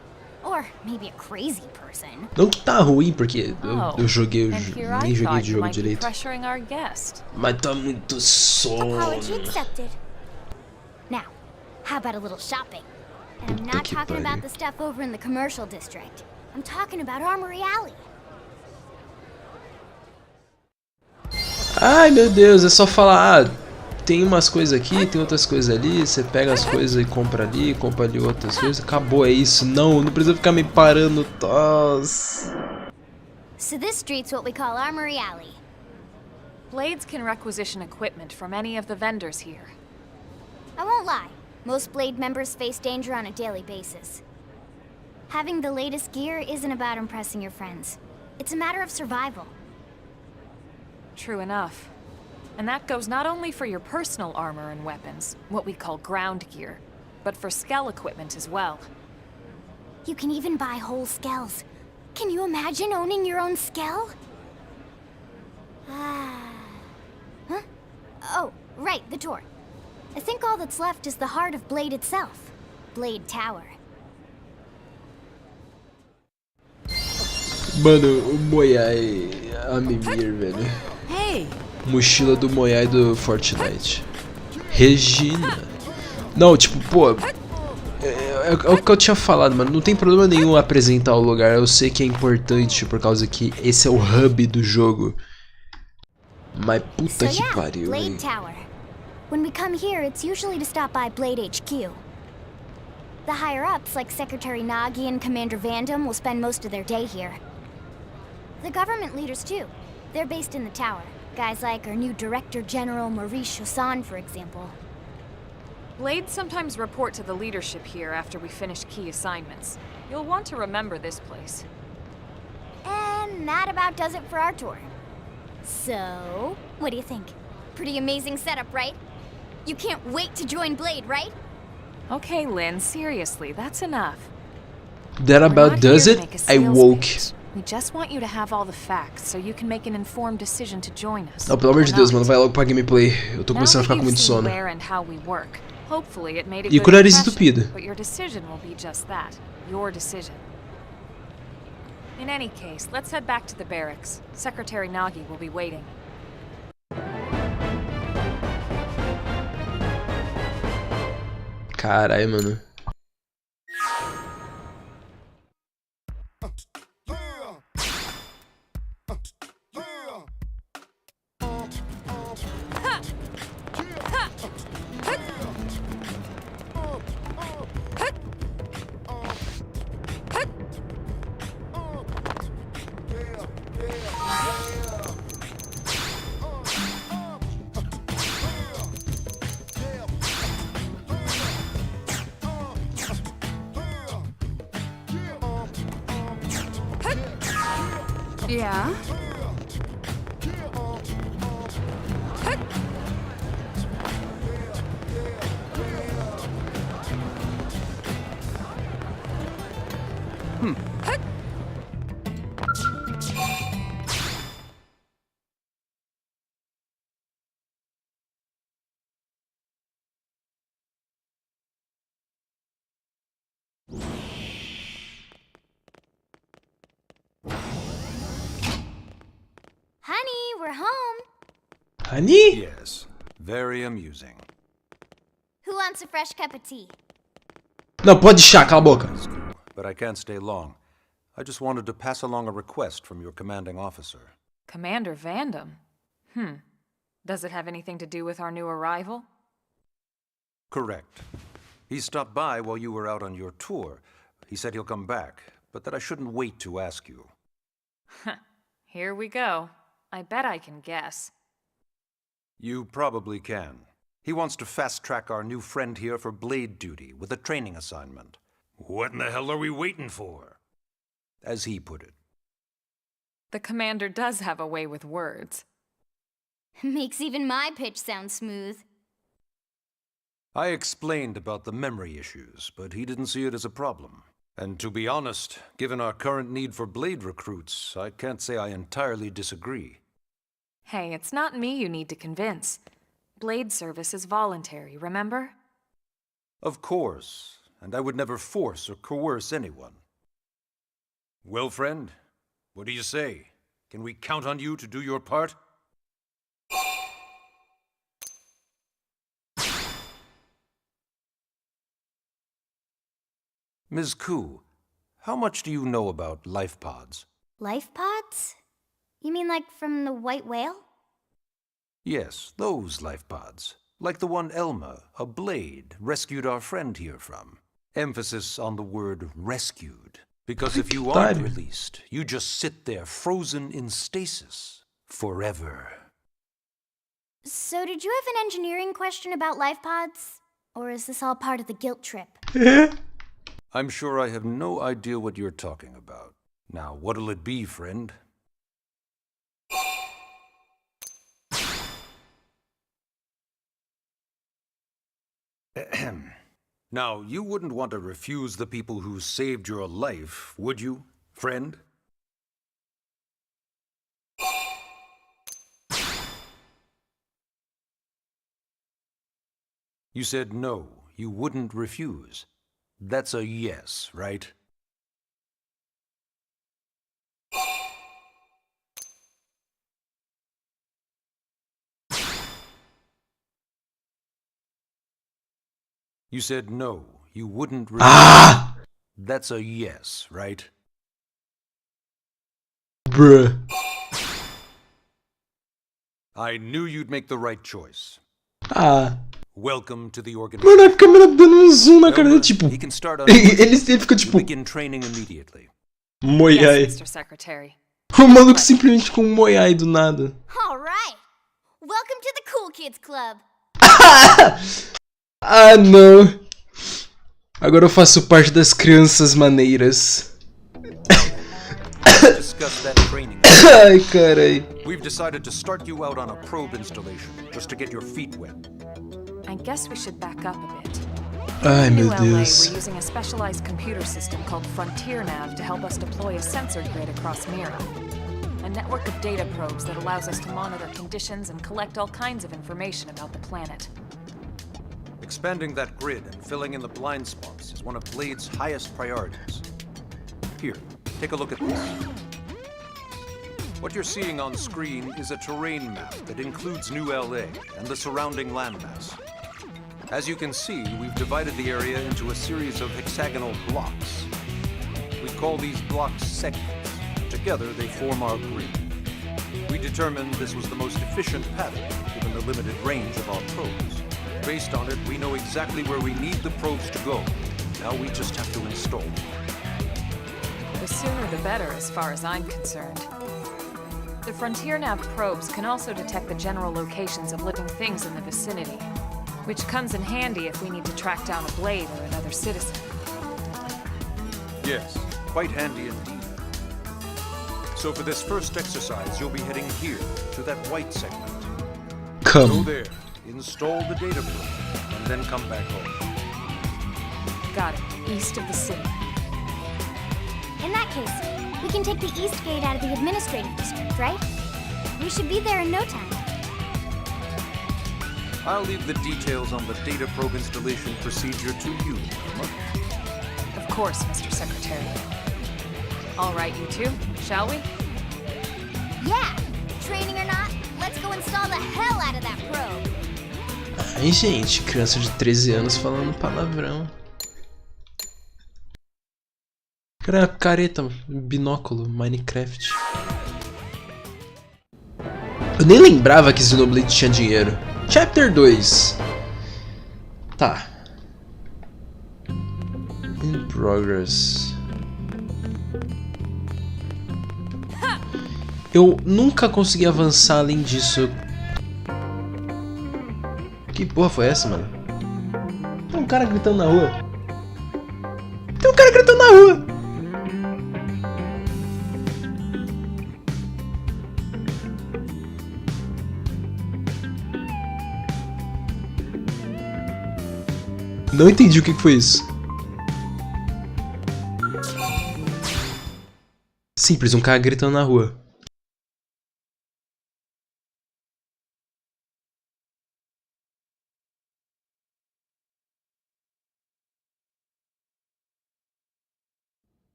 Or maybe a crazy person. Não que tá ruim, porque eu joguei, and here I nem joguei thought de you jogo might be direito. pressuring our guest. Mas tá muito sono. Apology accepted. Now, how about a little shopping? And I'm not talking about the stuff over in the commercial district. I'm talking about Armory Alley. Ai meu Deus, é só falar, tem umas coisas aqui, tem outras coisas ali, você pega as coisas e compra ali outras coisas, acabou, é isso. Não precisa ficar me parando. So this street's what we call Armory Alley. Blades can requisition equipment from any of the vendors here. I won't lie, most Blade members face danger on a daily basis. Having the latest gear isn't about impressing your friends. It's a matter of survival. True enough. And that goes not only for your personal armor and weapons, what we call ground gear, but for skell equipment as well. You can even buy whole skells. Can you imagine owning your own skell? Huh? Oh, right, the door. I think all that's left is the heart of Blade itself. Blade Tower. Mano, o Moyai a mimir, velho. Hey! Mochila do Moyai do Fortnite. Regina. Não, tipo, pô. É o que eu tinha falado, mano. Não tem problema nenhum apresentar o lugar. Eu sei que é importante por causa que esse é o hub do jogo. Mas puta que pariu, Blade hein? Tower. When we come here, it's usually to stop by Blade HQ. The higher-ups, like Secretary Nagi and Commander Vandam, will spend most of their day here. The government leaders, too. They're based in the tower. Guys like our new Director General Maurice Chassan, for example. Blades sometimes report to the leadership here after we finish key assignments. You'll want to remember this place. And that about does it for our tour. So, what do you think? Pretty amazing setup, right? You can't wait to join Blade, right? Okay, Lynn, seriously, that's enough. That about does it? I woke. We just want you to have all the facts so you can make an informed decision to join us. Não, pelo amor de Deus, mano, vai logo pra gameplay. Eu tô começando a ficar com muito sono. E com o nariz entupido. But your decision will be just that, your decision. In any case, let's head back to the barracks. Secretary Nagi will be waiting. Carai, mano. Yeah? Honey, we're home. Honey? Yes, very amusing. Who wants a fresh cup of tea? Não, pode deixar, cala a boca. But I can't stay long. I just wanted to pass along a request from your commanding officer. Commander Vandam? Does it have anything to do with our new arrival? Correct. He stopped by while you were out on your tour. He said he'll come back, but that I shouldn't wait to ask you. Here we go. I bet I can guess. You probably can. He wants to fast-track our new friend here for blade duty with a training assignment. What in the hell are we waiting for? As he put it. The commander does have a way with words. Makes even my pitch sound smooth. I explained about the memory issues, but he didn't see it as a problem. And to be honest, given our current need for blade recruits, I can't say I entirely disagree. Hey, it's not me you need to convince. Blade service is voluntary, remember? Of course, and I would never force or coerce anyone. Well, friend, what do you say? Can we count on you to do your part? Ms. Koo, how much do you know about life pods? Life pods? You mean like from the white whale? Yes, those life pods. Like the one Elma, a blade, rescued our friend here from. Emphasis on the word rescued. Because if you aren't released, you just sit there frozen in stasis. Forever. So did you have an engineering question about life pods? Or is this all part of the guilt trip? I'm sure I have no idea what you're talking about. Now, what'll it be, friend? Now, you wouldn't want to refuse the people who saved your life, would you, friend? You said no, you wouldn't refuse. That's a yes, right? You said no, you wouldn't refuse. That's a yes, right? Bruh. I knew you'd make the right choice. Welcome to the organization. Mano, a câmera dando um zoom na cara dele, tipo. He can start on Ele fica tipo. begin training immediately. Moiai. Yes, Mr. Secretary. O maluco simplesmente com um moiai do nada. Alright! Welcome to the Cool Kids Club! Ah, não. Agora eu faço parte das crianças maneiras. Ai, carai. We've decided to start you out on a probe installation, just to get your feet wet. I guess we should back up a bit. Ai, In meu LA, Deus. we're using a specialized computer system called Frontier Nav to help us deploy a sensor grid across Mira. A network of data probes that allows us to monitor conditions and collect all kinds of information about the planet. Expanding that grid and filling in the blind spots is one of Blade's highest priorities. Here, take a look at this. What you're seeing on screen is a terrain map that includes New LA and the surrounding landmass. As you can see, we've divided the area into a series of hexagonal blocks. We call these blocks segments. Together, they form our grid. We determined this was the most efficient pattern, given the limited range of our probes. Based on it, we know exactly where we need the probes to go. Now we just have to install them. The sooner the better, as far as I'm concerned. The Frontier Nav probes can also detect the general locations of living things in the vicinity, which comes in handy if we need to track down a Blade or another citizen. Yes, quite handy indeed. So for this first exercise, you'll be heading here, to that white segment. Go there, install the data probe, and then come back home. Got it. East of the city. In that case, we can take the east gate out of the administrative district, right? We should be there in no time. I'll leave the details on the data probe installation procedure to you, Emma. Of course, Mr. Secretary. All right, you two, shall we? Yeah! Training or not, let's go install the hell out of that probe! Ai, gente, criança de 13 anos falando palavrão. Cara, careta, binóculo, Minecraft. Eu nem lembrava que Xenoblade tinha dinheiro. Chapter 2. Tá. In progress. Eu nunca consegui avançar além disso. Que porra foi essa, mano? Tem um cara gritando na rua. Tem um cara gritando na rua. Não entendi o que foi isso. Simples, um cara gritando na rua.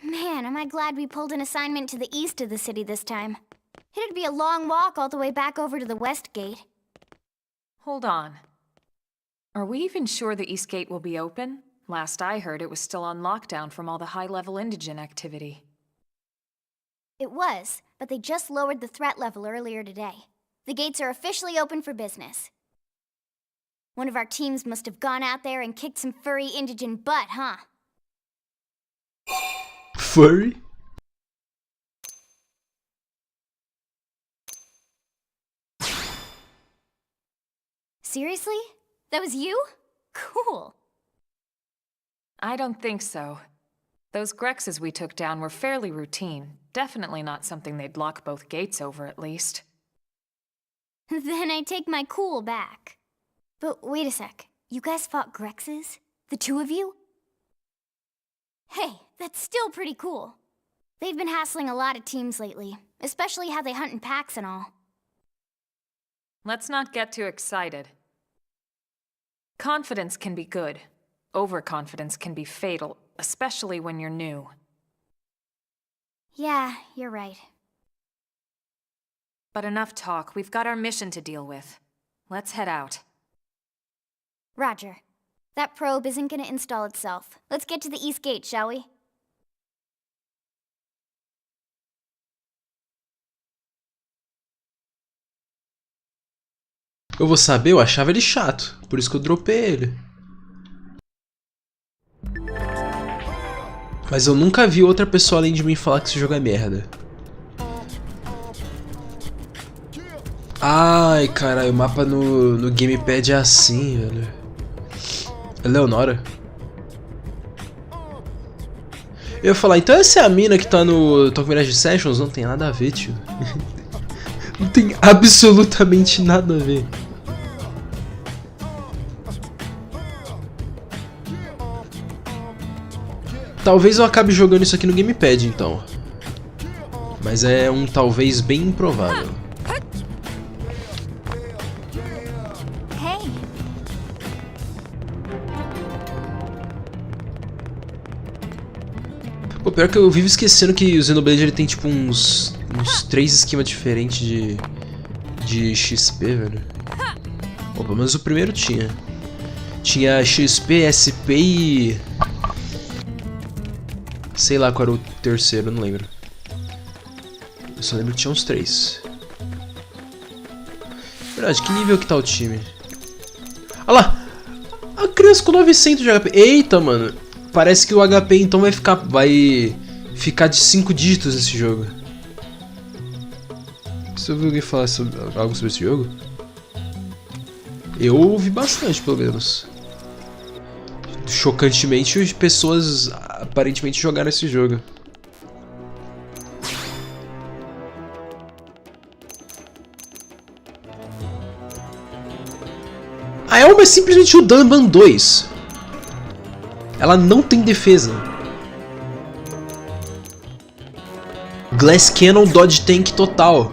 Man, am I glad we pulled an assignment to the east of the city this time. It'd be a long walk all the way back over to the west gate. Hold on. Are we even sure the east gate will be open? Last I heard, it was still on lockdown from all the high-level indigent activity. It was, but they just lowered the threat level earlier today. The gates are officially open for business. One of our teams must have gone out there and kicked some furry indigent butt, huh? Furry? Seriously? That was you? Cool. I don't think so. Those Grexes we took down were fairly routine. Definitely not something they'd lock both gates over, at least. Then I take my cool back. But wait a sec. You guys fought Grexes? The two of you? Hey, that's still pretty cool. They've been hassling a lot of teams lately, especially how they hunt in packs and all. Let's not get too excited. Confidence can be good. Overconfidence can be fatal, especially when you're new. Yeah, you're right. But enough talk. We've got our mission to deal with. Let's head out. Roger. That probe isn't gonna install itself. Let's get to the east gate, shall we? Eu vou saber, eu achava ele chato. Por isso que eu dropei ele. Mas eu nunca vi outra pessoa além de mim falar que esse jogo é merda. Ai, caralho, o mapa no gamepad é assim, velho. É Leonora. Eu ia falar, então essa é a mina que tá no Talk Mirage Sessions? Não tem nada a ver, tio. Não tem absolutamente nada a ver. Talvez eu acabe jogando isso aqui no gamepad, então. Mas é um talvez bem improvável. Pô, pior que eu vivo esquecendo que o Xenoblade ele tem tipo uns 3 esquemas diferentes de XP, velho. Pô, pelo menos o primeiro tinha. Tinha XP, SP e... sei lá qual era o terceiro, não lembro. Eu só lembro que tinha uns 3. Verdade, que nível que tá o time? Olha lá! A criança com 900 de HP. Eita, mano! Parece que o HP então vai ficar de 5 dígitos nesse jogo. Você ouviu alguém falar algo sobre esse jogo? Eu ouvi bastante, pelo menos. Chocantemente, pessoas aparentemente jogaram esse jogo. A Elma é simplesmente o Dunban 2. Ela não tem defesa. Glass Cannon Dodge Tank total.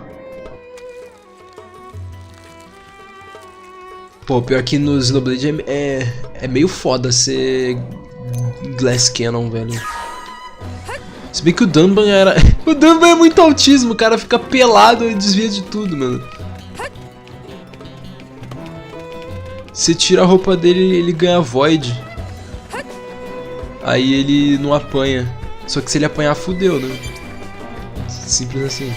Pô, pior que no Xenoblade é meio foda ser Glass Cannon, velho. Se bem que o Dunban era... o Dunban é muito autismo, o cara fica pelado e desvia de tudo, mano. Você tira a roupa dele e ele ganha Void. Aí ele não apanha. Só que se ele apanhar, fudeu, né? Simples assim.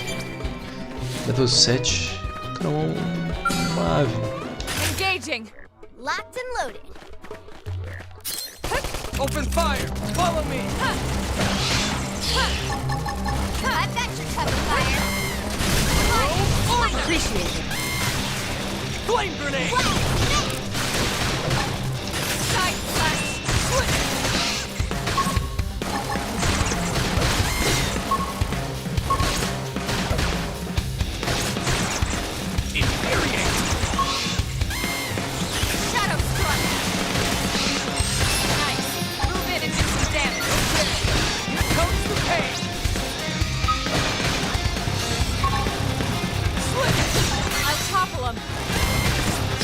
Level 7. Cara, uma ave. Engaging. Locked and loaded. Open fire! Follow me! I've got your cover fire. Appreciate it. Flame grenade! Side slash split!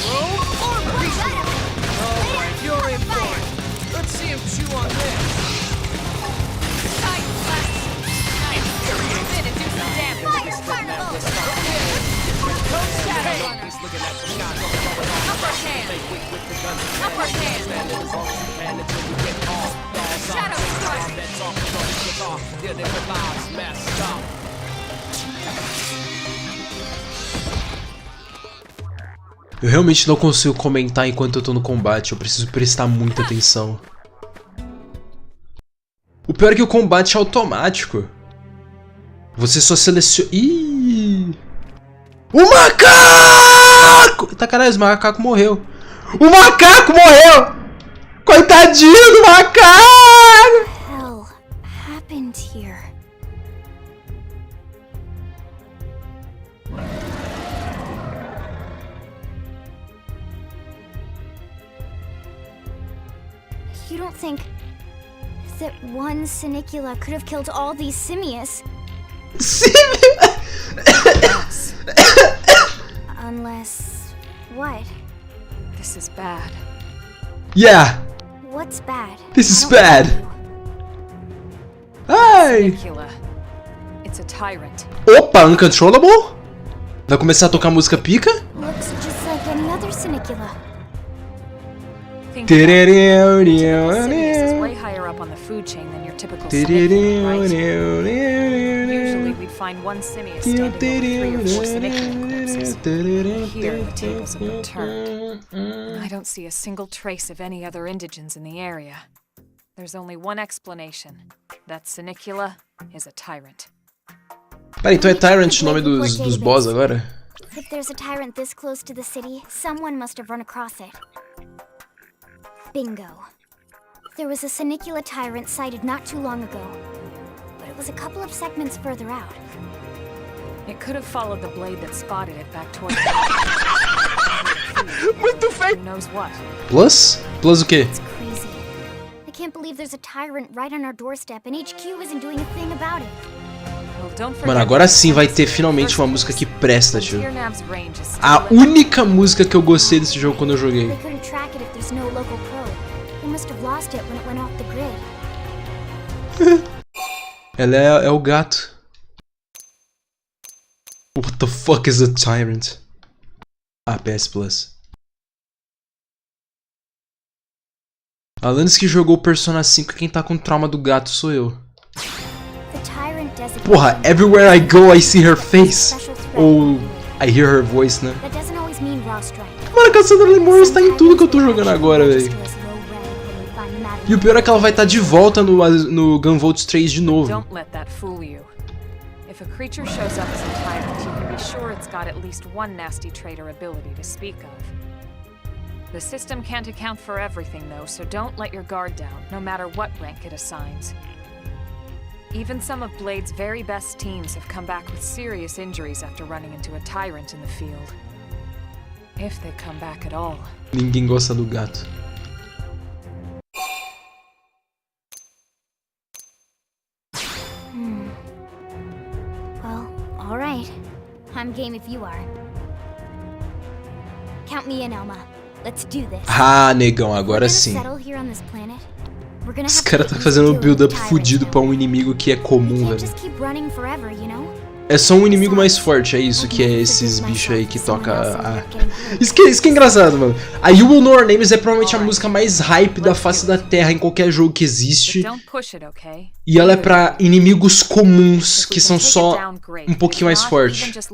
Whoa! lives messed up. Eu realmente não consigo comentar enquanto eu tô no combate, eu preciso prestar muita atenção. O pior é que o combate é automático. Você só seleciona... Ih! O macaco! Tá, caralho, o macaco morreu. O macaco morreu! Coitadinho do macaco! Hell happened here? You don't think that one Sinicula could have killed all these simius? Unless... what? This is bad. Yeah! What's bad? This is I don't bad! know you. Ai! Sinicula. It's a tyrant. Opa, Uncontrollable? Vai começar a tocar música pica? Looks just like any other Sinicula. Think about it. Sinicus is way higher up on the food chain than your typical Sinicula, right? Usually we'd find one simius standing over 3 or 4 Sinicula corpses. Here, the tables have been turned. I don't see a single trace of any other indigents in the area. There's only one explanation. That Sinicula is a tyrant. Pera, então é Tyrant o nome dos boss agora? If there's a tyrant this close to the city, someone must have run across it. Bingo. There was a Sinicula tyrant sighted not too long ago, but it was a couple of segments further out. It could have followed the blade that spotted it back toward the What the fuck? Who knows what? Plus? Plus o quê? It's crazy. I can't believe there's a tyrant right on our doorstep and HQ isn't doing a thing about it. Well, don't forget. Mano, agora sim vai ter finalmente uma música que presta, tio. Tirnav's range is still A única música que eu gostei desse jogo quando eu joguei. They couldn't track it if there's no local probe. They must have lost it when it went off the grid. Ela é o gato. What the fuck is a tyrant? Ah, PS Plus. Alanis que jogou o Persona 5, quem tá com trauma do gato sou eu. The tyrant designation. Porra, everywhere I go I see her face. Ou I hear her voice, né? That doesn't always mean raw strength. Mano, a Caçadora de Lemures tá em tudo que eu tô jogando agora, velho. E o pior é que ela vai estar de volta no Gunvolt 3 de novo. Don't let that fool you. If a creature shows up as a tyrant, you can be sure it's got at least one nasty trait or ability to speak of. The system can't account for everything, though, so don't let your guard down, no matter what rank it assigns. Even some of Blade's very best teams have come back with serious injuries after running into a tyrant in the field. If they come back at all. Ninguém gosta do gato. Well, alright. I'm game if you are. Count me in, Elma. Let's do this. Ah, negão, agora sim. Esse cara tá fazendo um build-up fudido pra um inimigo que é comum, velho. É só um inimigo mais forte, é isso que é esses bichos aí que toca a... Isso que é engraçado, mano. A You Will Know Our Names é provavelmente a música mais hype da face da terra em qualquer jogo que existe. E ela é pra inimigos comuns, que são só um pouquinho mais fortes.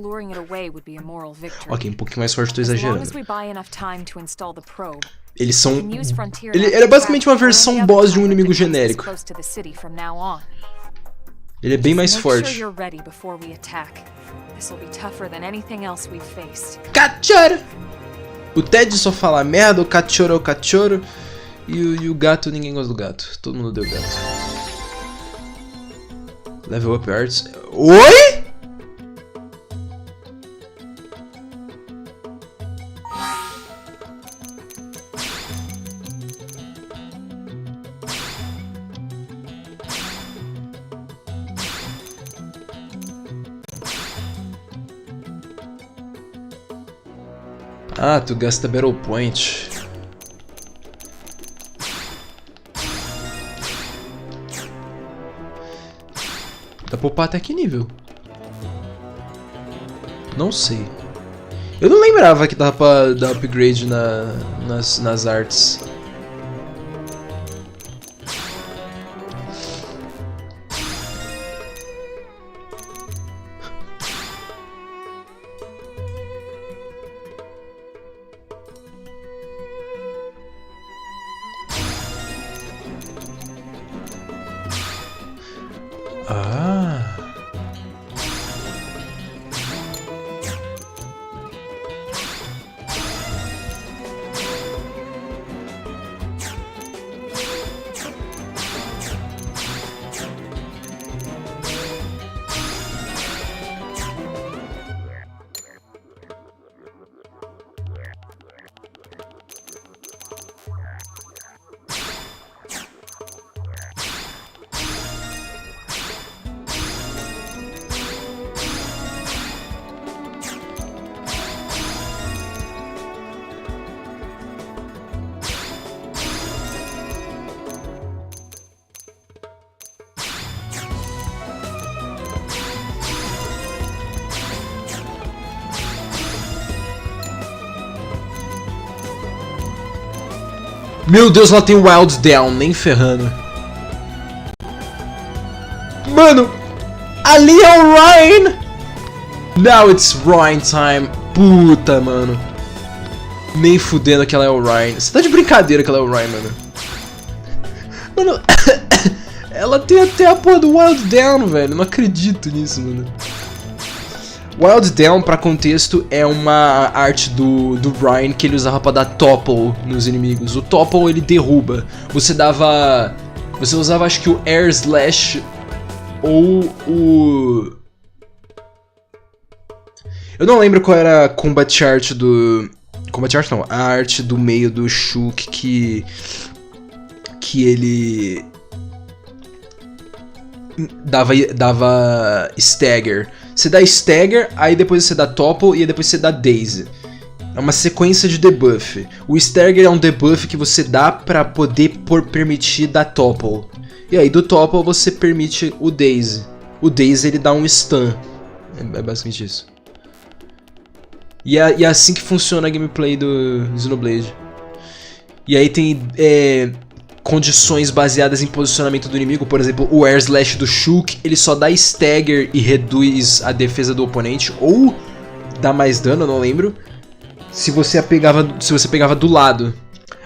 Ok, um pouquinho mais forte, tô exagerando. Eles são... Ele é basicamente uma versão boss de um inimigo genérico. Ele é bem mais forte. Cachorro! O Ted só fala merda, o cachorro é o cachorro. E o gato, ninguém gosta do gato. Todo mundo odeia o gato. Level Up Arts. Oi? Ah, tu gasta Battle Point. Dá pra upar até que nível? Não sei. Eu não lembrava que dava pra dar upgrade nas artes. Ah. Meu Deus, ela tem Wild Down, nem ferrando. Mano, ali é o Ryan! Now it's Ryan time. Puta, mano. Nem fudendo que ela é o Ryan. Você tá de brincadeira que ela é o Ryan, mano. Mano, ela tem até a porra do Wild Down, velho. Não acredito nisso, mano. Wild Down, pra contexto, é uma arte do Ryan que ele usava pra dar topple nos inimigos. O topple ele derruba. Você usava acho que o air slash ou o... Eu não lembro qual era a combat art do... Combat art não, a arte do meio do Shulk que ele... dava stagger. Você dá stagger, aí depois você dá topple e depois você dá daze. É uma sequência de debuff. O stagger é um debuff que você dá pra poder permitir dar topple. E aí do topple você permite o daze. O daze ele dá um stun. É basicamente isso. E é assim que funciona a gameplay do Xenoblade. E aí tem condições baseadas em posicionamento do inimigo. Por exemplo, o Air Slash do Shulk, ele só dá stagger e reduz a defesa do oponente, ou dá mais dano, eu não lembro, se você pegava do lado.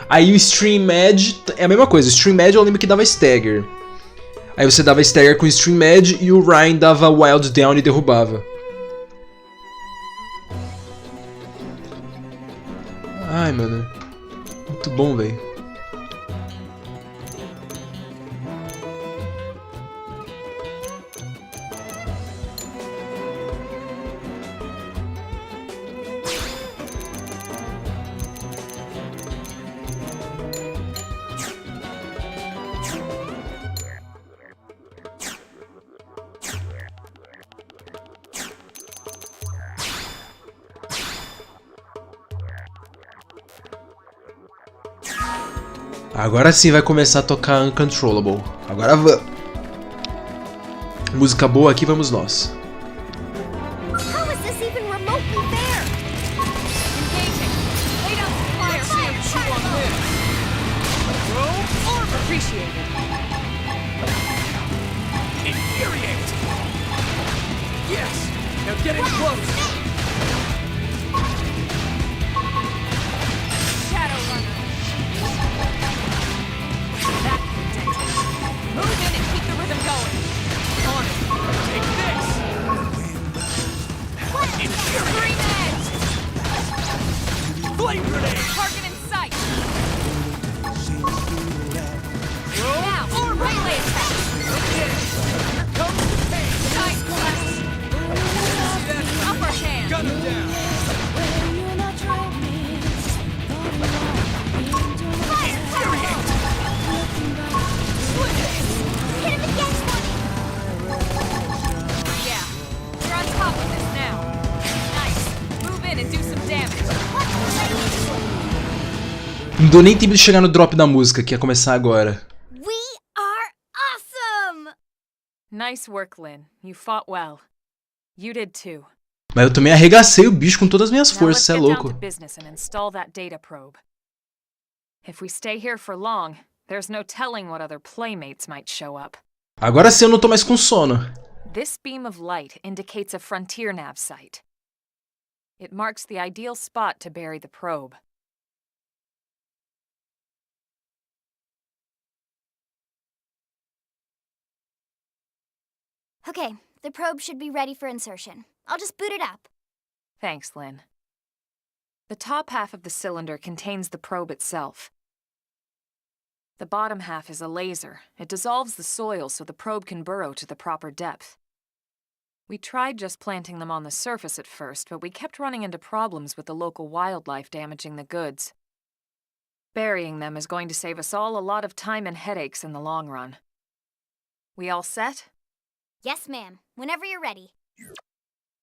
Aí o Stream Edge é a mesma coisa. O Stream Edge eu lembro que dava stagger. Aí você dava stagger com o Stream Edge e o Ryan dava Wild Down e derrubava. Ai, mano. Muito bom, velho. Agora sim vai começar a tocar Uncontrollable. Agora vamos. Música boa aqui, vamos nós. Não deu nem tempo de chegar no drop da música, que ia começar agora. We are awesome! Nice work, Lynn. You fought well. You did too. Mas eu também arregacei o bicho com todas as minhas forças, você é louco. If we stay here for long, there's no telling what other playmates might show up. Agora sim eu não tô mais com sono. This beam of light indicates a frontier nav site. It marks the ideal spot to bury the probe. Okay, the probe should be ready for insertion. I'll just boot it up. Thanks, Lynn. The top half of the cylinder contains the probe itself. The bottom half is a laser. It dissolves the soil so the probe can burrow to the proper depth. We tried just planting them on the surface at first, but we kept running into problems with the local wildlife damaging the goods. Burying them is going to save us all a lot of time and headaches in the long run. We all set? Yes, ma'am. Whenever you're ready.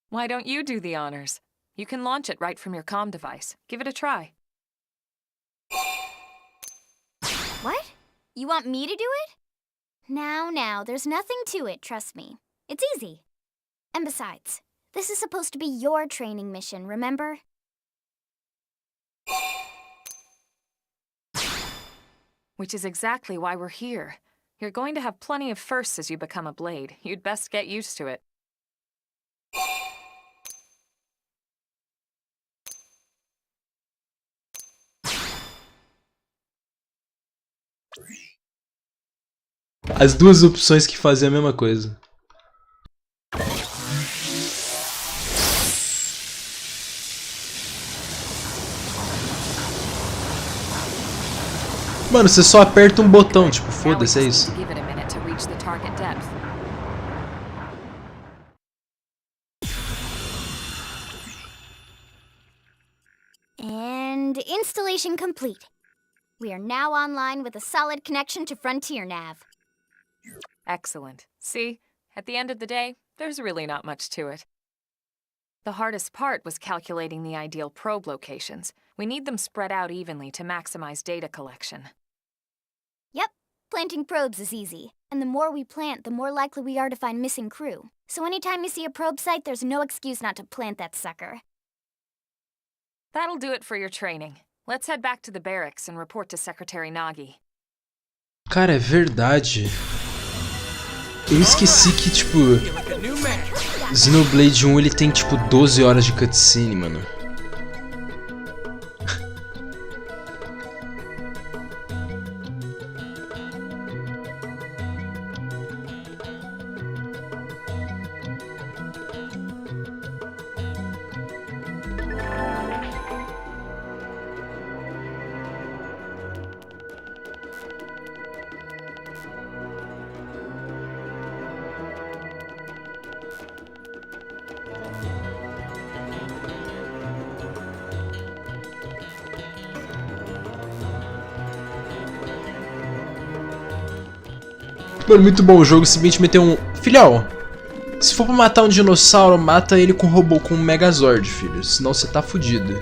Why don't you do the honors? You can launch it right from your comm device. Give it a try. What? You want me to do it? Now, there's nothing to it, trust me. It's easy. And besides, this is supposed to be your training mission, remember? Which is exactly why we're here. You're going to have plenty of firsts as you become a blade. You'd best get used to it. As duas opções que fazem a mesma coisa. Mano, você só aperta um botão, tipo, foda-se, é isso. And installation complete. We are now online with a solid connection to Frontier Nav. Excellent. See, at the end of the day, there's really not much to it. The hardest part was calculating the ideal probe locations. We need them spread out evenly to maximize data collection. Yep, planting probes is easy. And the more we plant, the more likely we are to find missing crew. So anytime you see a probe site, there's no excuse not to plant that sucker. That'll do it for your training. Let's head back to the barracks and report to Secretary Nagi. Cara, é verdade. Eu esqueci que, tipo, Xenoblade 1 ele tem, tipo, 12 horas de cutscene, mano. Mano, muito bom o jogo, simplesmente meteu um... Filhão, se for pra matar um dinossauro, mata ele com um robô, com um Megazord, filho. Senão você tá fudido.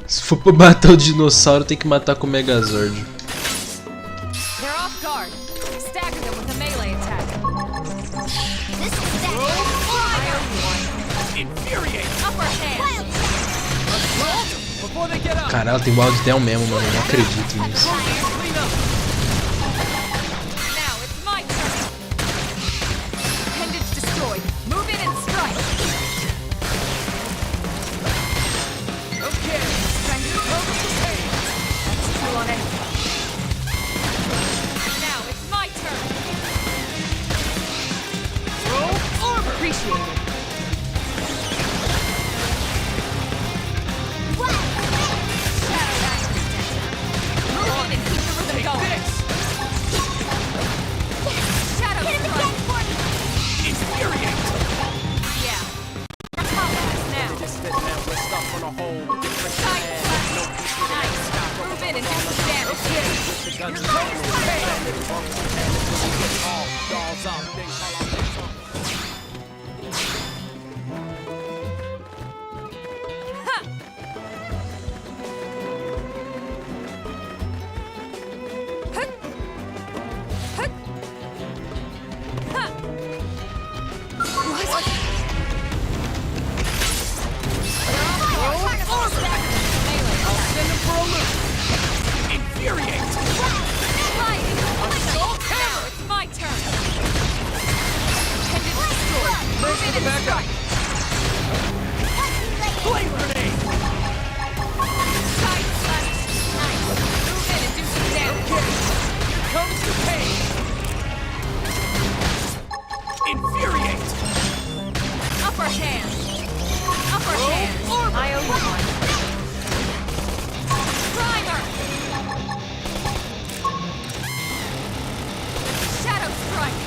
Se for pra matar o dinossauro, tem que matar com o Megazord. Caralho, tem wild down mesmo, mano. Eu não acredito nisso.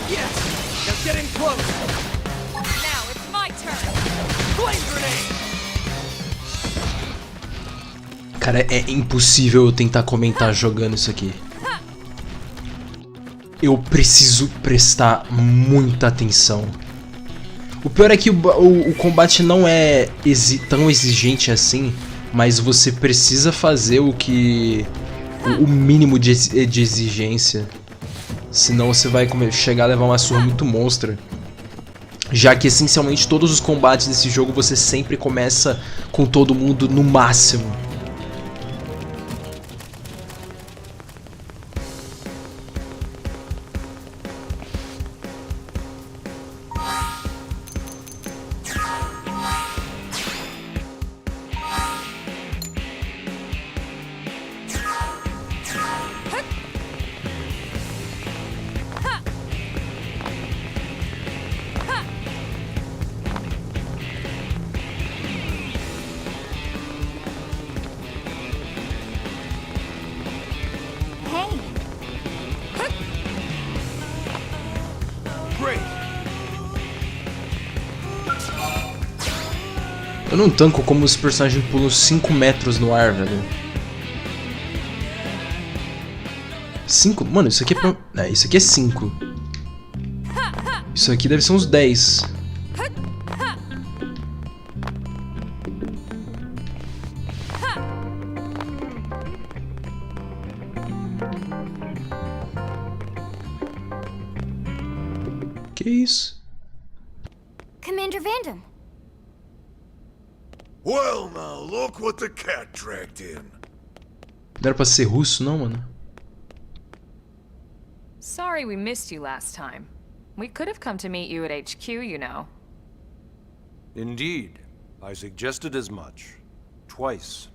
Yes! Now get in close! Now it's my turn! Flame grenade! Cara, é impossível eu tentar comentar jogando isso aqui. Eu preciso prestar muita atenção. O pior é que o combate não é tão exigente assim, mas você precisa fazer o mínimo de exigência. Senão você vai chegar a levar uma surra muito monstra. Já que essencialmente todos os combates desse jogo você sempre começa com todo mundo no máximo. Eu não tanco como os personagens pulam 5 metros no ar, velho. 5? Mano, isso aqui é pra... É, isso aqui é 5. Isso aqui deve ser uns 10. Que isso? Commander Vandam. Well, now look what the cat dragged in. Não era pra ser russo, não, mano? Sorry we missed you last time. We could have come to meet you at HQ, you know. Indeed. I suggested as much. Twice.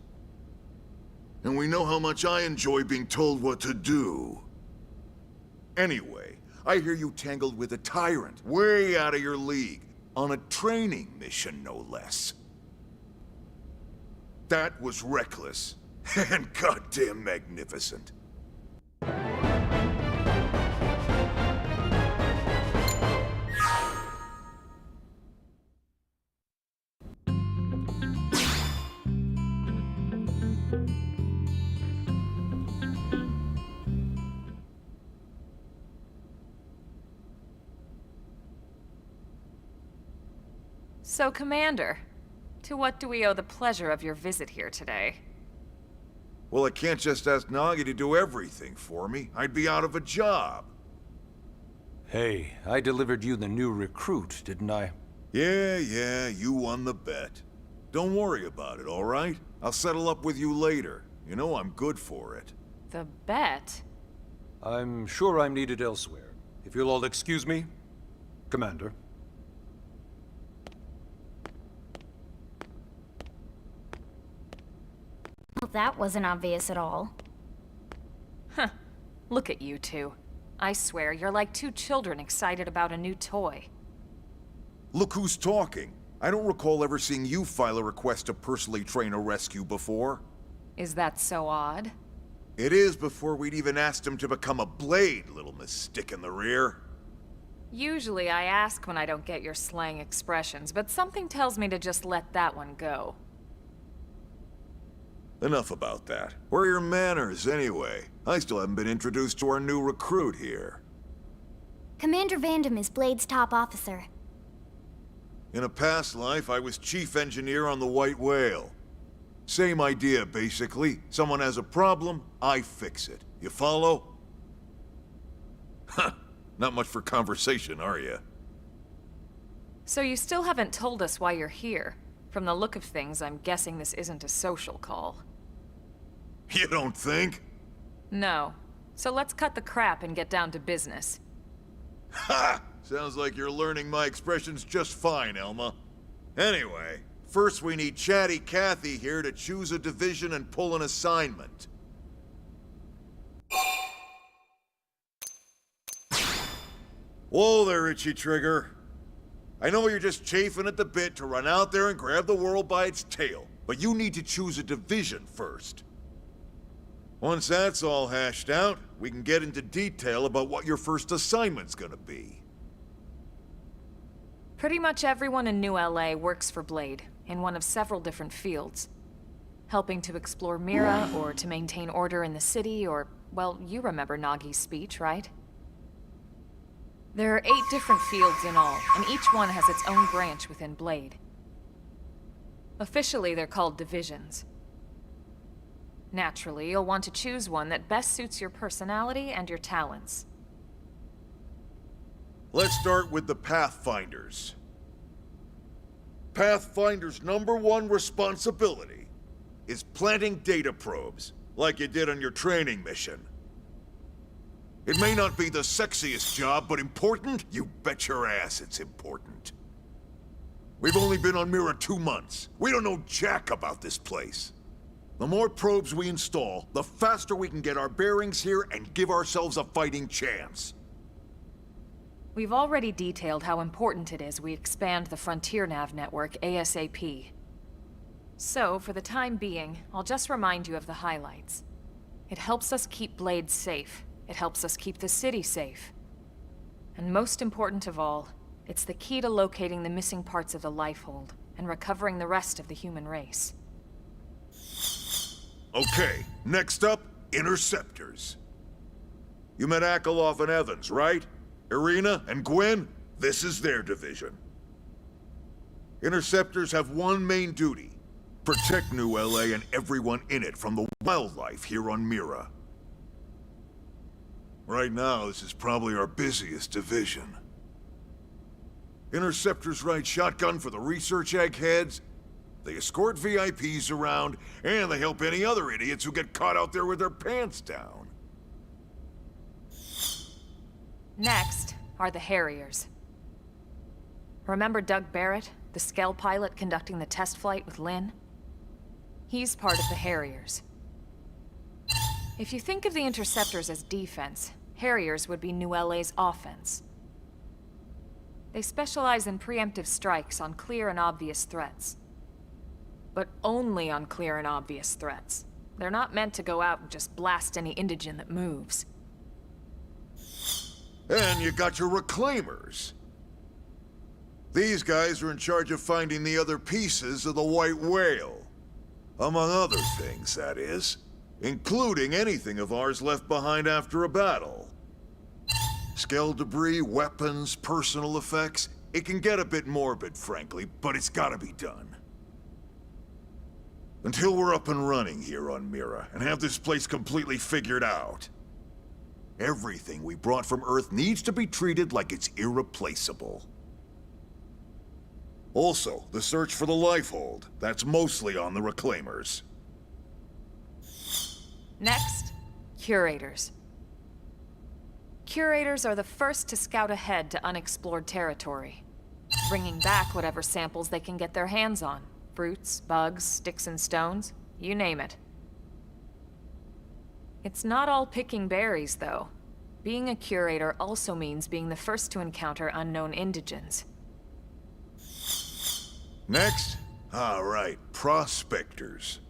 And we know how much I enjoy being told what to do. Anyway, I hear you tangled with a tyrant, way out of your league, on a training mission, no less. That was reckless, and goddamn magnificent. So, Commander, to what do we owe the pleasure of your visit here today? Well, I can't just ask Nagi to do everything for me. I'd be out of a job. Hey, I delivered you the new recruit, didn't I? Yeah, you won the bet. Don't worry about it, all right? I'll settle up with you later. You know I'm good for it. The bet? I'm sure I'm needed elsewhere. If you'll all excuse me, Commander. Well, that wasn't obvious at all. Huh. Look at you two. I swear you're like two children excited about a new toy. Look who's talking. I don't recall ever seeing you file a request to personally train a rescue before. Is that so odd? It is before we'd even asked him to become a blade, little miss stick in the rear. Usually I ask when I don't get your slang expressions, but something tells me to just let that one go. Enough about that. Where are your manners, anyway? I still haven't been introduced to our new recruit here. Commander Vandam is Blade's top officer. In a past life, I was chief engineer on the White Whale. Same idea, basically. Someone has a problem, I fix it. You follow? Huh. Not much for conversation, are you? So you still haven't told us why you're here. From the look of things, I'm guessing this isn't a social call. You don't think? No. So let's cut the crap and get down to business. Ha! Sounds like you're learning my expressions just fine, Elma. Anyway, first we need Chatty Cathy here to choose a division and pull an assignment. Whoa there, Itchy Trigger. I know you're just chafing at the bit to run out there and grab the world by its tail, but you need to choose a division first. Once that's all hashed out, we can get into detail about what your first assignment's gonna be. Pretty much everyone in New LA works for Blade, in one of several different fields. Helping to explore Mira, or to maintain order in the city, or, well, you remember Nagi's speech, right? There are 8 different fields in all, and each one has its own branch within Blade. Officially, they're called divisions. Naturally, you'll want to choose one that best suits your personality and your talents. Let's start with the Pathfinders. Pathfinder's #1 responsibility is planting data probes, like you did on your training mission. It may not be the sexiest job, but important? You bet your ass it's important. We've only been on Mira 2 months. We don't know jack about this place. The more probes we install, the faster we can get our bearings here and give ourselves a fighting chance. We've already detailed how important it is we expand the Frontier Nav network ASAP. So, for the time being, I'll just remind you of the highlights. It helps us keep Blade safe. It helps us keep the city safe. And most important of all, it's the key to locating the missing parts of the Lifehold and recovering the rest of the human race. Okay, next up, Interceptors. You met Akeloff and Evans, right? Irina and Gwen? This is their division. Interceptors have one main duty: protect New LA and everyone in it from the wildlife here on Mira. Right now, this is probably our busiest division. Interceptors ride shotgun for the research eggheads, they escort VIPs around, and they help any other idiots who get caught out there with their pants down. Next are the Harriers. Remember Doug Barrett, the Skell pilot conducting the test flight with Lynn? He's part of the Harriers. If you think of the Interceptors as defense, Harriers would be New LA's offense. They specialize in preemptive strikes on clear and obvious threats. But only on clear and obvious threats. They're not meant to go out and just blast any indigen that moves. And you got your Reclaimers. These guys are in charge of finding the other pieces of the White Whale. Among other things, that is. Including anything of ours left behind after a battle. Skell debris, weapons, personal effects. It can get a bit morbid, frankly, but it's gotta be done. Until we're up and running here on Mira, and have this place completely figured out, everything we brought from Earth needs to be treated like it's irreplaceable. Also, the search for the Lifehold. That's mostly on the Reclaimers. Next, Curators. Curators are the first to scout ahead to unexplored territory, bringing back whatever samples they can get their hands on. Fruits, bugs, sticks and stones, you name it. It's not all picking berries, though. Being a curator also means being the first to encounter unknown indigens. Next? All right, prospectors.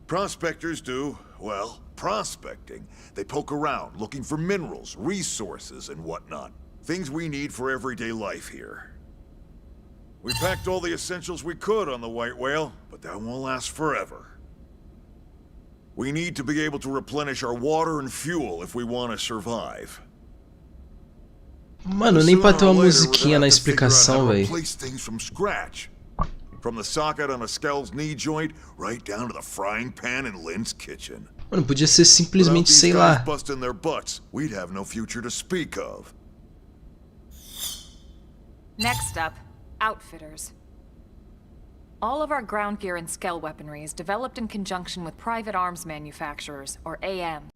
Prospectors do, well, prospecting. They poke around, looking for minerals, resources, and whatnot. Things we need for everyday life here. We packed all the essentials we could on the White Whale, but that won't last forever. We need to be able to replenish our water and fuel if we want to survive. Mano, nem pra ter uma musiquinha na explicação, véi. Replace things from scratch. From the socket on a Skell's knee joint, right down to the frying pan in Lynn's kitchen. Mano, podia ser simplesmente, sei lá. Busting their butts, we'd have no future to speak of. Next up, Outfitters. All of our ground gear and Skell weaponry is developed in conjunction with private arms manufacturers, or AMs.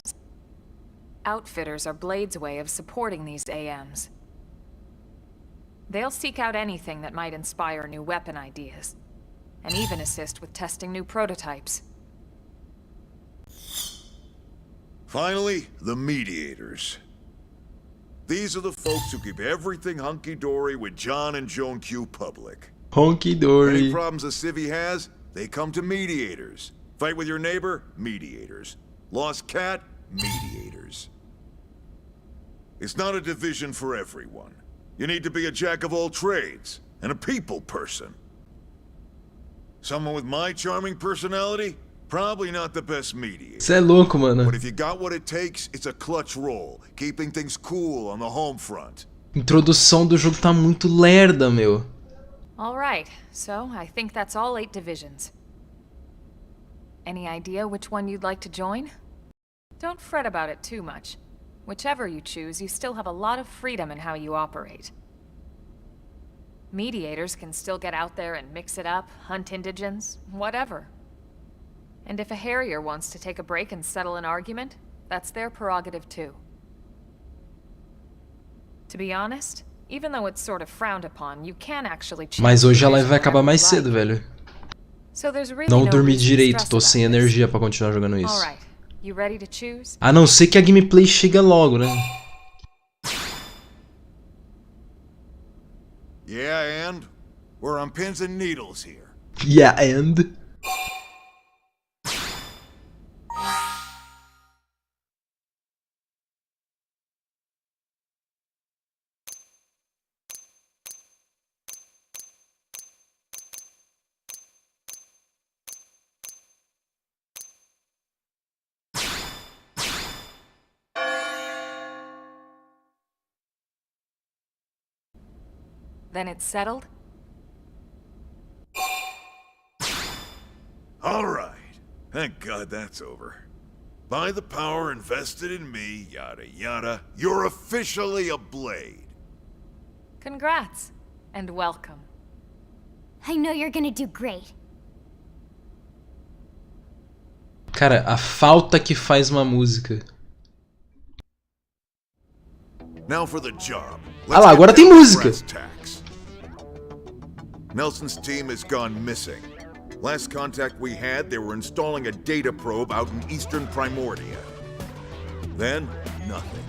Outfitters are Blade's way of supporting these AMs. They'll seek out anything that might inspire new weapon ideas, and even assist with testing new prototypes. Finally, the Mediators. These are the folks who keep everything hunky-dory with John and Joan Q public. Hunky-dory. Any problems a civvy has, they come to Mediators. Fight with your neighbor? Mediators. Lost cat? Mediators. It's not a division for everyone. You need to be a jack of all trades and a people person. Someone with my charming personality? Probably not the best mediator. Cê é louco, mano. But if you got what it takes, it's a clutch role, keeping things cool on the home front. Introdução do jogo tá muito lerda, meu. All right, so I think that's all 8 divisions. Any idea which one you'd like to join? Don't fret about it too much. Whichever you choose, you still have a lot of freedom in how you operate. Mediators can still get out there and mix it up, hunt indigents, whatever. And if a Harrier wants to take a break and settle an argument, that's their prerogative too. To be honest, even though it's sort of frowned upon, you can actually choose. Mas hoje a live vai acabar mais cedo, velho. Não dormi direito, tô sem energia pra continuar jogando isso. A não ser que a gameplay chegue logo, né? Yeah, and we're on pins and needles here. Yeah, and Then it's settled? All right. Thank God that's over. By the power invested in me, yada yada, you're officially a blade. Congrats, and welcome. I know you're gonna do great. Cara, a falta que faz uma música. Now for the job. Ah lá, agora tem música. Nelson's team has gone missing. Last contact we had, they were installing a data probe out in eastern Primordia. Then, nothing.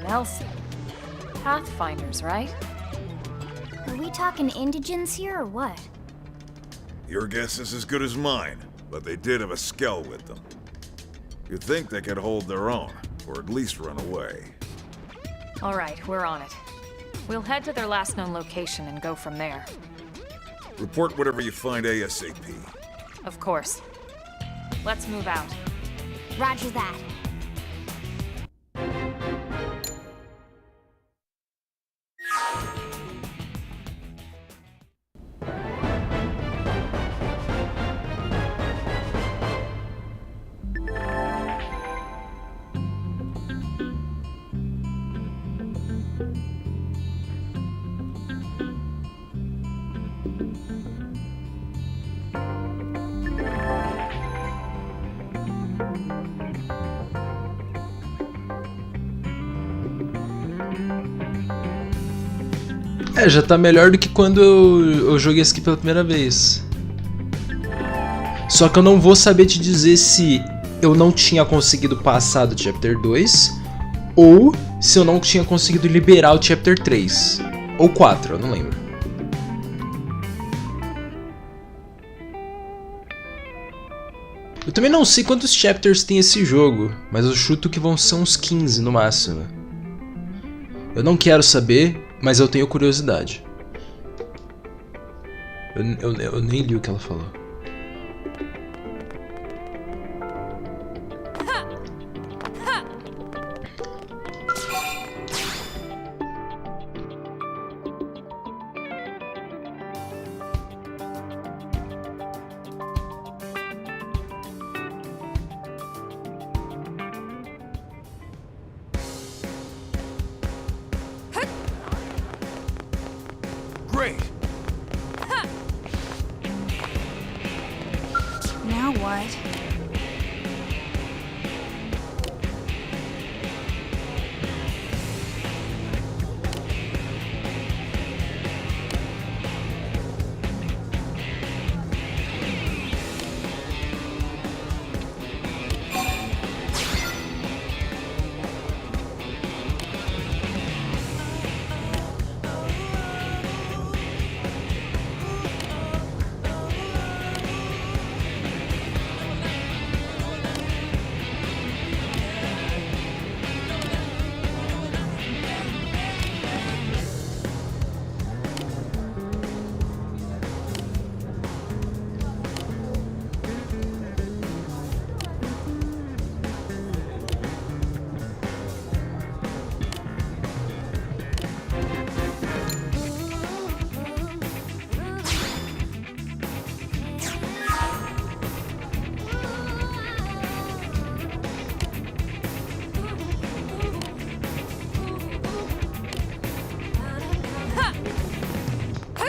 Nelson. Pathfinders, right? Are we talking indigents here or what? Your guess is as good as mine, but they did have a skell with them. You'd think they could hold their own, or at least run away. All right, we're on it. We'll head to their last known location and go from there. Report whatever you find ASAP. Of course. Let's move out. Roger that. É, já tá melhor do que quando eu joguei isso aqui pela primeira vez. Só que eu não vou saber te dizer se eu não tinha conseguido passar do Chapter 2 ou se eu não tinha conseguido liberar o Chapter 3 ou 4, eu não lembro. Eu também não sei quantos chapters tem esse jogo, mas eu chuto que vão ser uns 15 no máximo. Eu não quero saber, mas eu tenho curiosidade. Eu nem li o que ela falou. Great. Now what?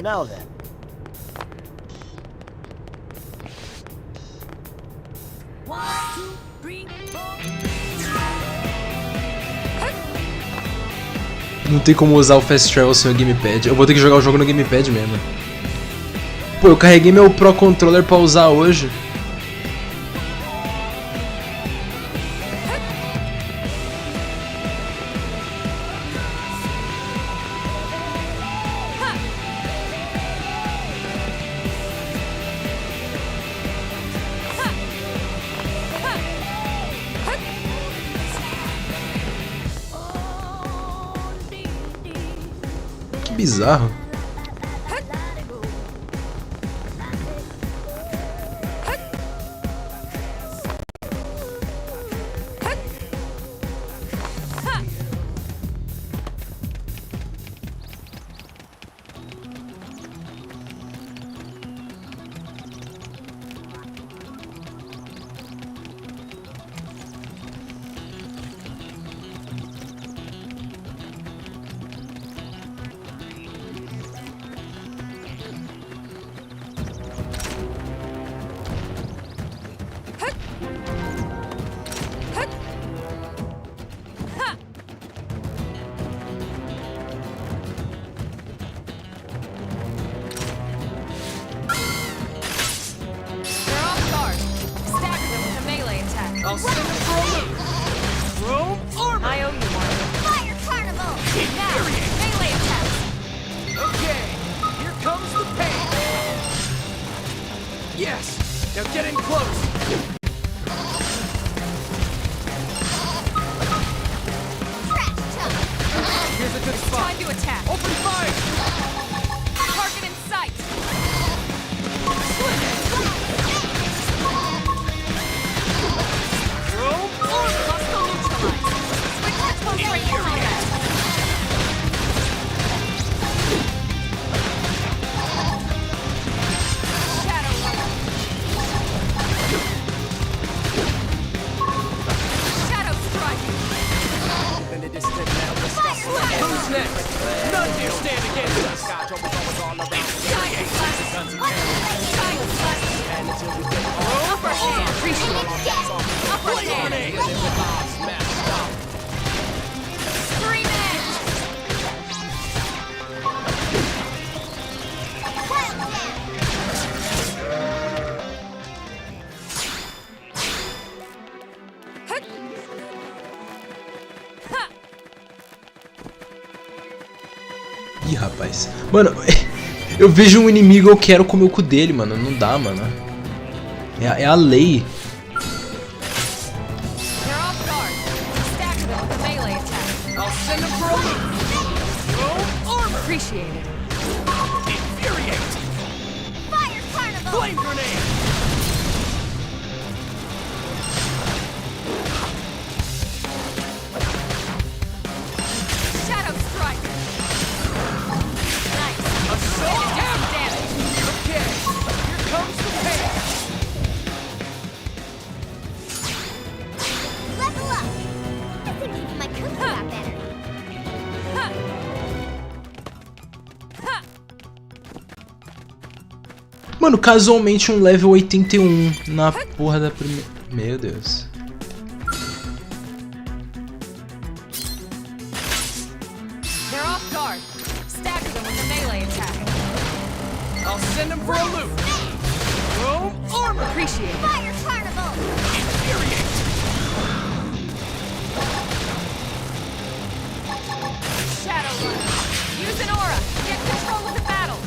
now then. Não tem como usar o Fast Travel sem o Gamepad. Eu vou ter que jogar o jogo no Gamepad mesmo. Pô, eu carreguei meu Pro Controller pra usar hoje. Que bizarro. I'll send him for a loop. Throw armor. I owe you one. Fire carnival! Now, melee attack. Okay, here comes the pain. Yes, now get in close. Here's a good spot. Time to attack. Open fire. Target in sight. Who's next? None of you stand against us. Upper hand. Upper hand. Scream it. Ih, rapaz. Mano, eu vejo um inimigo, eu quero comer o cu dele, mano. Não dá, mano. É a lei. Mano, casualmente um level 81 na porra da primeira... Meu Deus. They're off guard. Stagger them with a melee attack. I'll send them for a loop. Boom, armor. Appreciate it. Fire carnival! Infuriate. Shadow run. Use an aura. Get control of the battle.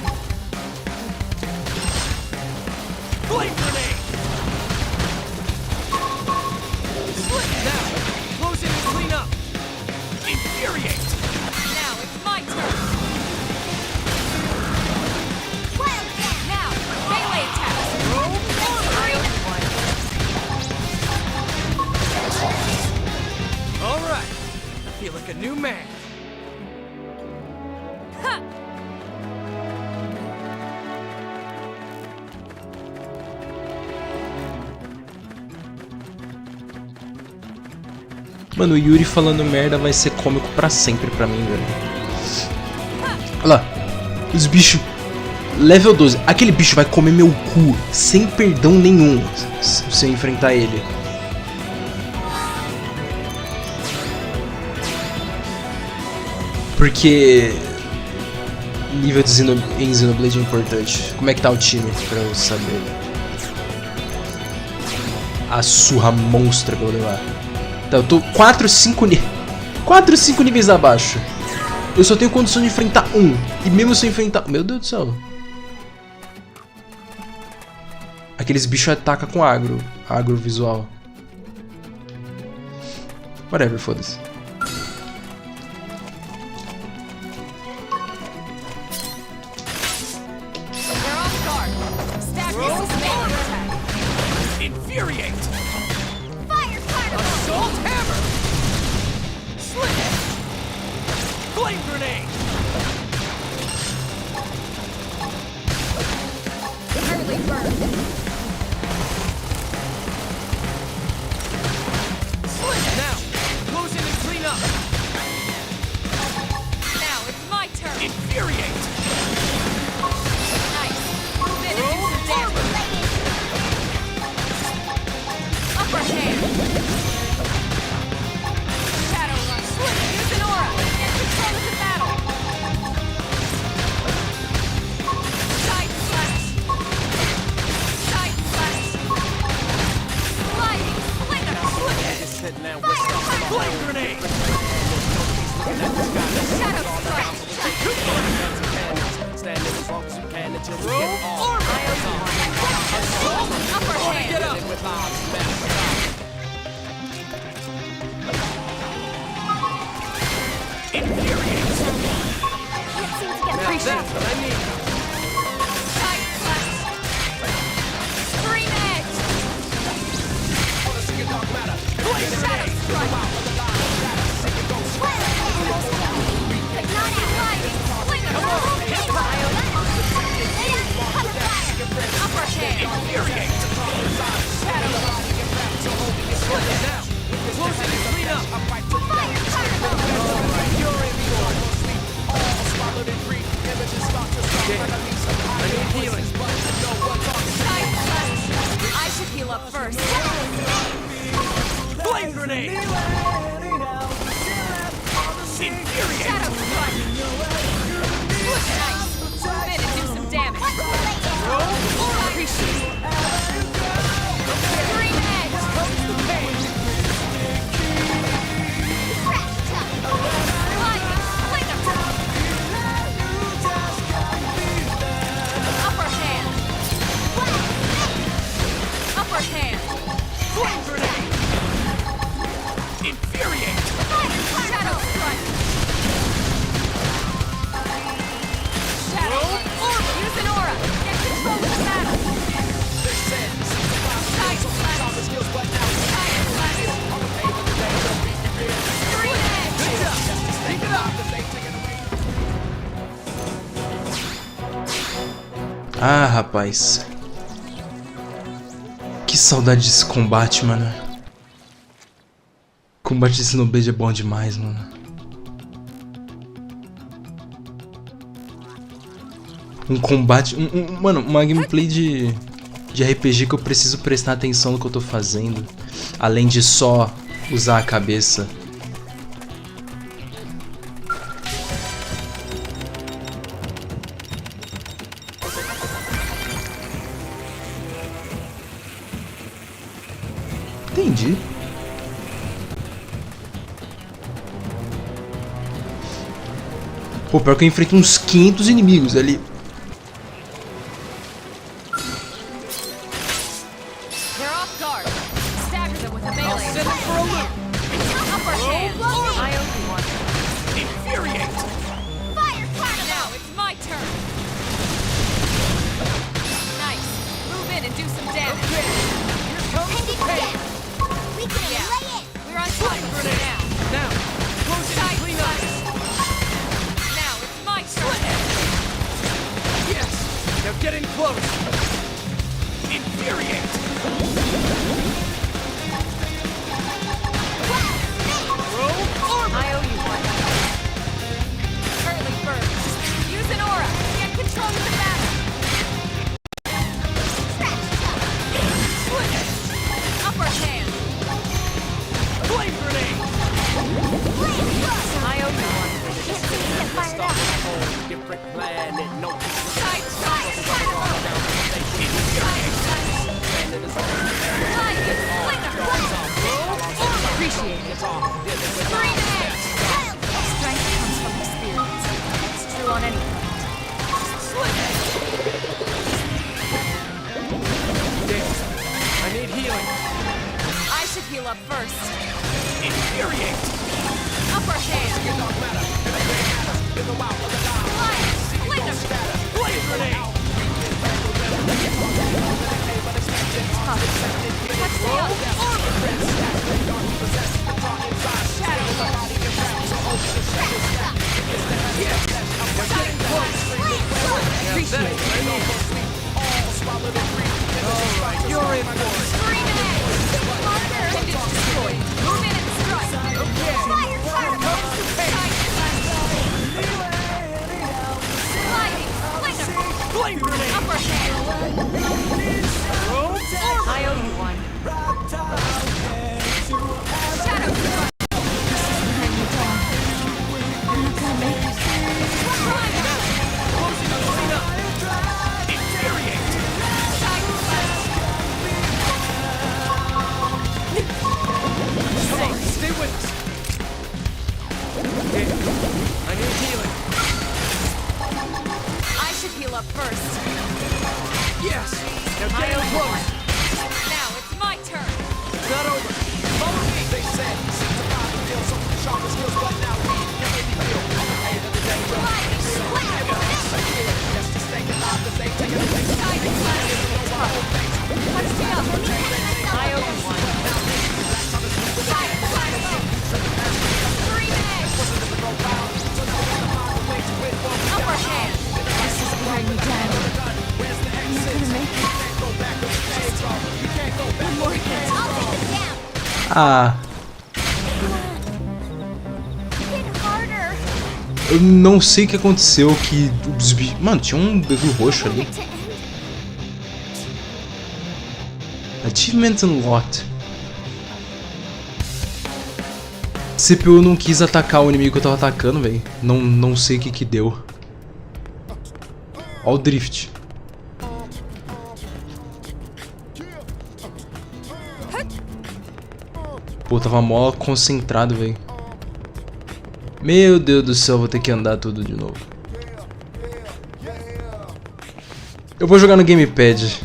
Flame grenade! Slip now! Close in and clean up! Infuriate! Now it's my turn! Now, melee attack! Alright! I feel like a new man! Ha! Mano, o Yuri falando merda vai ser cômico pra sempre pra mim, velho. Olha lá, os bichos Level 12. Aquele bicho vai comer meu cu sem perdão nenhum se eu enfrentar ele. Porque nível de em Xenoblade é importante. Como é que tá o time pra eu saber? A surra monstra que eu vou levar. Tá, eu tô 4, 5 níveis abaixo. Eu só tenho condição de enfrentar um. E mesmo se eu enfrentar... Meu Deus do céu. Aqueles bichos atacam com agro. Agro visual. Whatever, foda-se. Ah, rapaz. Que saudade desse combate, mano. O combate de Xenoblade é bom demais, mano. Um combate... mano, uma gameplay de RPG que eu preciso prestar atenção no que eu tô fazendo. Além de só usar a cabeça. Entendi. Pô, pior que eu enfrento uns 500 inimigos ali. perfect planet. No Appreciate it. Strength comes from experience. It's true on any planet. I need healing. I should heal up first. Infuriate. Upper hand. Blade grenade. You're in for it. Blade grenade. Upper hand. I owe you one. Shadow strike. Bring me down. I'm not gonna make it. Closing up, clean up. Infuriate. Come on, stay with us. Okay, I need healing. I should heal up first. Yes. Now get in close. Now it's my turn. It's not over. Follow me. They said survive and kill some of the sharpest skills, but now we can really feel the pain of the day. Just to stay alive, but they take it away. What's the up? I owe you one. Upper hand. This is wearing me down. I'm not gonna make it. One more hit. I'll take it down. Ah, Hit harder. eu não sei o que aconteceu que os bichos... Mano, tinha um bebê roxo ali. Achievement Unlocked. CPU não quis atacar o inimigo que eu tava atacando, velho. Não sei o que deu. Ó o drift. Pô, tava mó concentrado, velho. Meu Deus do céu, vou ter que andar tudo de novo. Eu vou jogar no gamepad.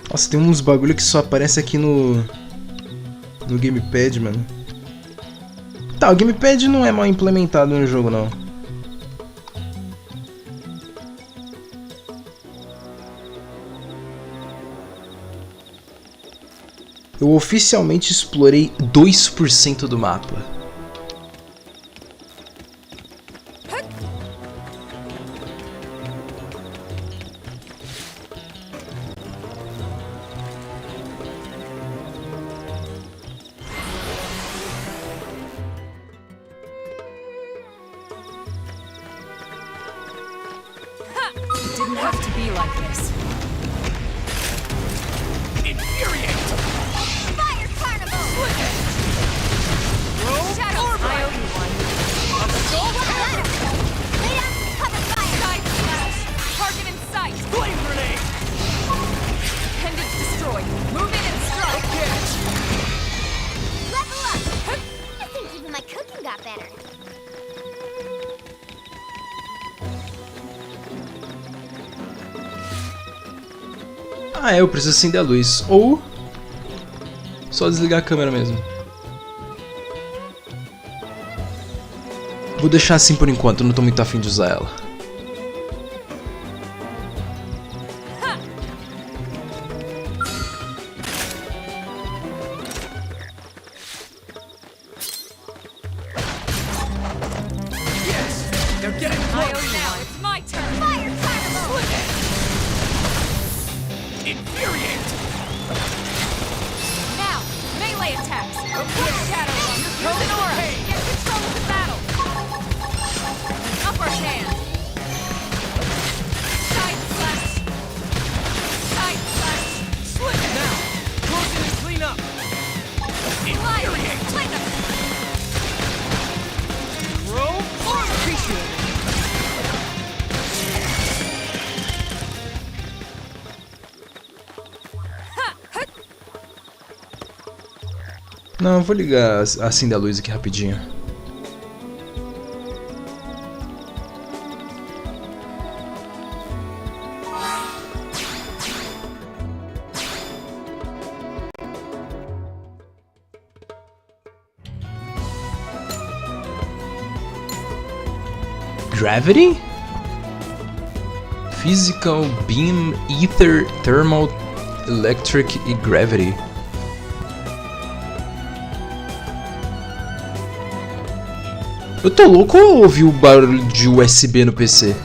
Nossa, tem uns bagulho que só aparece aqui no gamepad, mano. Tá, o gamepad não é mal implementado no jogo, não. Eu oficialmente explorei 2% do mapa. Didn't have to be like this. Infuriate! Fire carnival! Shadow, I owe you one. Lay down some cover fire! Side slash. Target in sight. Flame grenade! Appendage destroyed. Move in and strike. Level up! I think even my cooking got better. Ah, eu preciso acender a luz. Ou só desligar a câmera mesmo. Vou deixar assim por enquanto, não tô muito afim de usar ela. They're getting I owe close! you now. It's my turn. Fire carnival! Infuriate! Now, melee attacks. Shadow Runner. Use an aura. Get control of the battle. Upper hand. Side slash. Side slash. Slip now! Closing and clean up! Infuriate. Clean up. Throw or appreciate! Não, eu vou ligar acender a luz aqui rapidinho. Gravity? Physical, beam, ether, thermal, electric e gravity. Eu tô louco ou ouvi o barulho de USB no PC?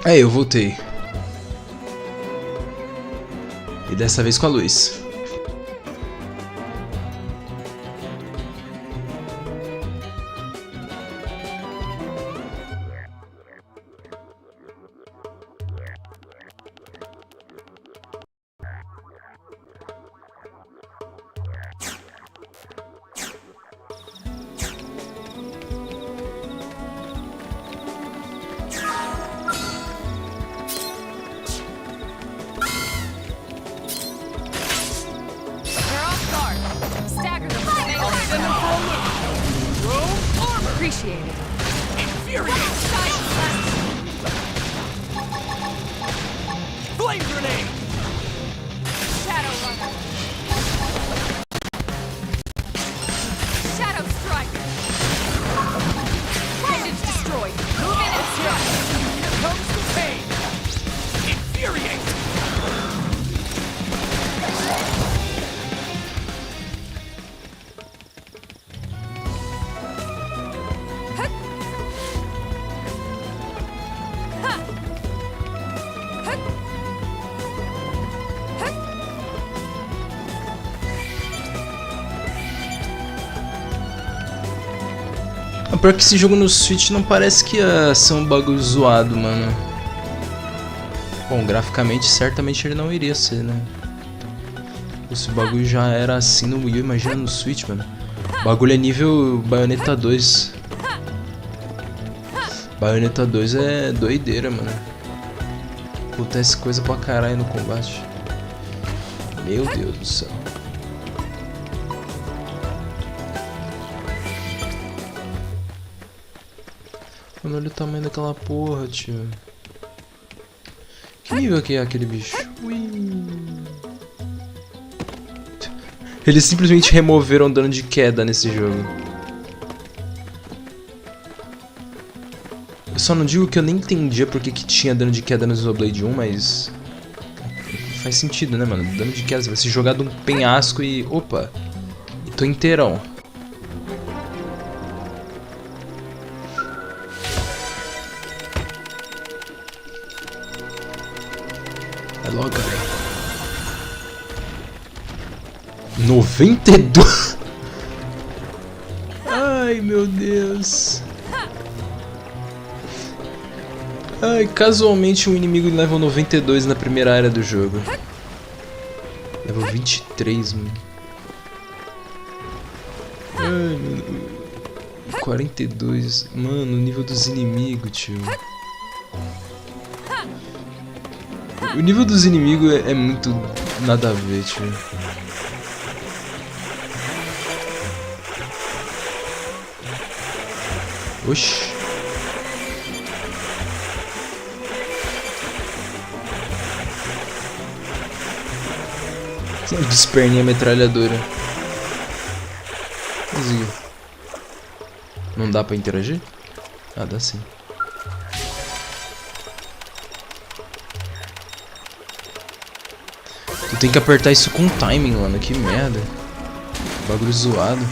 É, eu voltei. E dessa vez com a luz. Appreciated. Infuriate! Flame grenade! Shadow Runner. Shadow Strike. Appendage destroyed. Move in and strike. Here comes the pain! Infuriate! Pior que esse jogo no Switch não parece que ia ser um bagulho zoado, mano. Bom, graficamente, certamente ele não iria ser, né? Esse bagulho já era assim no Wii U, imagina no Switch, mano. O bagulho é nível Bayonetta 2. Bayonetta 2 é doideira, mano. Acontece coisa pra caralho no combate. Meu Deus do céu. Mano, olha o tamanho daquela porra, tio. Que nível que é aquele bicho? Ui. Eles simplesmente removeram dano de queda nesse jogo. Eu só não digo que eu nem entendia porque que tinha dano de queda no Xenoblade 1, mas... faz sentido, né, mano? Dano de queda, você vai se jogar de um penhasco e... opa! E tô inteirão. Vai logo, galera. 92? Ai, meu Deus. Ai, casualmente um inimigo level 92 na primeira área do jogo. Level 23, mano. Ai, mano. 42. Mano, o nível dos inimigos, tio. O nível dos inimigos é muito nada a ver, tio. Oxi. Desperninha metralhadora. Consegui. Não dá pra interagir? Ah, dá sim. Tu tem que apertar isso com timing, mano. Que merda. Bagulho zoado.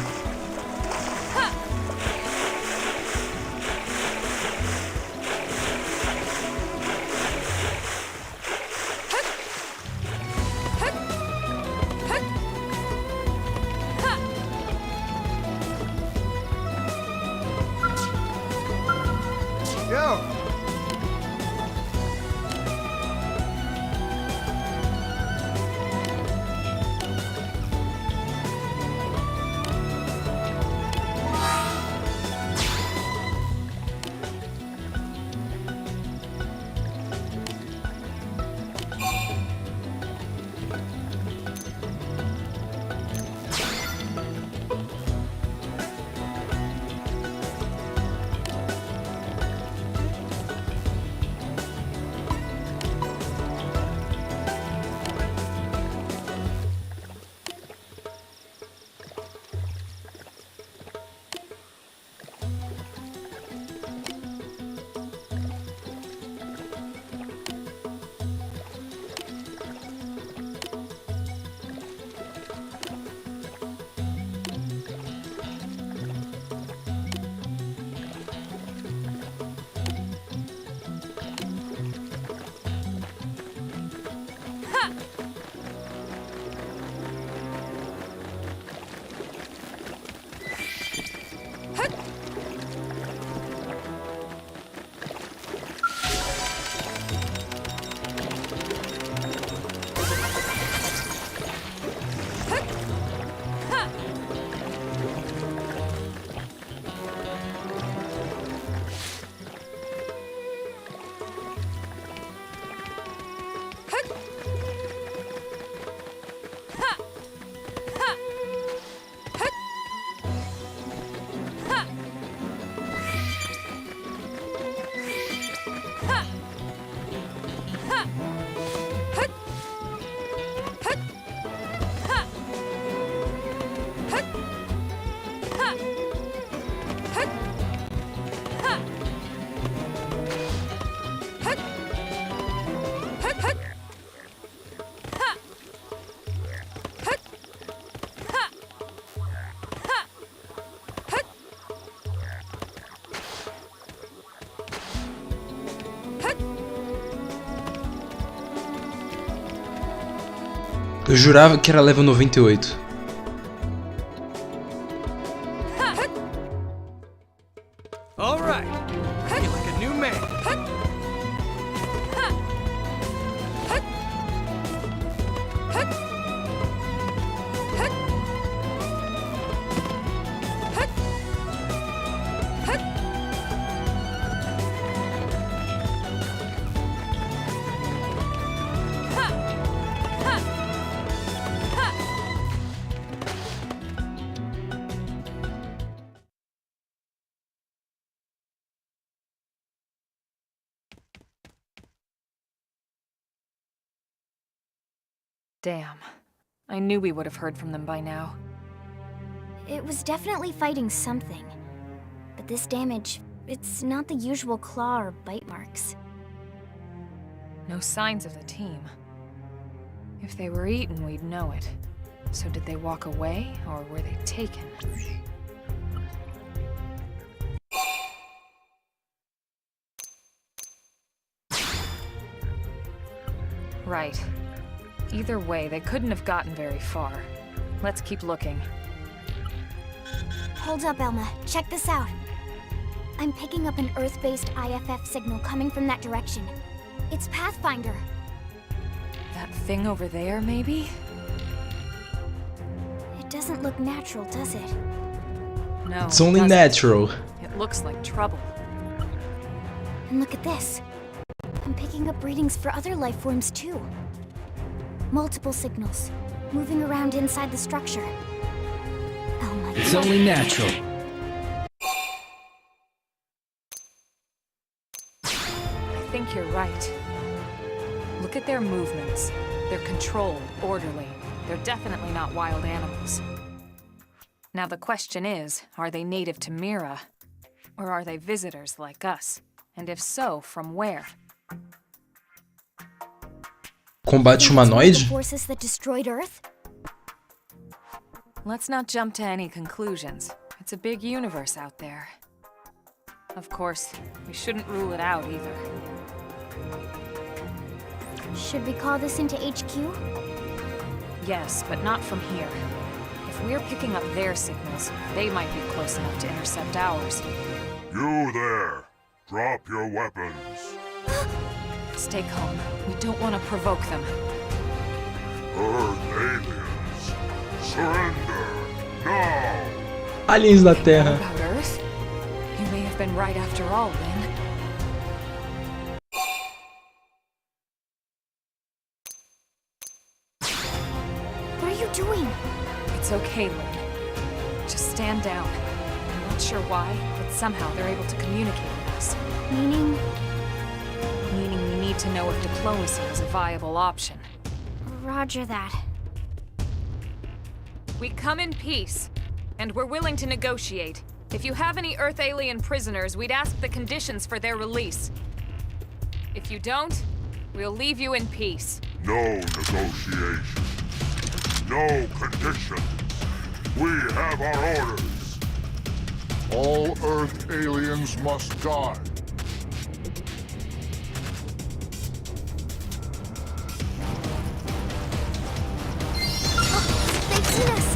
Eu jurava que era level 98. right. You're like a new man. Damn. I knew we would have heard from them by now. It was definitely fighting something. But this damage, it's not the usual claw or bite marks. No signs of the team. If they were eaten, we'd know it. So did they walk away, or were they taken? Right. Either way, they couldn't have gotten very far. Let's keep looking. Hold up, Elma. Check this out. I'm picking up an Earth-based IFF signal coming from that direction. It's Pathfinder. That thing over there, maybe? It doesn't look natural, does it? No. It's only it doesn't. natural. It looks like trouble. And look at this. I'm picking up readings for other life forms too. Multiple signals, moving around inside the structure. Elma, It's only natural. I think you're right. Look at their movements. They're controlled, orderly. They're definitely not wild animals. Now the question is, are they native to Mira? Or are they visitors like us? And if so, from where? Combate humanoide? the forces that destroyed Earth? Let's not jump to any conclusions. It's a big universe out there. Of course, we shouldn't rule it out either. Should we call this into HQ? Yes, but not from here. If we're picking up their signals, they might be close enough to intercept ours. You there! Drop your weapons! Stay calm. We don't want to provoke them. Earth aliens! Surrender! Now! Aliens da How Terra. about Earth? You may have been right after all, Lynn. What are you doing? It's okay, Lynn. Just stand down. I'm not sure why, but somehow they're able to communicate with us. Meaning? Meaning we need to know if diplomacy is a viable option. Roger that. We come in peace, and we're willing to negotiate. If you have any Earth alien prisoners, we'd ask the conditions for their release. If you don't, we'll leave you in peace. No negotiation. No conditions. We have our orders. All Earth aliens must die. They've seen us!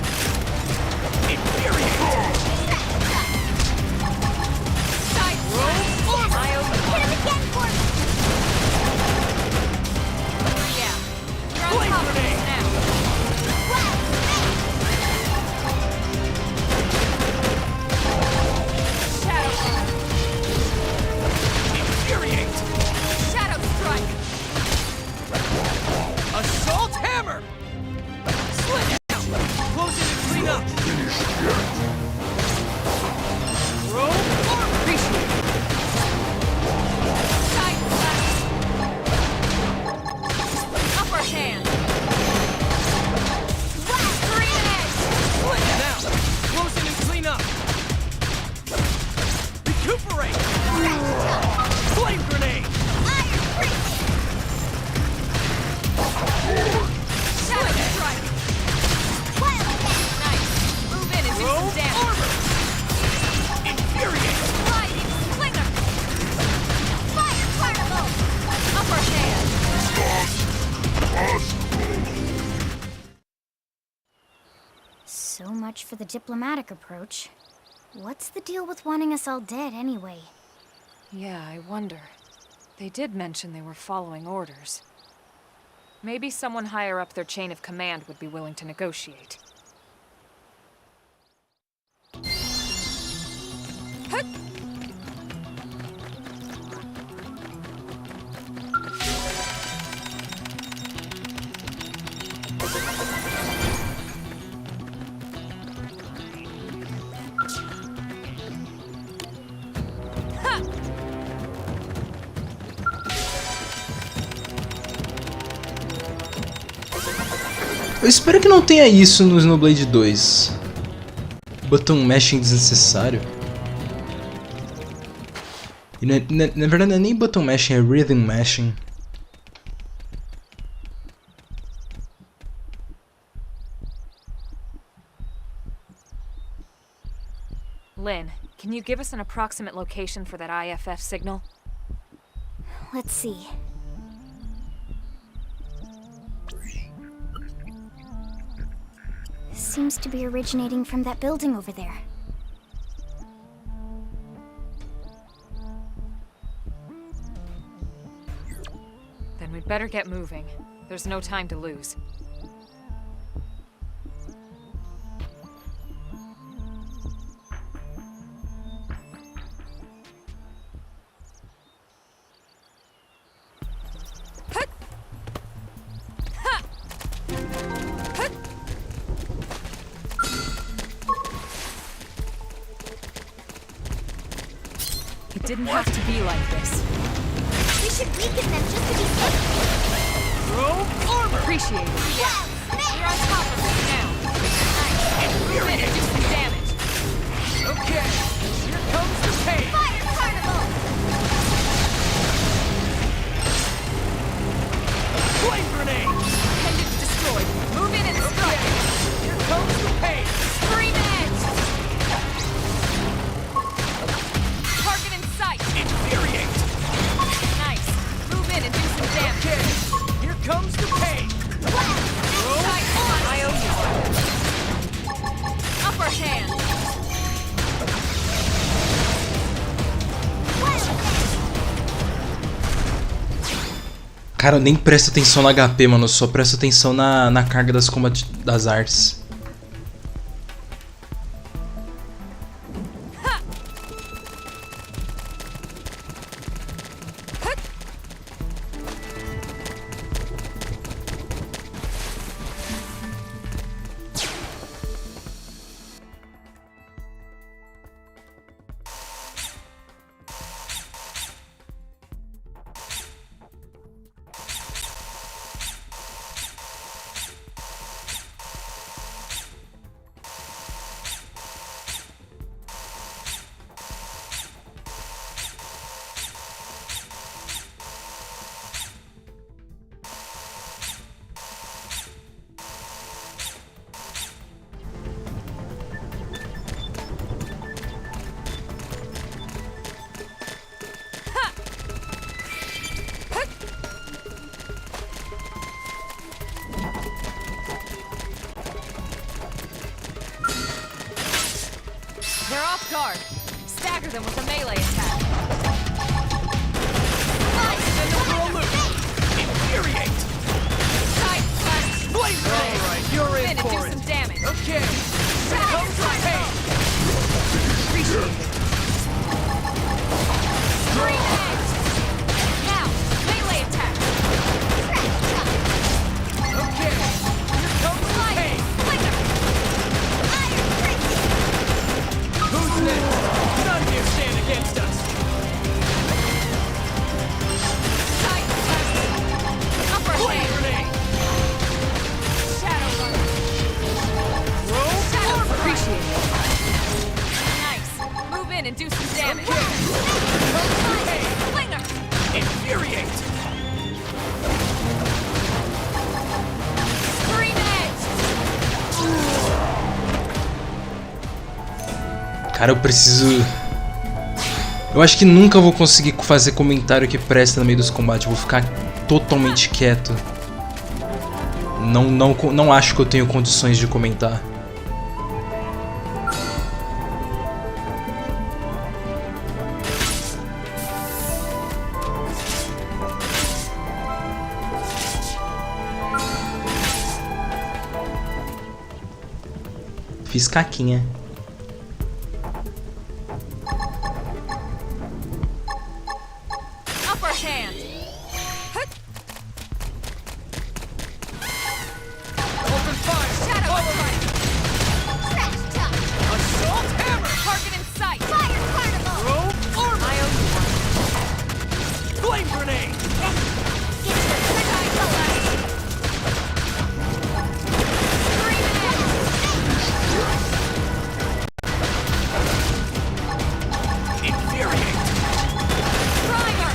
So much for the diplomatic approach. What's the deal with wanting us all dead, anyway? Yeah, I wonder. They did mention they were following orders. Maybe someone higher up their chain of command would be willing to negotiate. Eu espero que não tenha isso no Xenoblade 2. Button mashing desnecessário. E na verdade não é nem button mashing, é rhythm mashing. Lynn, can you give us an approximate location for that IFF signal? Let's see. Seems to be originating from that building over there. Then we'd better get moving. There's no time to lose. It didn't have to be like this. We should weaken them just to be safe. Throw armor! Appreciate it. Yeah, You're on top of it now. Nice. Move in and do some damage. Okay, here comes the pain. Fire carnival! Flame grenade. Appendage destroyed. Move in and strike. Here comes the pain. Scream edge! Target in sight. Infuriate. Nice. Move in and do some damage. Okay, here comes the pain. Tight on. I owe you. Upper hand. Cara, eu nem presto atenção no HP, mano. Eu só presto atenção na carga das artes. They're off guard. Stagger them with a melee attack. Infuriate. Tight slash. Flame grenade. All right, you're in and for do it. some damage. Okay, here comes the pain. Appreciate it. Scream edge. Now, melee attack. Okay, here comes the pain. Who's next? None here stand against us. Tight slash. Upper Flame hand. grenade. Shadow run. Roll Shadow armor. appreciate it. Nice. Move in and do some damage. Flinger. Infuriate. Scream edge. Cara, eu preciso... Eu acho que nunca vou conseguir fazer comentário que presta no meio dos combates. Vou ficar totalmente quieto. Não acho que eu tenho condições de comentar. Fiz caquinha. Upper hand. Open fire! Shadow Follow me! Crash touch. Assault hammer! Target in sight. Fire carnival! Rope armor! I owe you one. Flame grenade! Infuriate! Primer.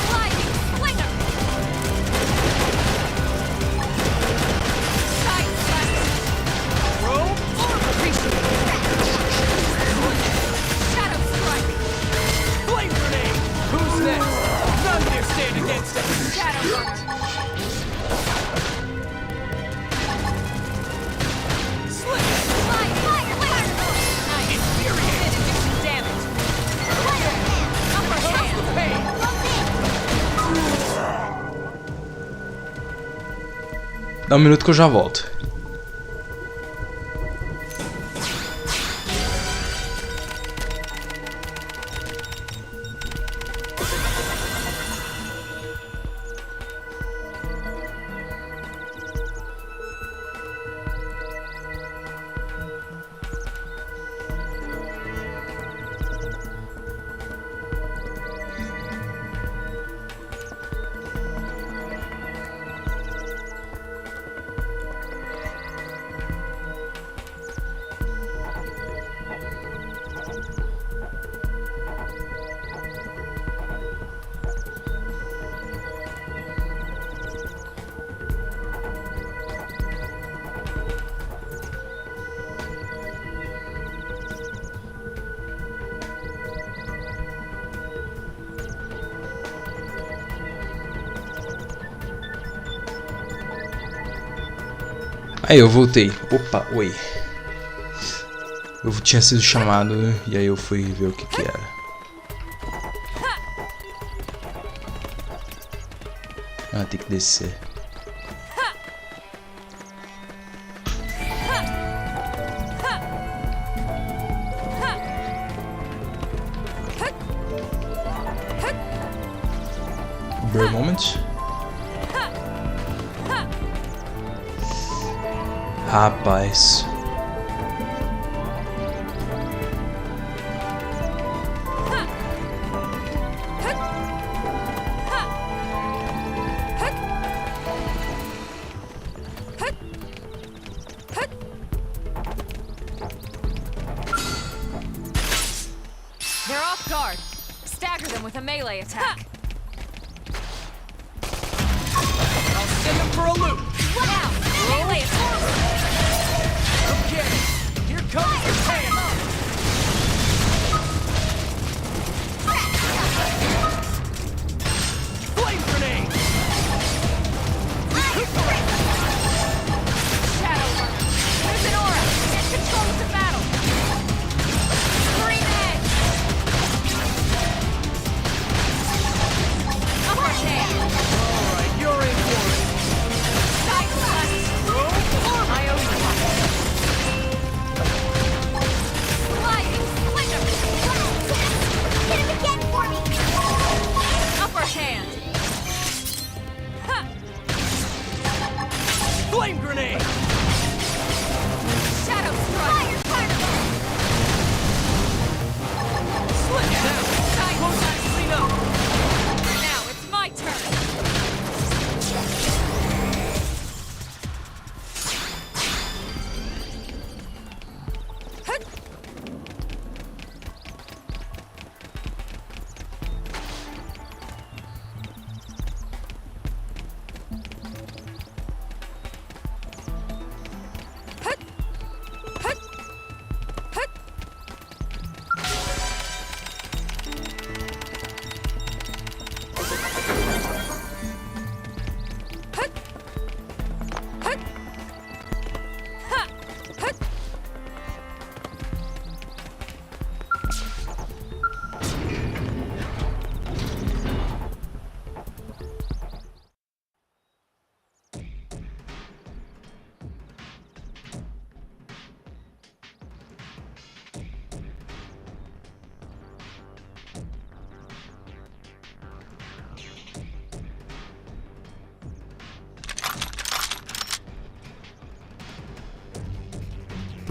Sliding slinger. Side slash. Rope armor! Shadow strike. Flame grenade! Who's next? None dare stand against us! Shadow hunt. Slip! Fire carnival. Nice. Infuriate! Did additional damage. Upper hand. Pain! Dá um minuto que eu já volto. Aí eu voltei. Opa, oi. Eu tinha sido chamado e aí eu fui ver o que era. Ah, tem que descer. Brief moment. Rapaz. They're off guard. Stagger them with a melee attack. I'll send them for a loop! Look out! Melee attack! Okay, here comes the pain! Flame grenade! Shadow Runner. There's an aura. Get control of the battle. Scream edge. Upper hand. Alright, you're in for it! Side slash. Rope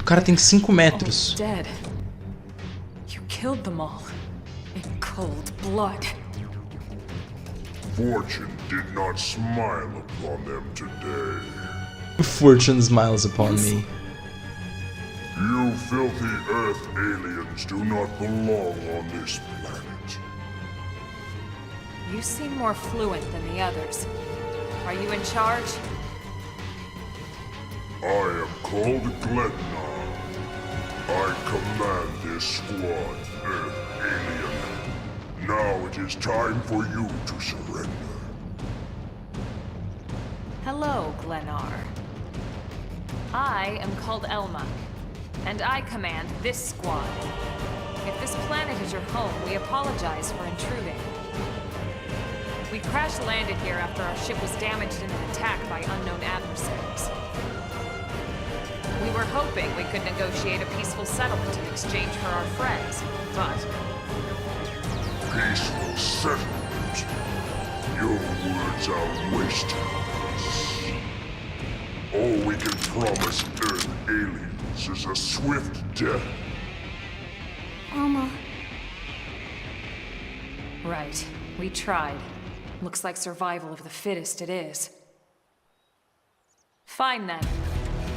O cara tem 5 metros. Dead. You killed them all. In cold blood. Fortune did not smile upon them today. Fortune smiles upon me. You filthy Earth aliens do not belong on this planet. You seem more fluent than the others. Are you in charge? I am called Glennar. I command this squad, Earth alien. Now it is time for you to surrender. Hello, Glennar. I am called Elma, and I command this squad. If this planet is your home, we apologize for intruding. We crash-landed here after our ship was damaged in an attack by unknown adversaries. We were hoping we could negotiate a peaceful settlement in exchange for our friends, but... Peaceful settlement? Your words are wasted on us. All we can promise Earth aliens is a swift death. Elma. Right. We tried. Looks like survival of the fittest it is. Fine then.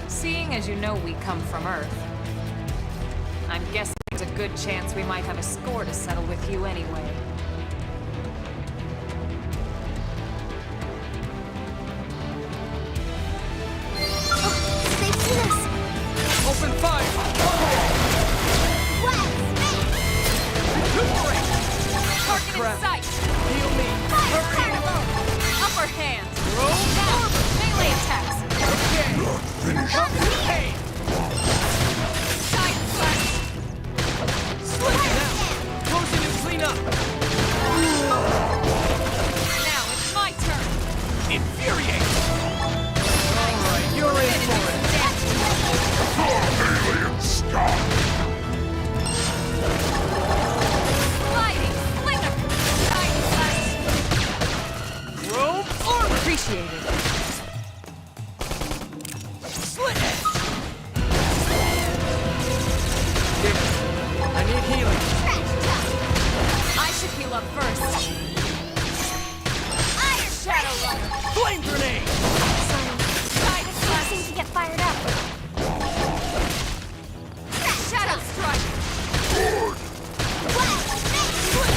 Seeing as you know we come from Earth, I'm guessing there's a good chance we might have a score to settle with you anyway. They've seen us! Open fire! Recuperate! Target in sight! Heal me! Hurry! Upper hand! Now, melee attacks! Hey! Side slash! Slip now! Close it and clean up! Now it's my turn! Infuriate! Alright, you're in for it! Alien, stop! Sliding! Slinger! Side slash! Rope arm! Appreciated. Slit it! I need healing. I should heal up first. Iron Shadow Runner! Flame grenade! Side They slash! seem to get fired up. Shadow Strike! Good.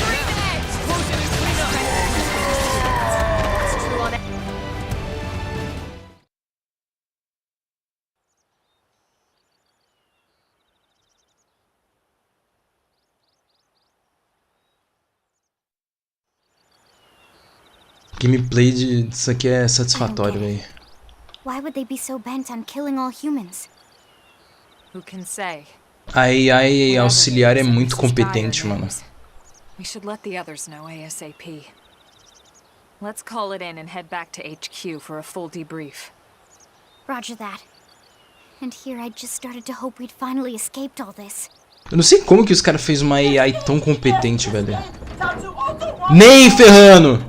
Green Edge! Close it and clean up! It's true on it. Gameplay disso aqui é satisfatório, velho. Why would they be so bent on killing all humans? Who can say? A AI auxiliar é muito competente, mano. We should let the others know ASAP. Let's call it in and head back to HQ for a full debrief. Roger that. And here I just started to hope we'd finally escaped all this. Eu não sei como que os caras fez uma AI tão competente, velho. Nem ferrando!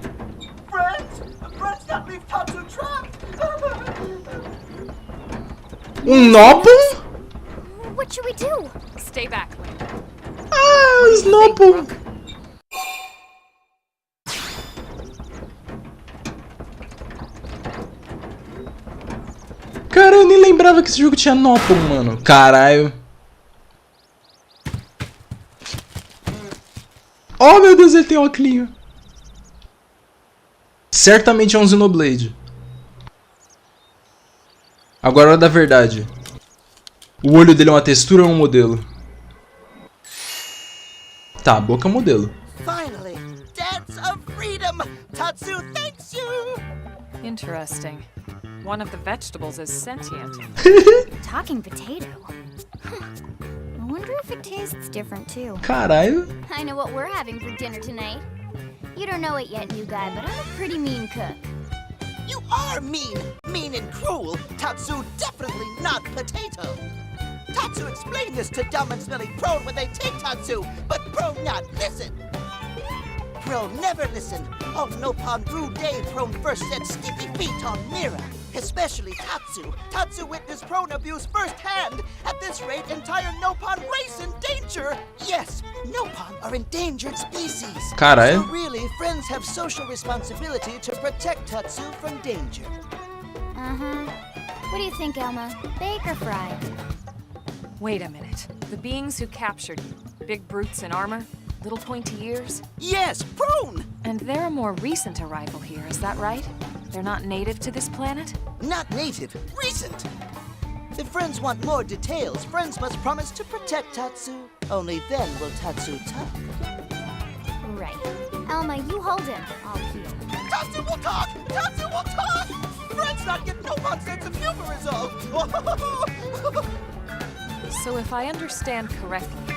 Nopal? What should we do? Stay back, Lynn. Ah, os Nopal! Cara, eu nem lembrava que esse jogo tinha Nopal, mano. Caralho. Oh, meu Deus, ele tem óculos. Certamente é um Xenoblade. Agora, a hora da verdade. O olho dele é uma textura ou um modelo? Tá, a boca é um modelo. Finally, dance of freedom. Tatsu thanks you. Interesting. One of the vegetables is sentient. Talking potato. I wonder if it tastes different too. Caralho. I know what we're having for dinner tonight. You don't know it yet, new guy, but I'm a pretty mean cook. You are mean and cruel. Tatsu definitely not potato. Tatsu explained this to dumb and smelly Prone when they take Tatsu, but Prone not listen. Prone never listened. On Nopon Brew Day, Prone first set sticky feet on Mira. Especially Tatsu. Tatsu witnessed prone abuse firsthand. At this rate, entire Nopon race in danger. Yes, Nopon are endangered species. Caralho. So really, friends have social responsibility to protect Tatsu from danger. Uh-huh. What do you think, Elma? Bake or fry? Wait a minute. The beings who captured you, big brutes in armor, little pointy ears? Yes, prone! And they're a more recent arrival here, is that right? They're not native to this planet? Not native, recent. If friends want more details, friends must promise to protect Tatsu. Only then will Tatsu talk. Right. Elma, you hold him. I'll heal. Tatsu will talk! Tatsu will talk! Friends not get Nopon sense of humor is all. So if I understand correctly,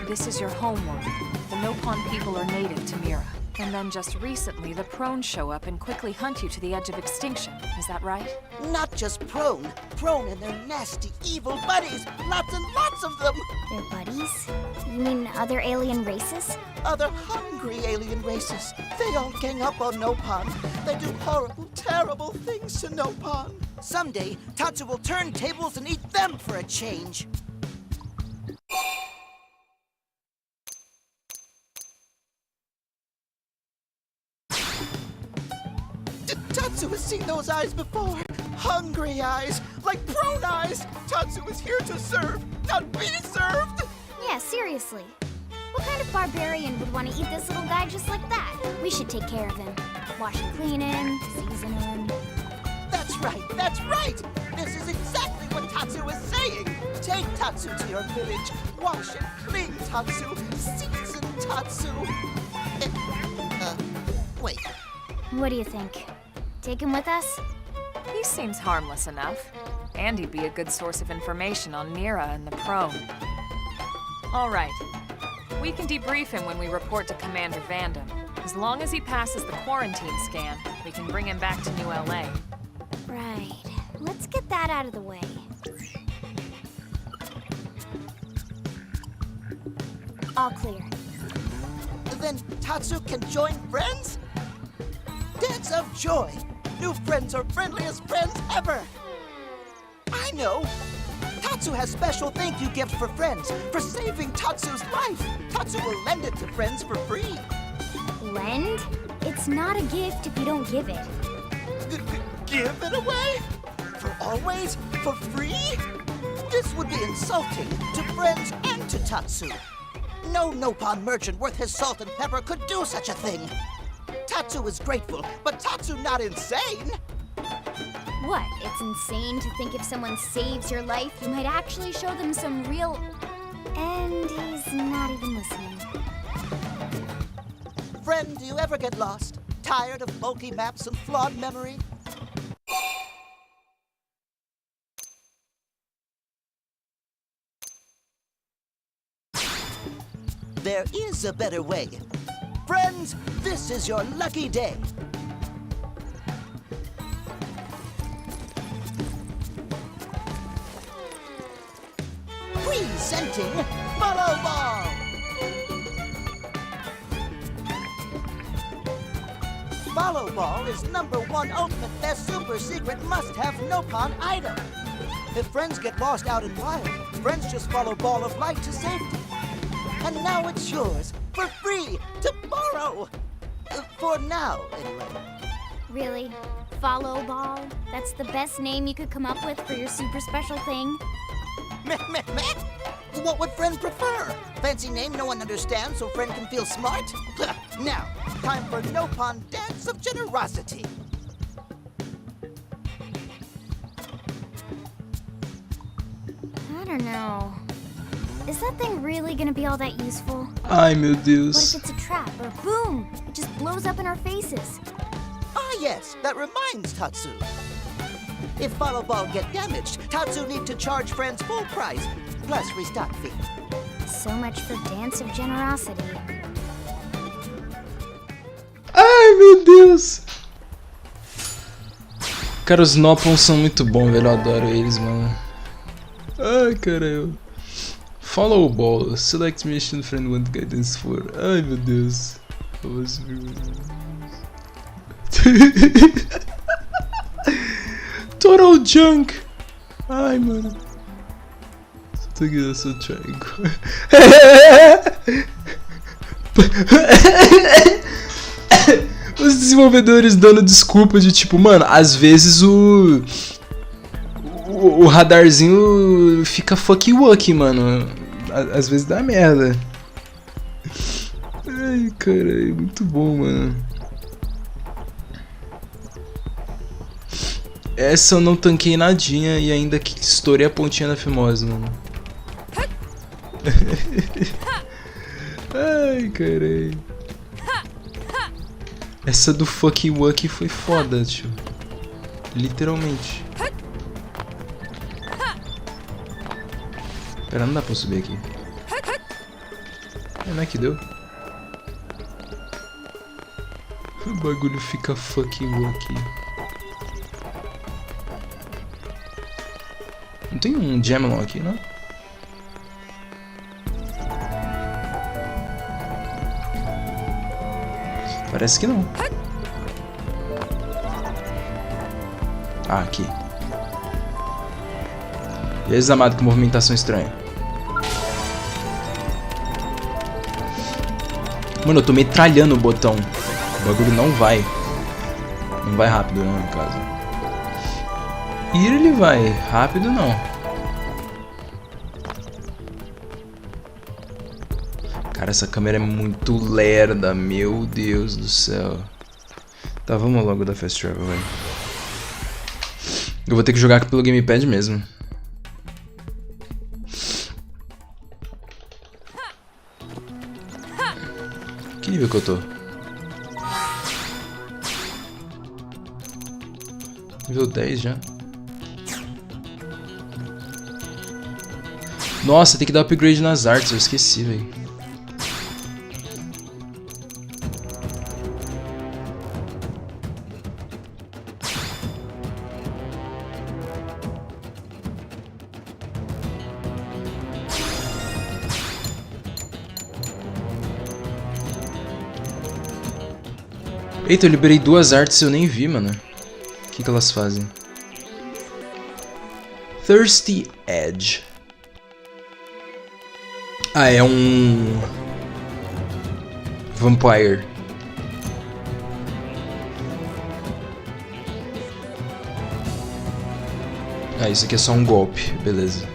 this is your homeworld. The Nopon people are native to Mira. And then just recently, the Prone show up and quickly hunt you to the edge of extinction. Is that right? Not just Prone. Prone and their nasty, evil buddies. Lots and lots of them. Their buddies? You mean other alien races? Other hungry alien races. They all gang up on Nopon. They do horrible, terrible things to Nopon. Someday, Tatsu will turn tables and eat them for a change. Tatsu has seen those eyes before. Hungry eyes, like prone eyes. Tatsu is here to serve, not be served. Yeah, seriously. What kind of barbarian would want to eat this little guy just like that? We should take care of him. Wash and clean him, season him. That's right, that's right! This is exactly what Tatsu is saying! Take Tatsu to your village, wash and clean Tatsu, season Tatsu. Wait. What do you think? Take him with us? He seems harmless enough. And he'd be a good source of information on Mira and the Prone. All right. We can debrief him when we report to Commander Vandam. As long as he passes the quarantine scan, we can bring him back to New LA. Right. Let's get that out of the way. All clear. Then Tatsu can join friends? Dance of joy! New friends are friendliest friends ever! I know! Tatsu has special thank you gift for friends for saving Tatsu's life! Tatsu will lend it to friends for free! Lend? It's not a gift if you don't give it. Give it away? For always? For free? This would be insulting to friends and to Tatsu. No Nopon merchant worth his salt and pepper could do such a thing. Tatsu is grateful, but Tatsu not insane. What? It's insane to think if someone saves your life, you might actually show them some real... And he's not even listening. Friend, do you ever get lost? Tired of bulky maps and flawed memory? There is a better way. Friends, this is your lucky day. Presenting Follow Ball! Follow Ball is #1 ultimate best super secret must-have Nopon item. If friends get lost out in wild, friends just follow Ball of Light to safety. And now it's yours, for free, to borrow. For now, anyway. Really? Follow Ball? That's the best name you could come up with for your super special thing? Meh. What would friend prefer? Fancy name no one understands so friend can feel smart? Now, time for Nopon Dance of Generosity. I don't know. Is that thing really gonna be all that useful? Ai, meu Deus. What if it's a trap, or boom, it just blows up in our faces? Ah yes, that reminds Tatsu. If Follow Ball get damaged, Tatsu need to charge friends full price, plus restock fee. So much for Dance of Generosity. Ai, meu Deus. Cara, os Nopons são muito bons, velho. Eu adoro eles, mano. Ai, caralho. Follow Ball. Select mission friend want guidance for. Ai, meu Deus. Total junk. Ai, mano. Together so triangle. Os desenvolvedores dando desculpa de tipo, mano, às vezes o radarzinho fica fucky wucky, mano. Às vezes dá merda. Ai, caralho, muito bom, mano. Essa eu não tanquei nadinha e ainda que estourei a pontinha da fimosa, mano. Ai, caralho. Essa do fucky wucky foi foda, tio. Literalmente. Pera, não dá pra subir aqui. Não é que deu? O bagulho fica fucking wucky. Não tem um Jamelon aqui, não? Parece que não. Ah, aqui. Beleza, amado, que movimentação estranha. Mano, eu tô metralhando o botão. O bagulho não vai. Não vai rápido, né, no caso. Ir ele vai, rápido não. Cara, essa câmera é muito lerda, meu Deus do céu. Tá, vamos logo da Fast Travel, velho. Eu vou ter que jogar aqui pelo gamepad mesmo. Que nível que eu tô? Nível 10 já. Nossa, tem que dar upgrade nas artes, eu esqueci, velho. Eita, eu liberei 2 artes e eu nem vi, mano. O que elas fazem? Thirsty Edge. Ah, é um... Vampire. Ah, isso aqui é só um golpe, beleza.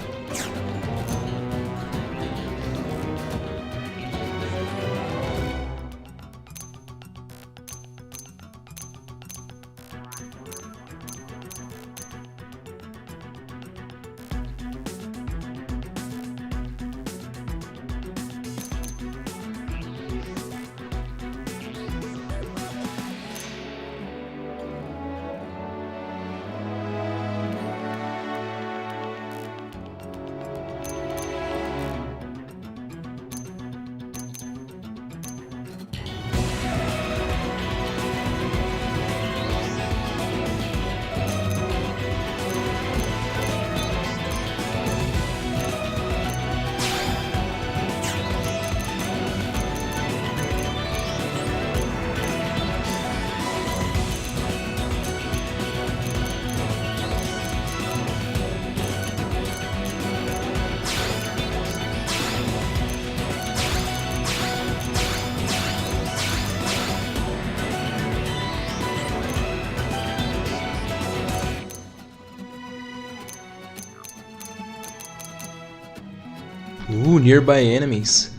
Nearby enemies.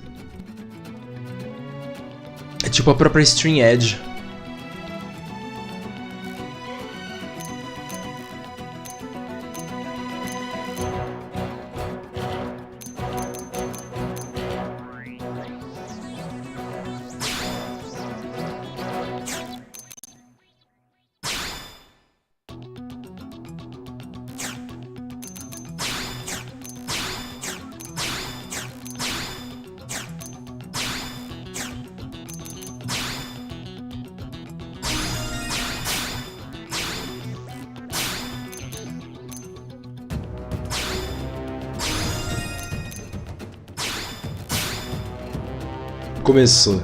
É tipo a própria String Edge. Começou.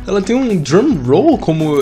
Ela tem um drum roll como...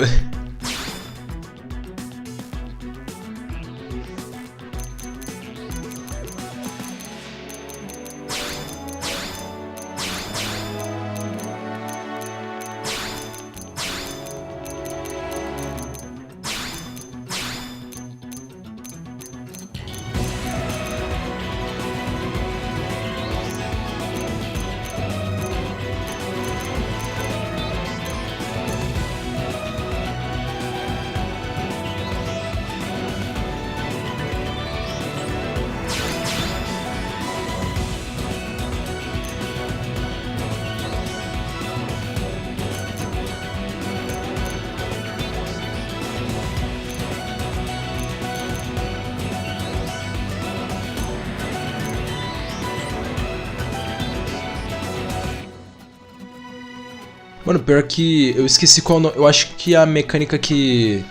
Mano, pior que eu esqueci qual nome. Eu acho que a mecânica que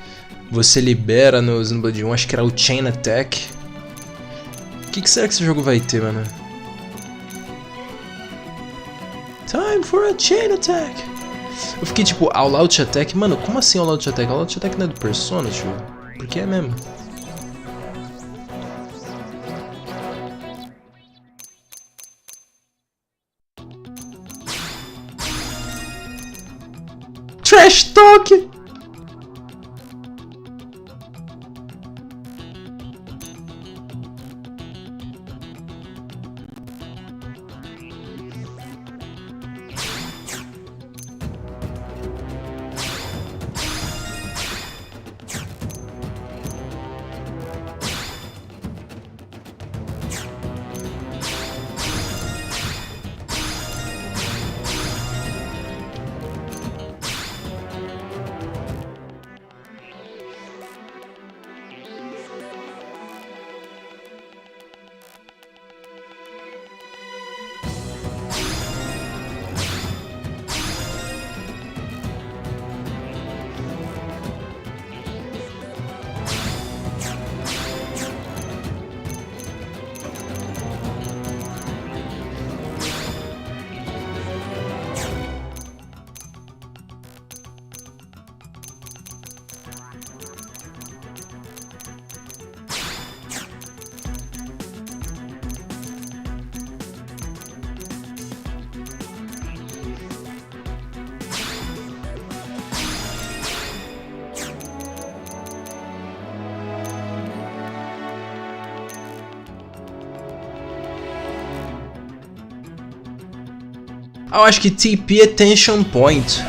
você libera no Xenoblade 1, acho que era o Chain Attack. O que será que esse jogo vai ter, mano? Time for a Chain Attack. Eu fiquei tipo, All Out Attack? Mano, como assim All Out Attack? All Out Attack não é do Persona, tio? Porque é mesmo. Trash Talk! Eu acho que TP Attention Point.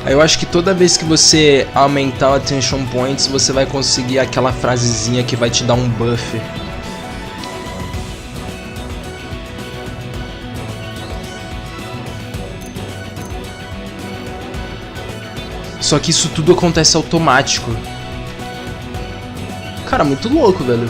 Eu acho que toda vez que você aumentar o Attention Points, você vai conseguir aquela frasezinha que vai te dar um buff. Só que isso tudo acontece automático. Cara, muito louco, velho.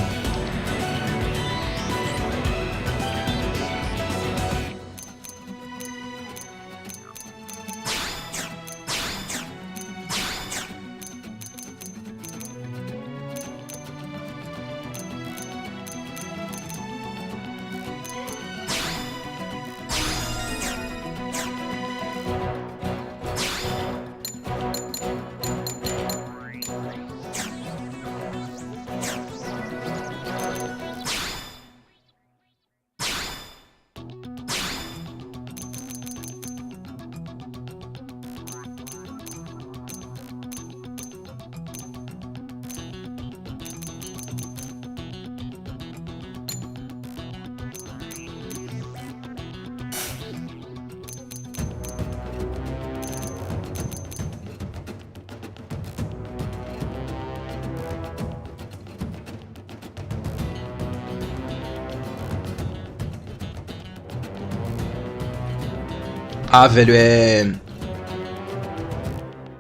Ah, velho, é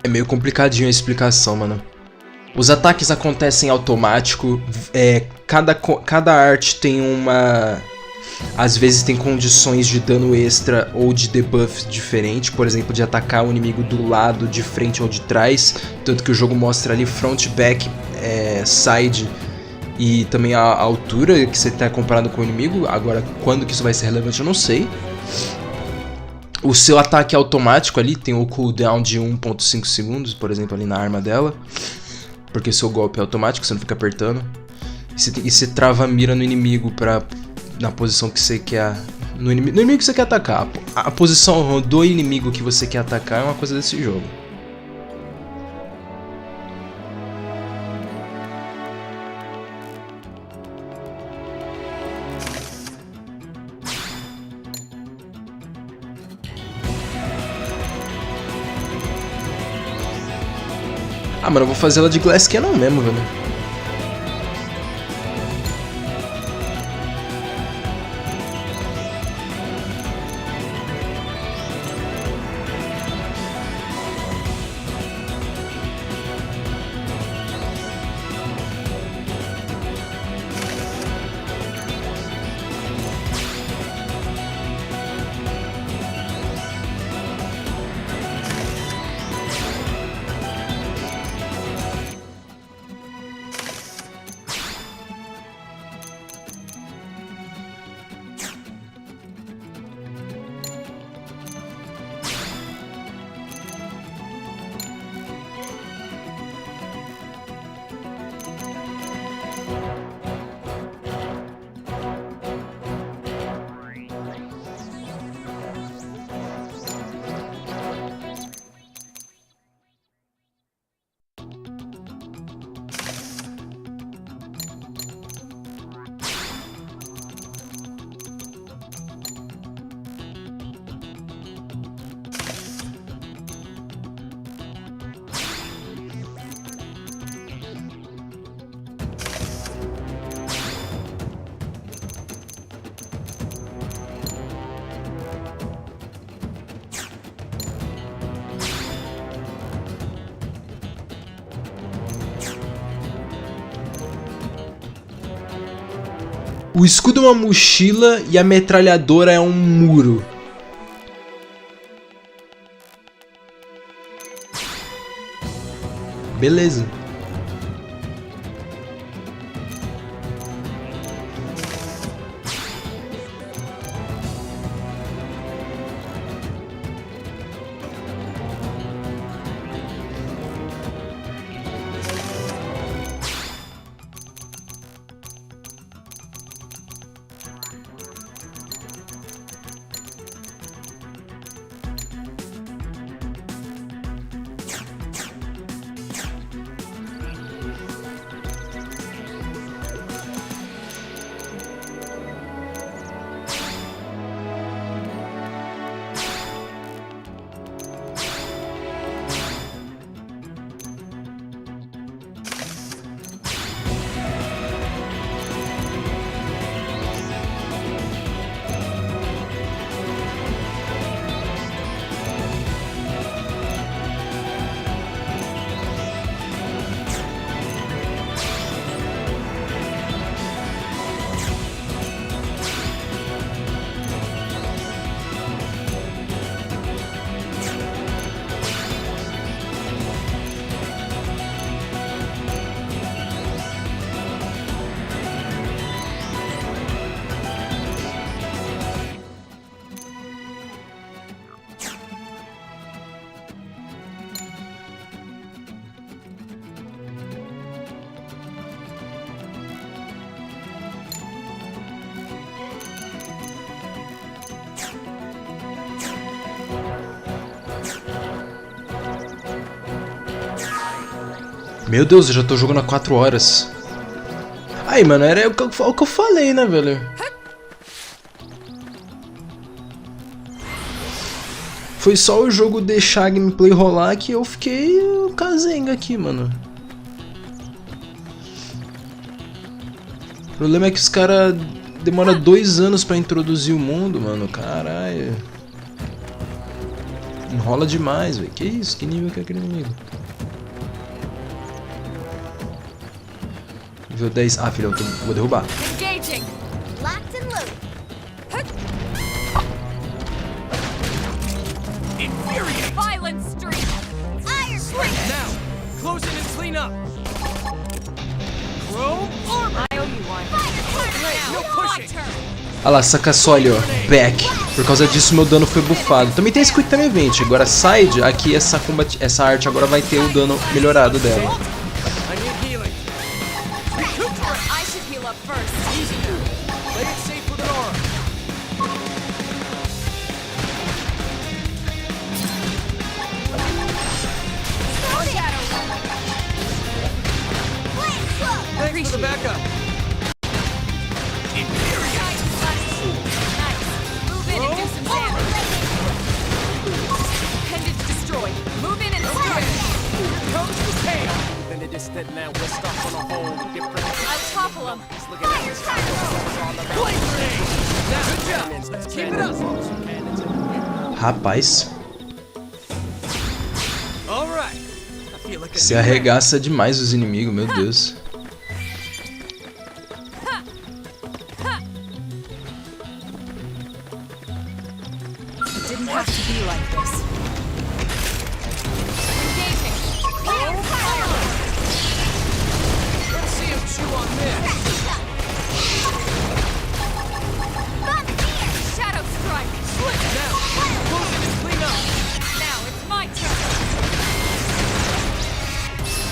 meio complicadinho a explicação, mano. Os ataques acontecem automático, cada arte tem uma... Às vezes tem condições de dano extra ou de debuff diferente, por exemplo, de atacar o inimigo do lado, de frente ou de trás. Tanto que o jogo mostra ali front, back, side E também a altura que você está comparado com o inimigo. Agora, quando que isso vai ser relevante, eu não sei. O seu ataque automático ali tem o cooldown de 1.5 segundos, por exemplo, ali na arma dela. Porque o seu golpe é automático, você não fica apertando. E você trava a mira no inimigo na posição que você quer. No inimigo que você quer atacar. A posição do inimigo que você quer atacar é uma coisa desse jogo. Ah, mano, eu vou fazer ela de Glass Cannon mesmo, velho. O escudo é uma mochila e a metralhadora é um muro. Beleza. Meu Deus, eu já tô jogando há 4 horas. Aí, mano, era o que eu falei, né, velho? Foi só o jogo deixar a gameplay rolar que eu fiquei casenga aqui, mano. O problema é que os caras demoram 2 anos pra introduzir o mundo, mano. Caralho. Enrola demais, velho. Que isso? Que nível que é aquele inimigo? Nível 10. Ah, filho, eu vou derrubar. Engaging. Locked and loaded. Infuriate. Violent streak. Iron streak. Now, close in and clean up. Chrome armor. Olha lá, saca só ali, ó. Back. Por causa disso, meu dano foi buffado. Também tem esse Quick Time Event. Agora, Side, aqui essa arte agora vai ter o dano melhorado dela. Thanks for the backup. Move in and do some damage. Appendage destroyed. Move in and destroy. Comes the tail. Then it is that now we're stuck on a whole different. I'll topple him. Look at this. Good job. Let's keep it up. Rapaz, All right. I feel like se arregaça demais os inimigos, meu Deus. Didn't have to be like this. Engaging. Let's see him chew on this. Shadow strike. Slick now. Close it and clean up. Now it's my turn.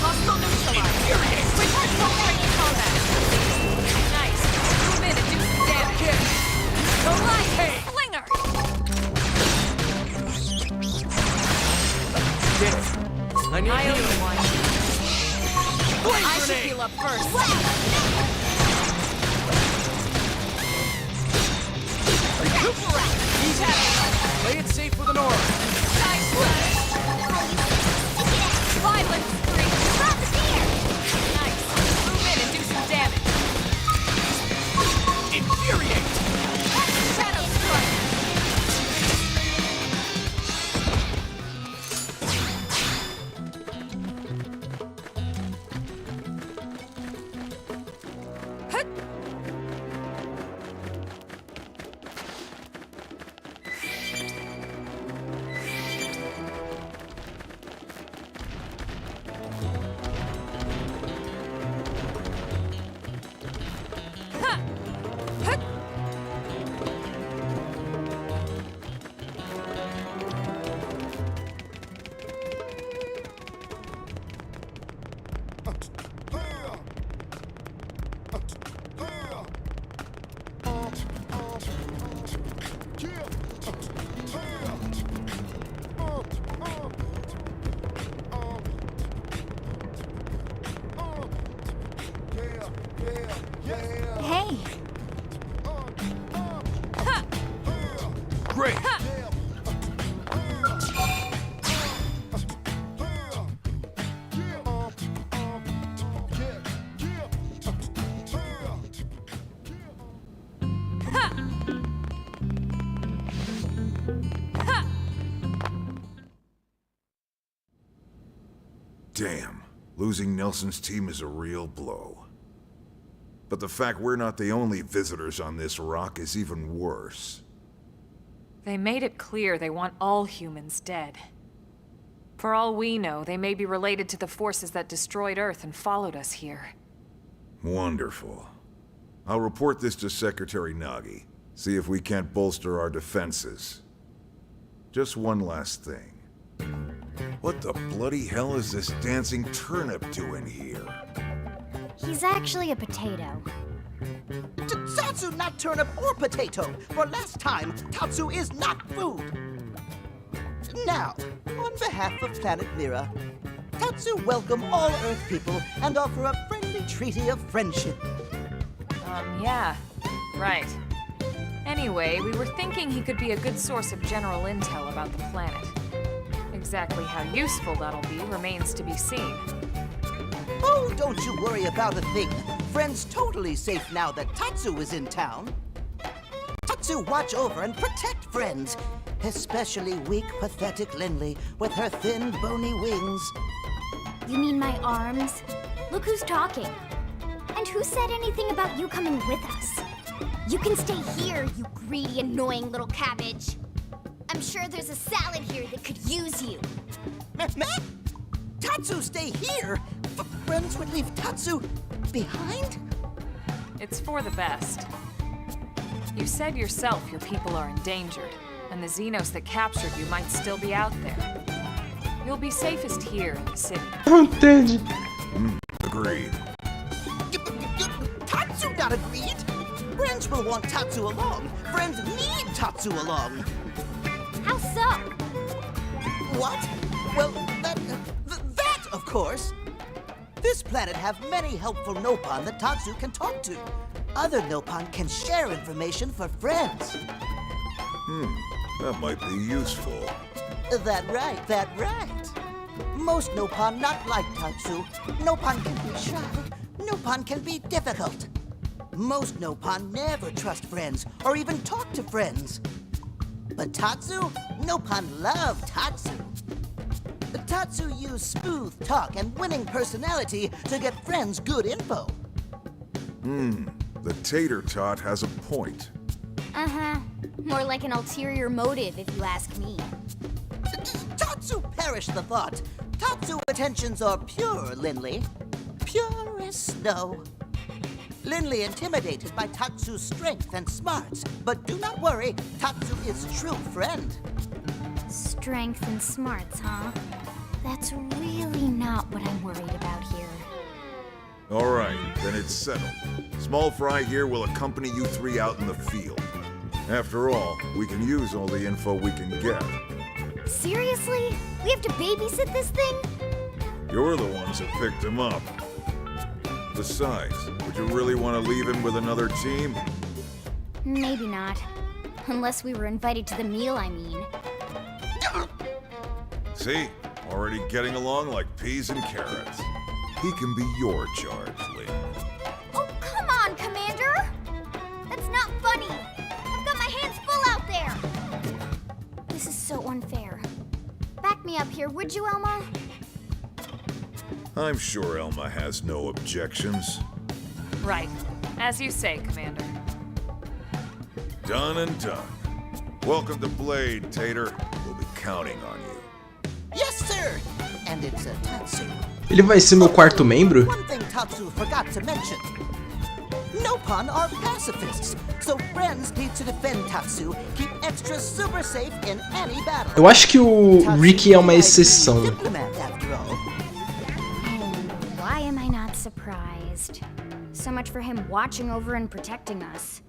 Hostile neutralized. Switch to full-range combat. Nice. Move in and do some damage. Go light. Slinger. I need I owe you healing. one. Flame I should grenade. heal up first. Recuperate. Play it safe with an aura. Nice one. Violent spree. Nice. Move in and do some damage. Infuriate. Shadow strike. Hey, Great. Damn. Losing Nelson's team is a real blow. But the fact we're not the only visitors on this rock is even worse. They made it clear they want all humans dead. For all we know, they may be related to the forces that destroyed Earth and followed us here. Wonderful. I'll report this to Secretary Nagi. See if we can't bolster our defenses. Just one last thing. What the bloody hell is this dancing turnip doing here? he's actually a potato. Tatsu, not turnip or potato. For last time, Tatsu is not food. Now, on behalf of Planet Mira, Tatsu welcome all Earth people and offer a friendly treaty of friendship. Yeah, right. Anyway, we were thinking he could be a good source of general intel about the planet. Exactly how useful that'll be remains to be seen. Oh, don't you worry about a thing. Friend's totally safe now that Tatsu is in town. Tatsu watch over and protect friends, especially weak, pathetic Lindley with her thin, bony wings. You mean my arms? Look who's talking. And who said anything about you coming with us? You can stay here, you greedy, annoying little cabbage. I'm sure there's a salad here that could use you. Meh? Tatsu stay here? Friends would leave Tatsu behind? It's for the best. You said yourself your people are endangered, and the Xenos that captured you might still be out there. You'll be safest here in the city. Entendi. Agreed. Tatsu not agreed. Friends will want Tatsu along. Friends need Tatsu along. How so? What? Well, that, of course. This planet have many helpful Nopon that Tatsu can talk to. Other Nopon can share information for friends. That might be useful. That right. Most Nopon not like Tatsu. Nopon can be shy. Nopon can be difficult. Most Nopon never trust friends or even talk to friends. But Tatsu? Nopon love Tatsu. Tatsu use smooth talk and winning personality to get friends good info. The tater tot has a point. Uh-huh. More like an ulterior motive, if you ask me. Tatsu perish the thought. Tatsu intentions are pure, Linley. Pure as snow. Linley intimidated by Tatsu's strength and smarts, but do not worry, Tatsu is true friend. Strength and smarts, huh? That's really not what I'm worried about here. All right, then it's settled. Small Fry here will accompany you three out in the field. After all, we can use all the info we can get. Seriously? We have to babysit this thing? You're the ones that picked him up. Besides, would you really want to leave him with another team? Maybe not. Unless we were invited to the meal, I mean. See? Already getting along like peas and carrots. He can be your charge, Lee. Oh, come on, Commander! That's not funny! I've got my hands full out there! This is so unfair. Back me up here, would you, Elma? I'm sure Elma has no objections. Right. As you say, Commander. Done and done. Welcome to Blade, Tater. We'll be counting on you. Yes, sir! And it's a Tatsu. Ele vai ser meu quarto membro? One thing Tatsu forgot to mention. Nopon are pacifists, so friends need to defend Tatsu, keep extra super safe in any battle. Eu acho que o Ricky é uma exceção. Diplomat, after all. And why am I not surprised? So much for him watching over and protecting us.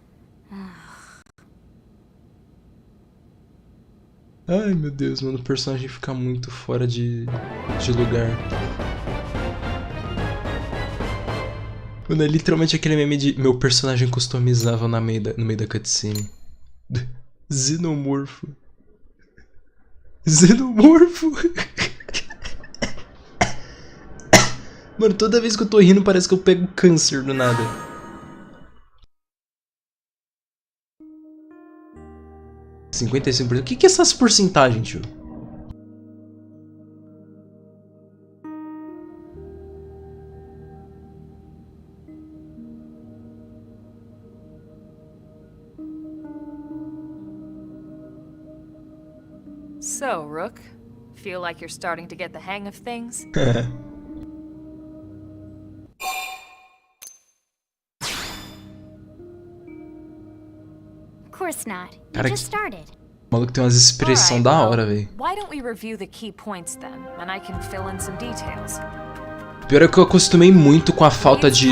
Ai, meu Deus, mano, o personagem fica muito fora de lugar. Mano, é literalmente aquele meme de meu personagem customizável no meio da cutscene. Xenomorfo. Xenomorfo. Mano, toda vez que eu tô rindo parece que eu pego câncer do nada. 55%. O que é essas porcentagens, tio? So, Rook, feel like you're starting to get the hang of things? Of course not. You Cara, just started. O maluco tem umas expressões da hora, velho. Why don't we review the key points then, and I can fill in some details. Pior é que eu acostumei muito com a falta de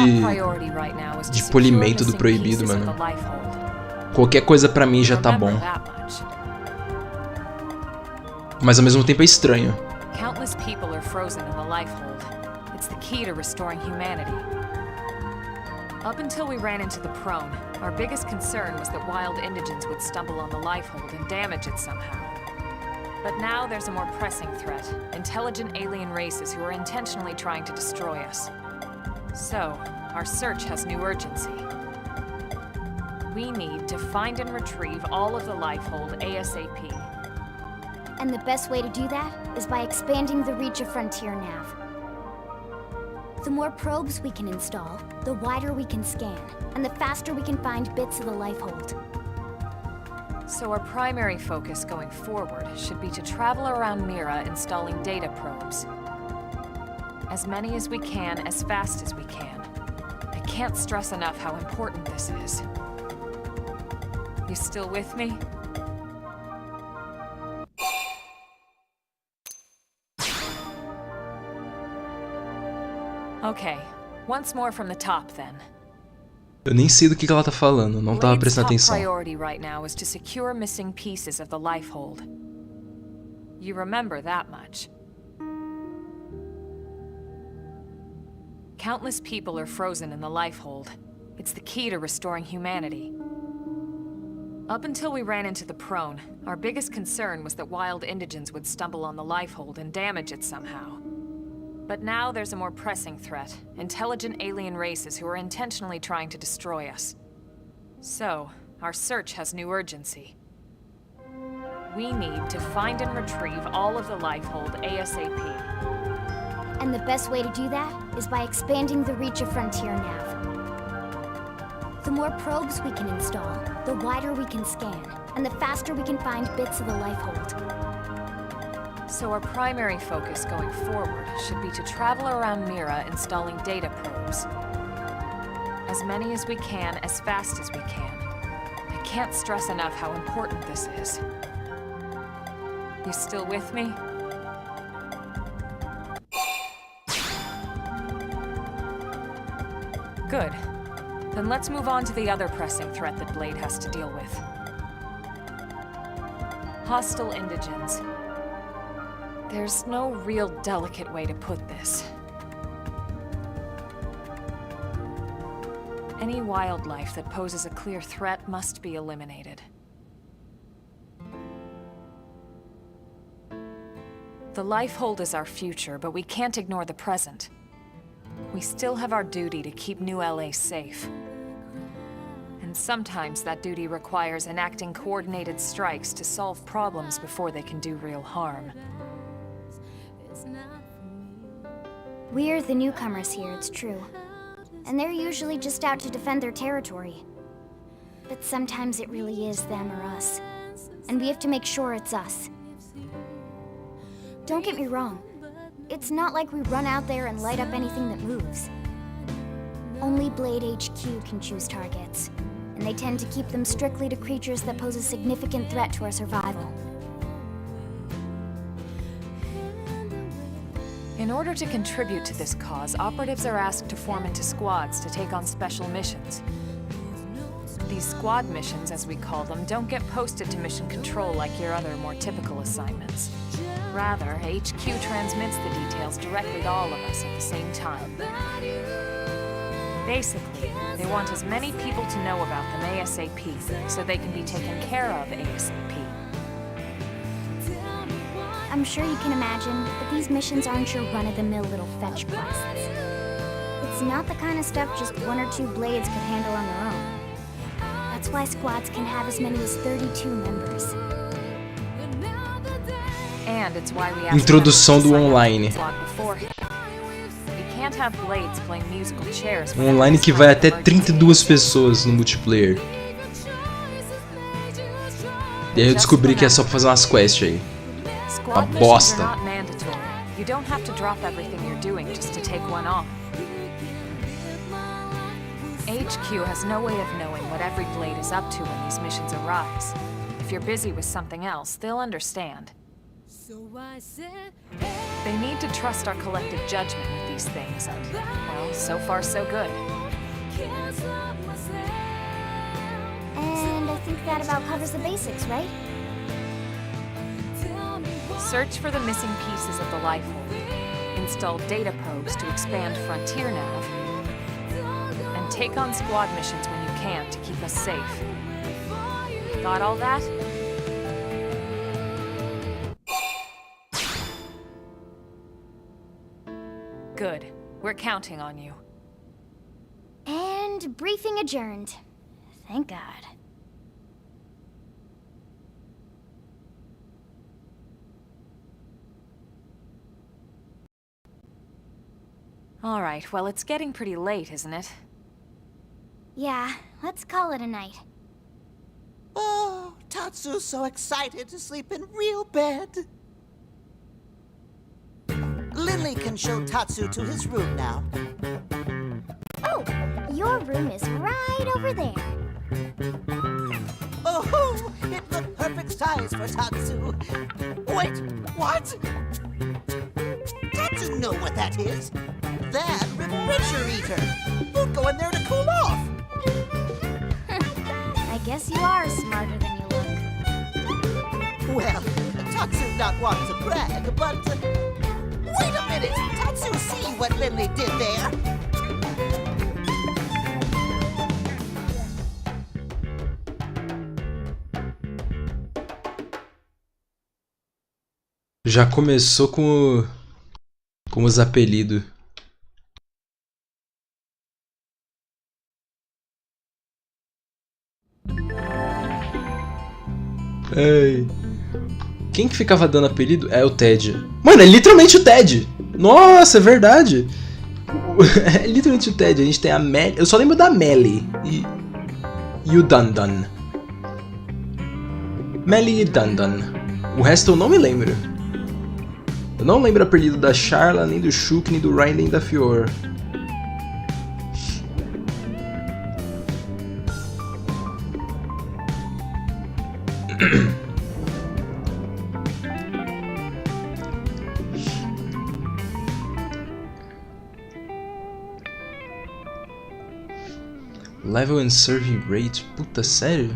polimento do proibido, mano. Qualquer coisa pra mim já tá bom. Mas ao mesmo tempo é estranho. Countless people are frozen in the lifehold. It's the key to restoring humanity. Up until we ran into the prone, our biggest concern was that wild indigents would stumble on the lifehold and damage it somehow. But now there's a more pressing threat, intelligent alien races who are intentionally trying to destroy us. So, our search has new urgency. We need to find and retrieve all of the lifehold ASAP. And the best way to do that is by expanding the reach of Frontier Nav. The more probes we can install, the wider we can scan, and the faster we can find bits of the lifehold. So our primary focus going forward should be to travel around Mira installing data probes. As many as we can, as fast as we can. I can't stress enough how important this is. You still with me? Okay, once more from the top then. Eu nem sei do que ela tá falando, não tava prestando Blade's top atenção. priority right now is to secure missing pieces of the Lifehold. You remember that much. Countless people are frozen in the Lifehold. It's the key to restoring humanity. Up until we ran into the Prone, our biggest concern was that wild indigents would stumble on the Lifehold and damage it somehow. But now there's a more pressing threat. Intelligent alien races who are intentionally trying to destroy us. So, our search has new urgency. We need to find and retrieve all of the Lifehold ASAP. And the best way to do that is by expanding the reach of Frontier Nav. The more probes we can install, the wider we can scan, and the faster we can find bits of the Lifehold. So our primary focus going forward should be to travel around Mira installing data probes. As many as we can, as fast as we can. I can't stress enough how important this is. You still with me? Good. Then let's move on to the other pressing threat that Blade has to deal with. Hostile indigents. There's no real delicate way to put this. Any wildlife that poses a clear threat must be eliminated. The Lifehold is our future, but we can't ignore the present. We still have our duty to keep New LA safe. And sometimes that duty requires enacting coordinated strikes to solve problems before they can do real harm. We're the newcomers here, it's true. And they're usually just out to defend their territory. But sometimes it really is them or us. And we have to make sure it's us. Don't get me wrong. It's not like we run out there and light up anything that moves. Only Blade HQ can choose targets. And they tend to keep them strictly to creatures that pose a significant threat to our survival. In order to contribute to this cause, operatives are asked to form into squads to take on special missions. These squad missions, as we call them, don't get posted to mission control like your other, more typical assignments. Rather, HQ transmits the details directly to all of us at the same time. Basically, they want as many people to know about them ASAP, so they can be taken care of ASAP. I'm sure you can imagine that these missions aren't your run-of-the-mill little fetch quests. It's not the kind of stuff just one or two Blades could handle on their own. That's why squads can have as many as 32 members. And it's why we ask Introdução do online. Can't have Blades playing musical chairs. Online que vai até 32 pessoas no multiplayer. E aí eu descobri que é só pra fazer umas quests aí. Uma bosta. You don't have to drop everything you're doing just to take one on. HQ has no way of knowing what every Blade is up to when these missions arise. If you're busy with something else, they'll understand. They need to trust our collective judgment with these things, and, well, so far so good. And I think that about covers the basics, right? Search for the missing pieces of the Lifehold. Install data probes to expand Frontier Nav. And take on squad missions when you can to keep us safe. Got all that? Good. We're counting on you. And briefing adjourned. Thank God. All right, well, it's getting pretty late, isn't it? Yeah, let's call it a night. Oh, Tatsu's so excited to sleep in real bed. Lily can show Tatsu to his room now. Oh, your room is right over there. Oh, Oh, it's the perfect size for Tatsu. Wait, what? Tatsu know what that is. That refrigerator eater. We'll go in there to cool off. I guess you are smarter than you look. Well, Tatsu not want to brag, but... wait a minute! Tatsu see what Lindley did there! Já começou com os apelidos. Ei. Quem que ficava dando apelido? É o Ted. Mano, é literalmente o Ted! Nossa, é verdade! É literalmente o Ted. A gente tem a Melly. Eu só lembro da Melly e o Dandan. Melly e Dandan. O resto eu não me lembro. Eu não lembro o apelido da Charla, nem do Shuk, nem do Ryan, nem da Fior. Level and serving rate. Puta, sério?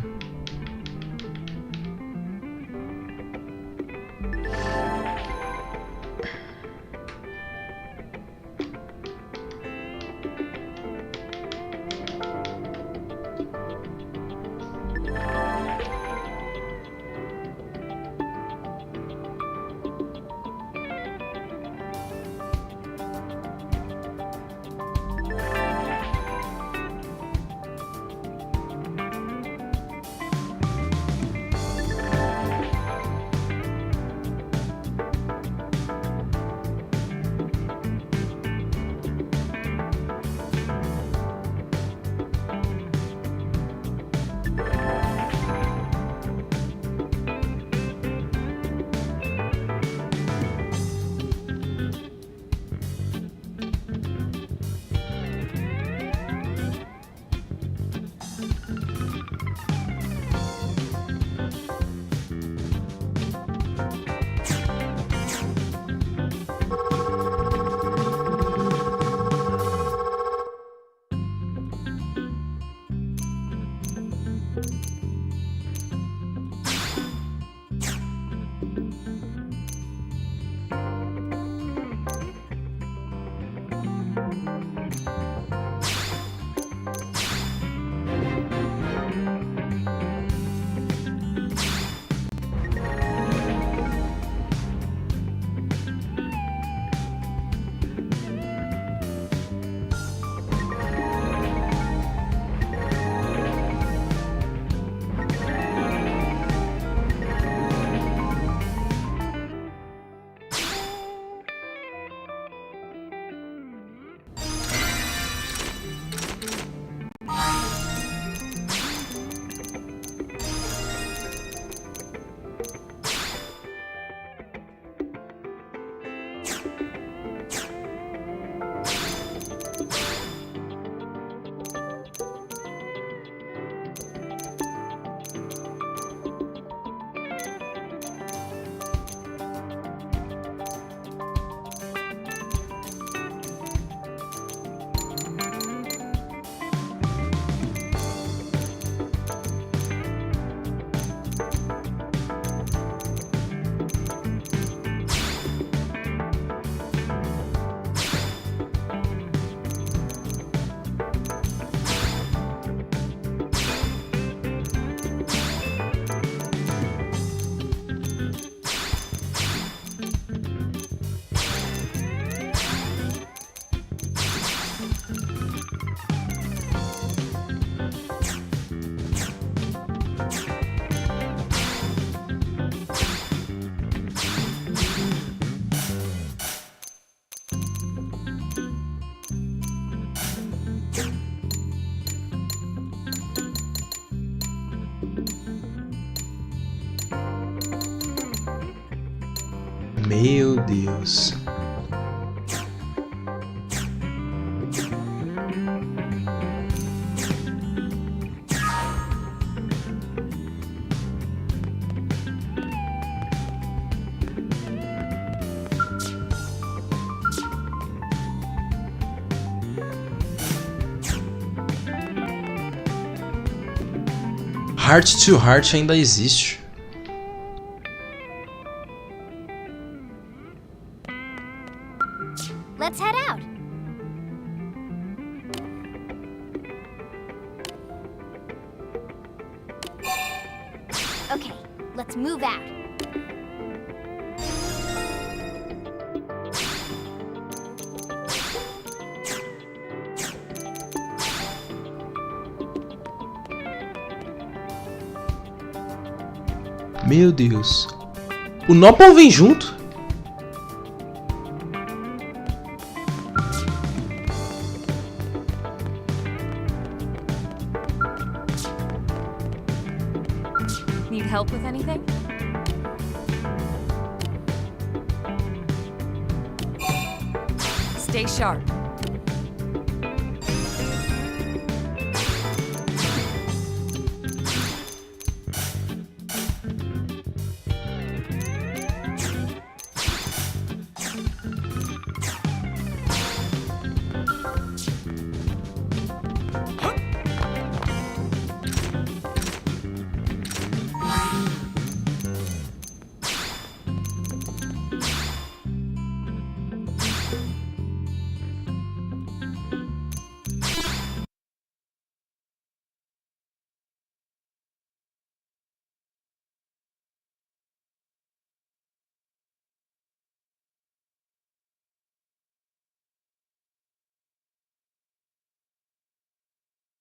Meu Deus. Heart to Heart ainda existe. Let's head out. Okay, let's move out. Meu Deus. O Nopal vem junto? Need help with anything? Stay sharp.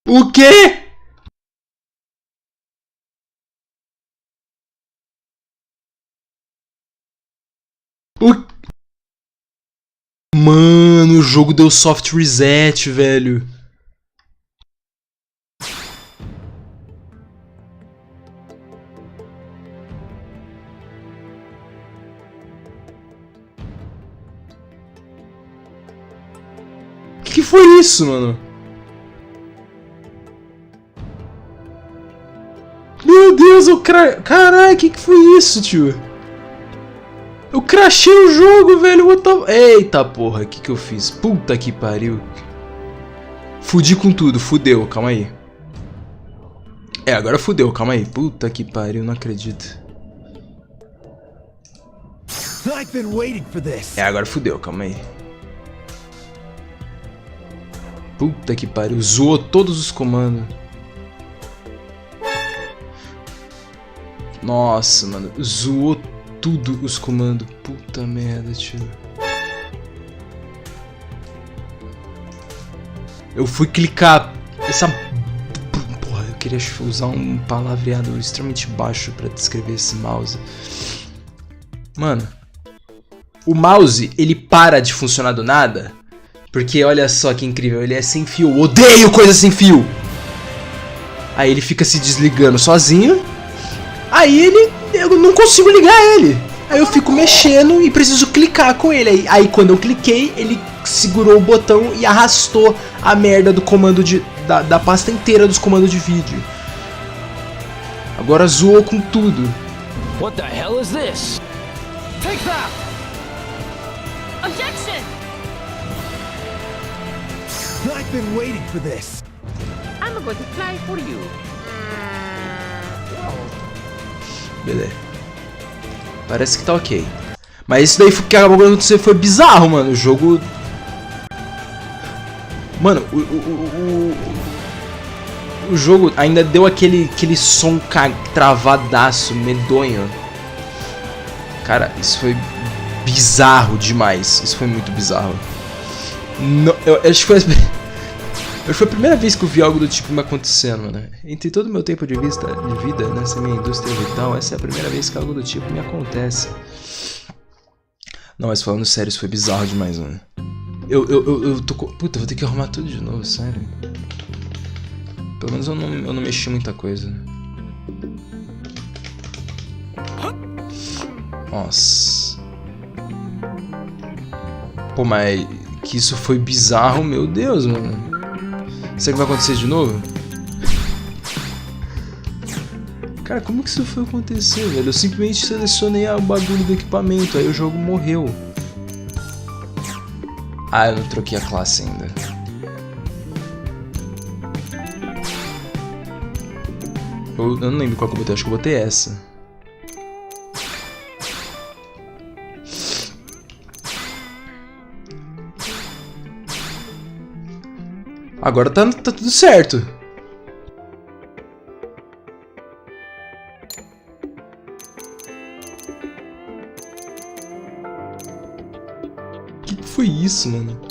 O quê? Mano, o jogo deu soft reset, velho. Que foi isso, mano? Meu Deus, caralho, que foi isso, tio? Eu crashei o jogo, velho. Eita porra, que eu fiz? Puta que pariu. Fudi com tudo, fudeu, calma aí. É, agora fudeu, calma aí. Puta que pariu, não acredito. É, agora fudeu, calma aí. Puta que pariu, zoou todos os comandos. Nossa, mano, zoou tudo os comandos. Puta merda, tio. Eu fui clicar essa... Porra, eu queria usar um palavreado extremamente baixo pra descrever esse mouse. Mano, o mouse, ele para de funcionar do nada. Porque olha só que incrível, ele é sem fio. Eu odeio coisa sem fio! Aí ele fica se desligando sozinho. Aí eu não consigo ligar ele. Aí eu fico mexendo e preciso clicar com ele. Aí quando eu cliquei, ele segurou o botão e arrastou a merda do comando da pasta inteira dos comandos de vídeo. Agora zoou com tudo. What the hell is this? Take that! Objection! I've been waiting for this. I'm going to fly for you. Beleza. Parece que tá ok. Mas isso daí que acabou de acontecer foi bizarro, mano. O jogo... Mano, o jogo ainda deu aquele som travadaço, medonho. Cara, isso foi bizarro demais. Isso foi muito bizarro. Não, eu acho que foi a primeira vez que eu vi algo do tipo me acontecendo, né? Entre todo o meu tempo de vida nessa minha indústria vital, essa é a primeira vez que algo do tipo me acontece. Não, mas falando sério, isso foi bizarro demais, mano. Eu tô... Puta, vou ter que arrumar tudo de novo, sério. Pelo menos eu não mexi muita coisa. Nossa. Pô, mas... Que isso foi bizarro, meu Deus, mano. Será que vai acontecer de novo? Cara, como que isso foi acontecer, velho? Eu simplesmente selecionei o bagulho do equipamento, aí o jogo morreu. Ah, eu não troquei a classe ainda. Eu não lembro qual que eu botei, acho que eu botei essa. Agora tá tudo certo. Que foi isso, mano?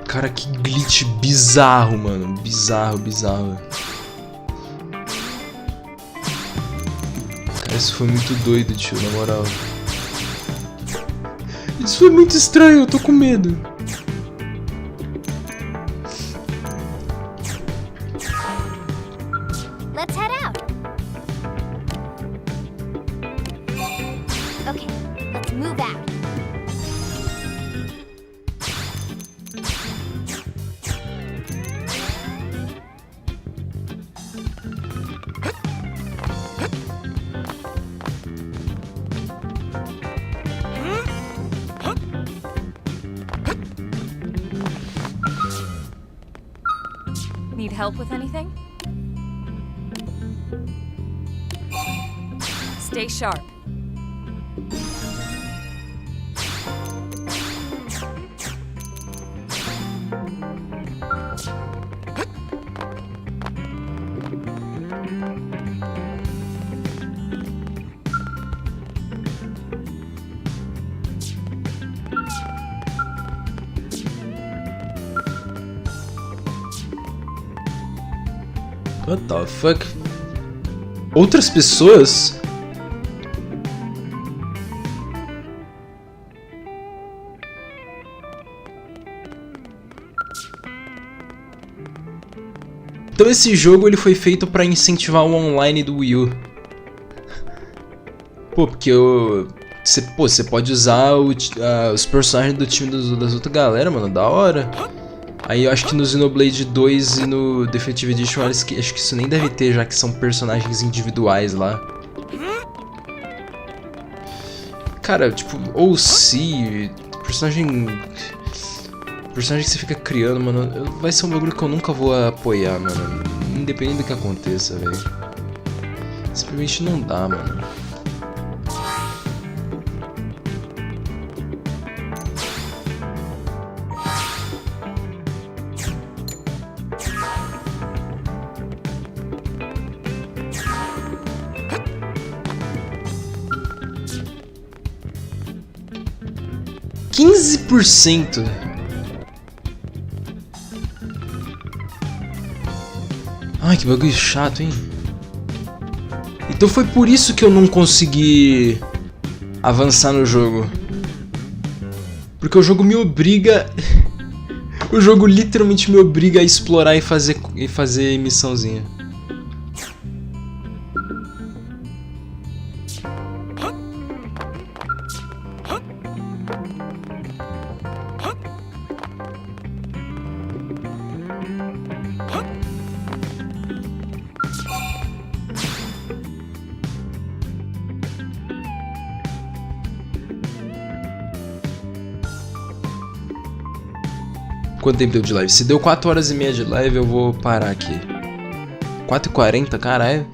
Cara, que glitch bizarro, mano. Bizarro, bizarro. Cara, isso foi muito doido, tio, na moral. Isso foi muito estranho, eu tô com medo. Let's head out. Okay, let's move out. Need help with anything? Stay sharp. What the fuck? Outras pessoas? Então esse jogo ele foi feito pra incentivar o online do Wii U. Pô, porque você pode usar os personagens do time das outras galera, mano, da hora. Aí eu acho que no Xenoblade 2 e no Definitive Edition acho que isso nem deve ter, já que são personagens individuais lá. Cara, tipo, ou se personagem que você fica criando, mano, vai ser um bagulho que eu nunca vou apoiar, mano. Independente do que aconteça, velho. Simplesmente não dá, mano. %. Ai, que bagulho chato, hein? Então foi por isso que eu não consegui avançar no jogo. Porque o jogo me obriga... O jogo literalmente me obriga a explorar e fazer missãozinha. Quanto tempo deu de live? Se deu 4 horas e meia de live, eu vou parar aqui. 4h40, caralho.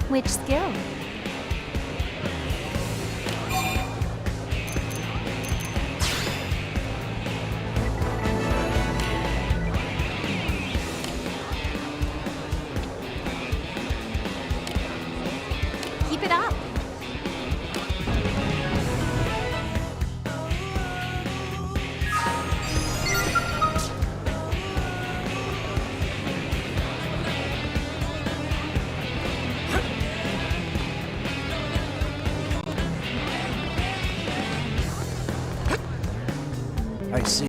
Which skill? Keep it up. I see.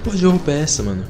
Pô, de roupa é essa, mano?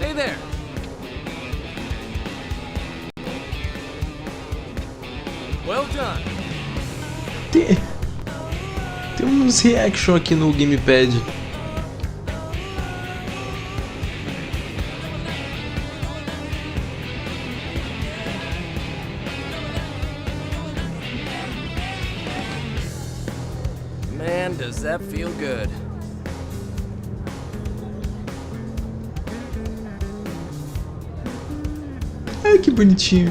Hey there! Well done! Tem uns reaction aqui no gamepad. Man, does that feel good. Ai, que bonitinho.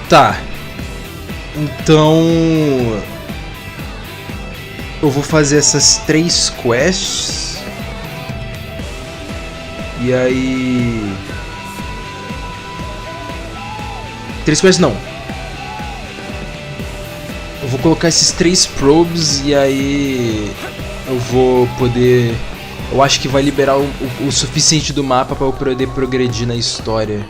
Tá. Então eu vou fazer essas 3 quests. E aí 3 quests não. Eu vou colocar esses 3 probes e aí eu vou poder... Eu acho que vai liberar o suficiente do mapa para eu poder progredir na história.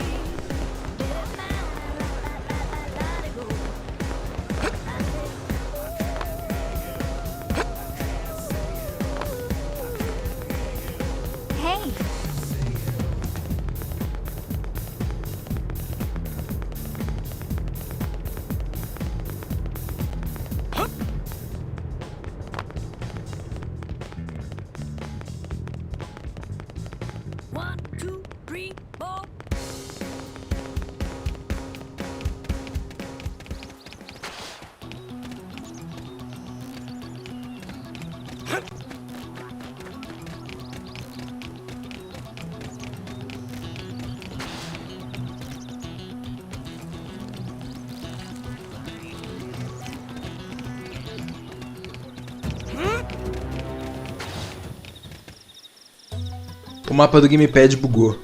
O mapa do gamepad bugou.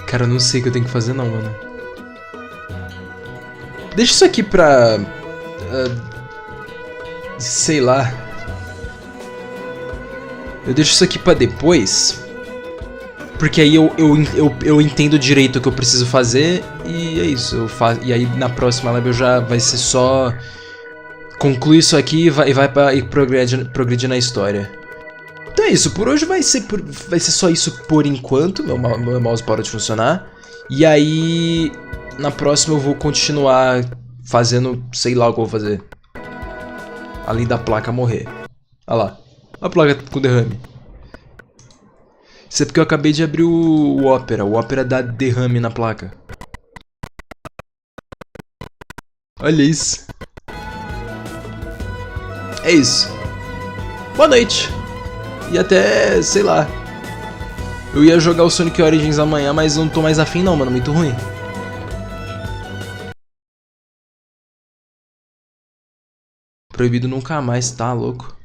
Cara, eu não sei o que eu tenho que fazer não, mano. Deixa isso aqui pra... sei lá. Eu deixo isso aqui pra depois. Porque aí eu entendo direito o que eu preciso fazer. E é isso. E aí na próxima live eu já vai ser só... concluir isso aqui e progredir na história. Então é isso, por hoje vai ser só isso por enquanto, meu mouse parou de funcionar. E aí, na próxima eu vou continuar fazendo, sei lá o que eu vou fazer. Além da placa morrer. Olha lá, a placa com derrame. Isso é porque eu acabei de abrir o Opera dá derrame na placa. Olha isso. É isso. Boa noite. E até, sei lá. Eu ia jogar o Sonic Origins amanhã, mas não tô mais afim não, mano. Muito ruim. Proibido nunca mais, tá louco?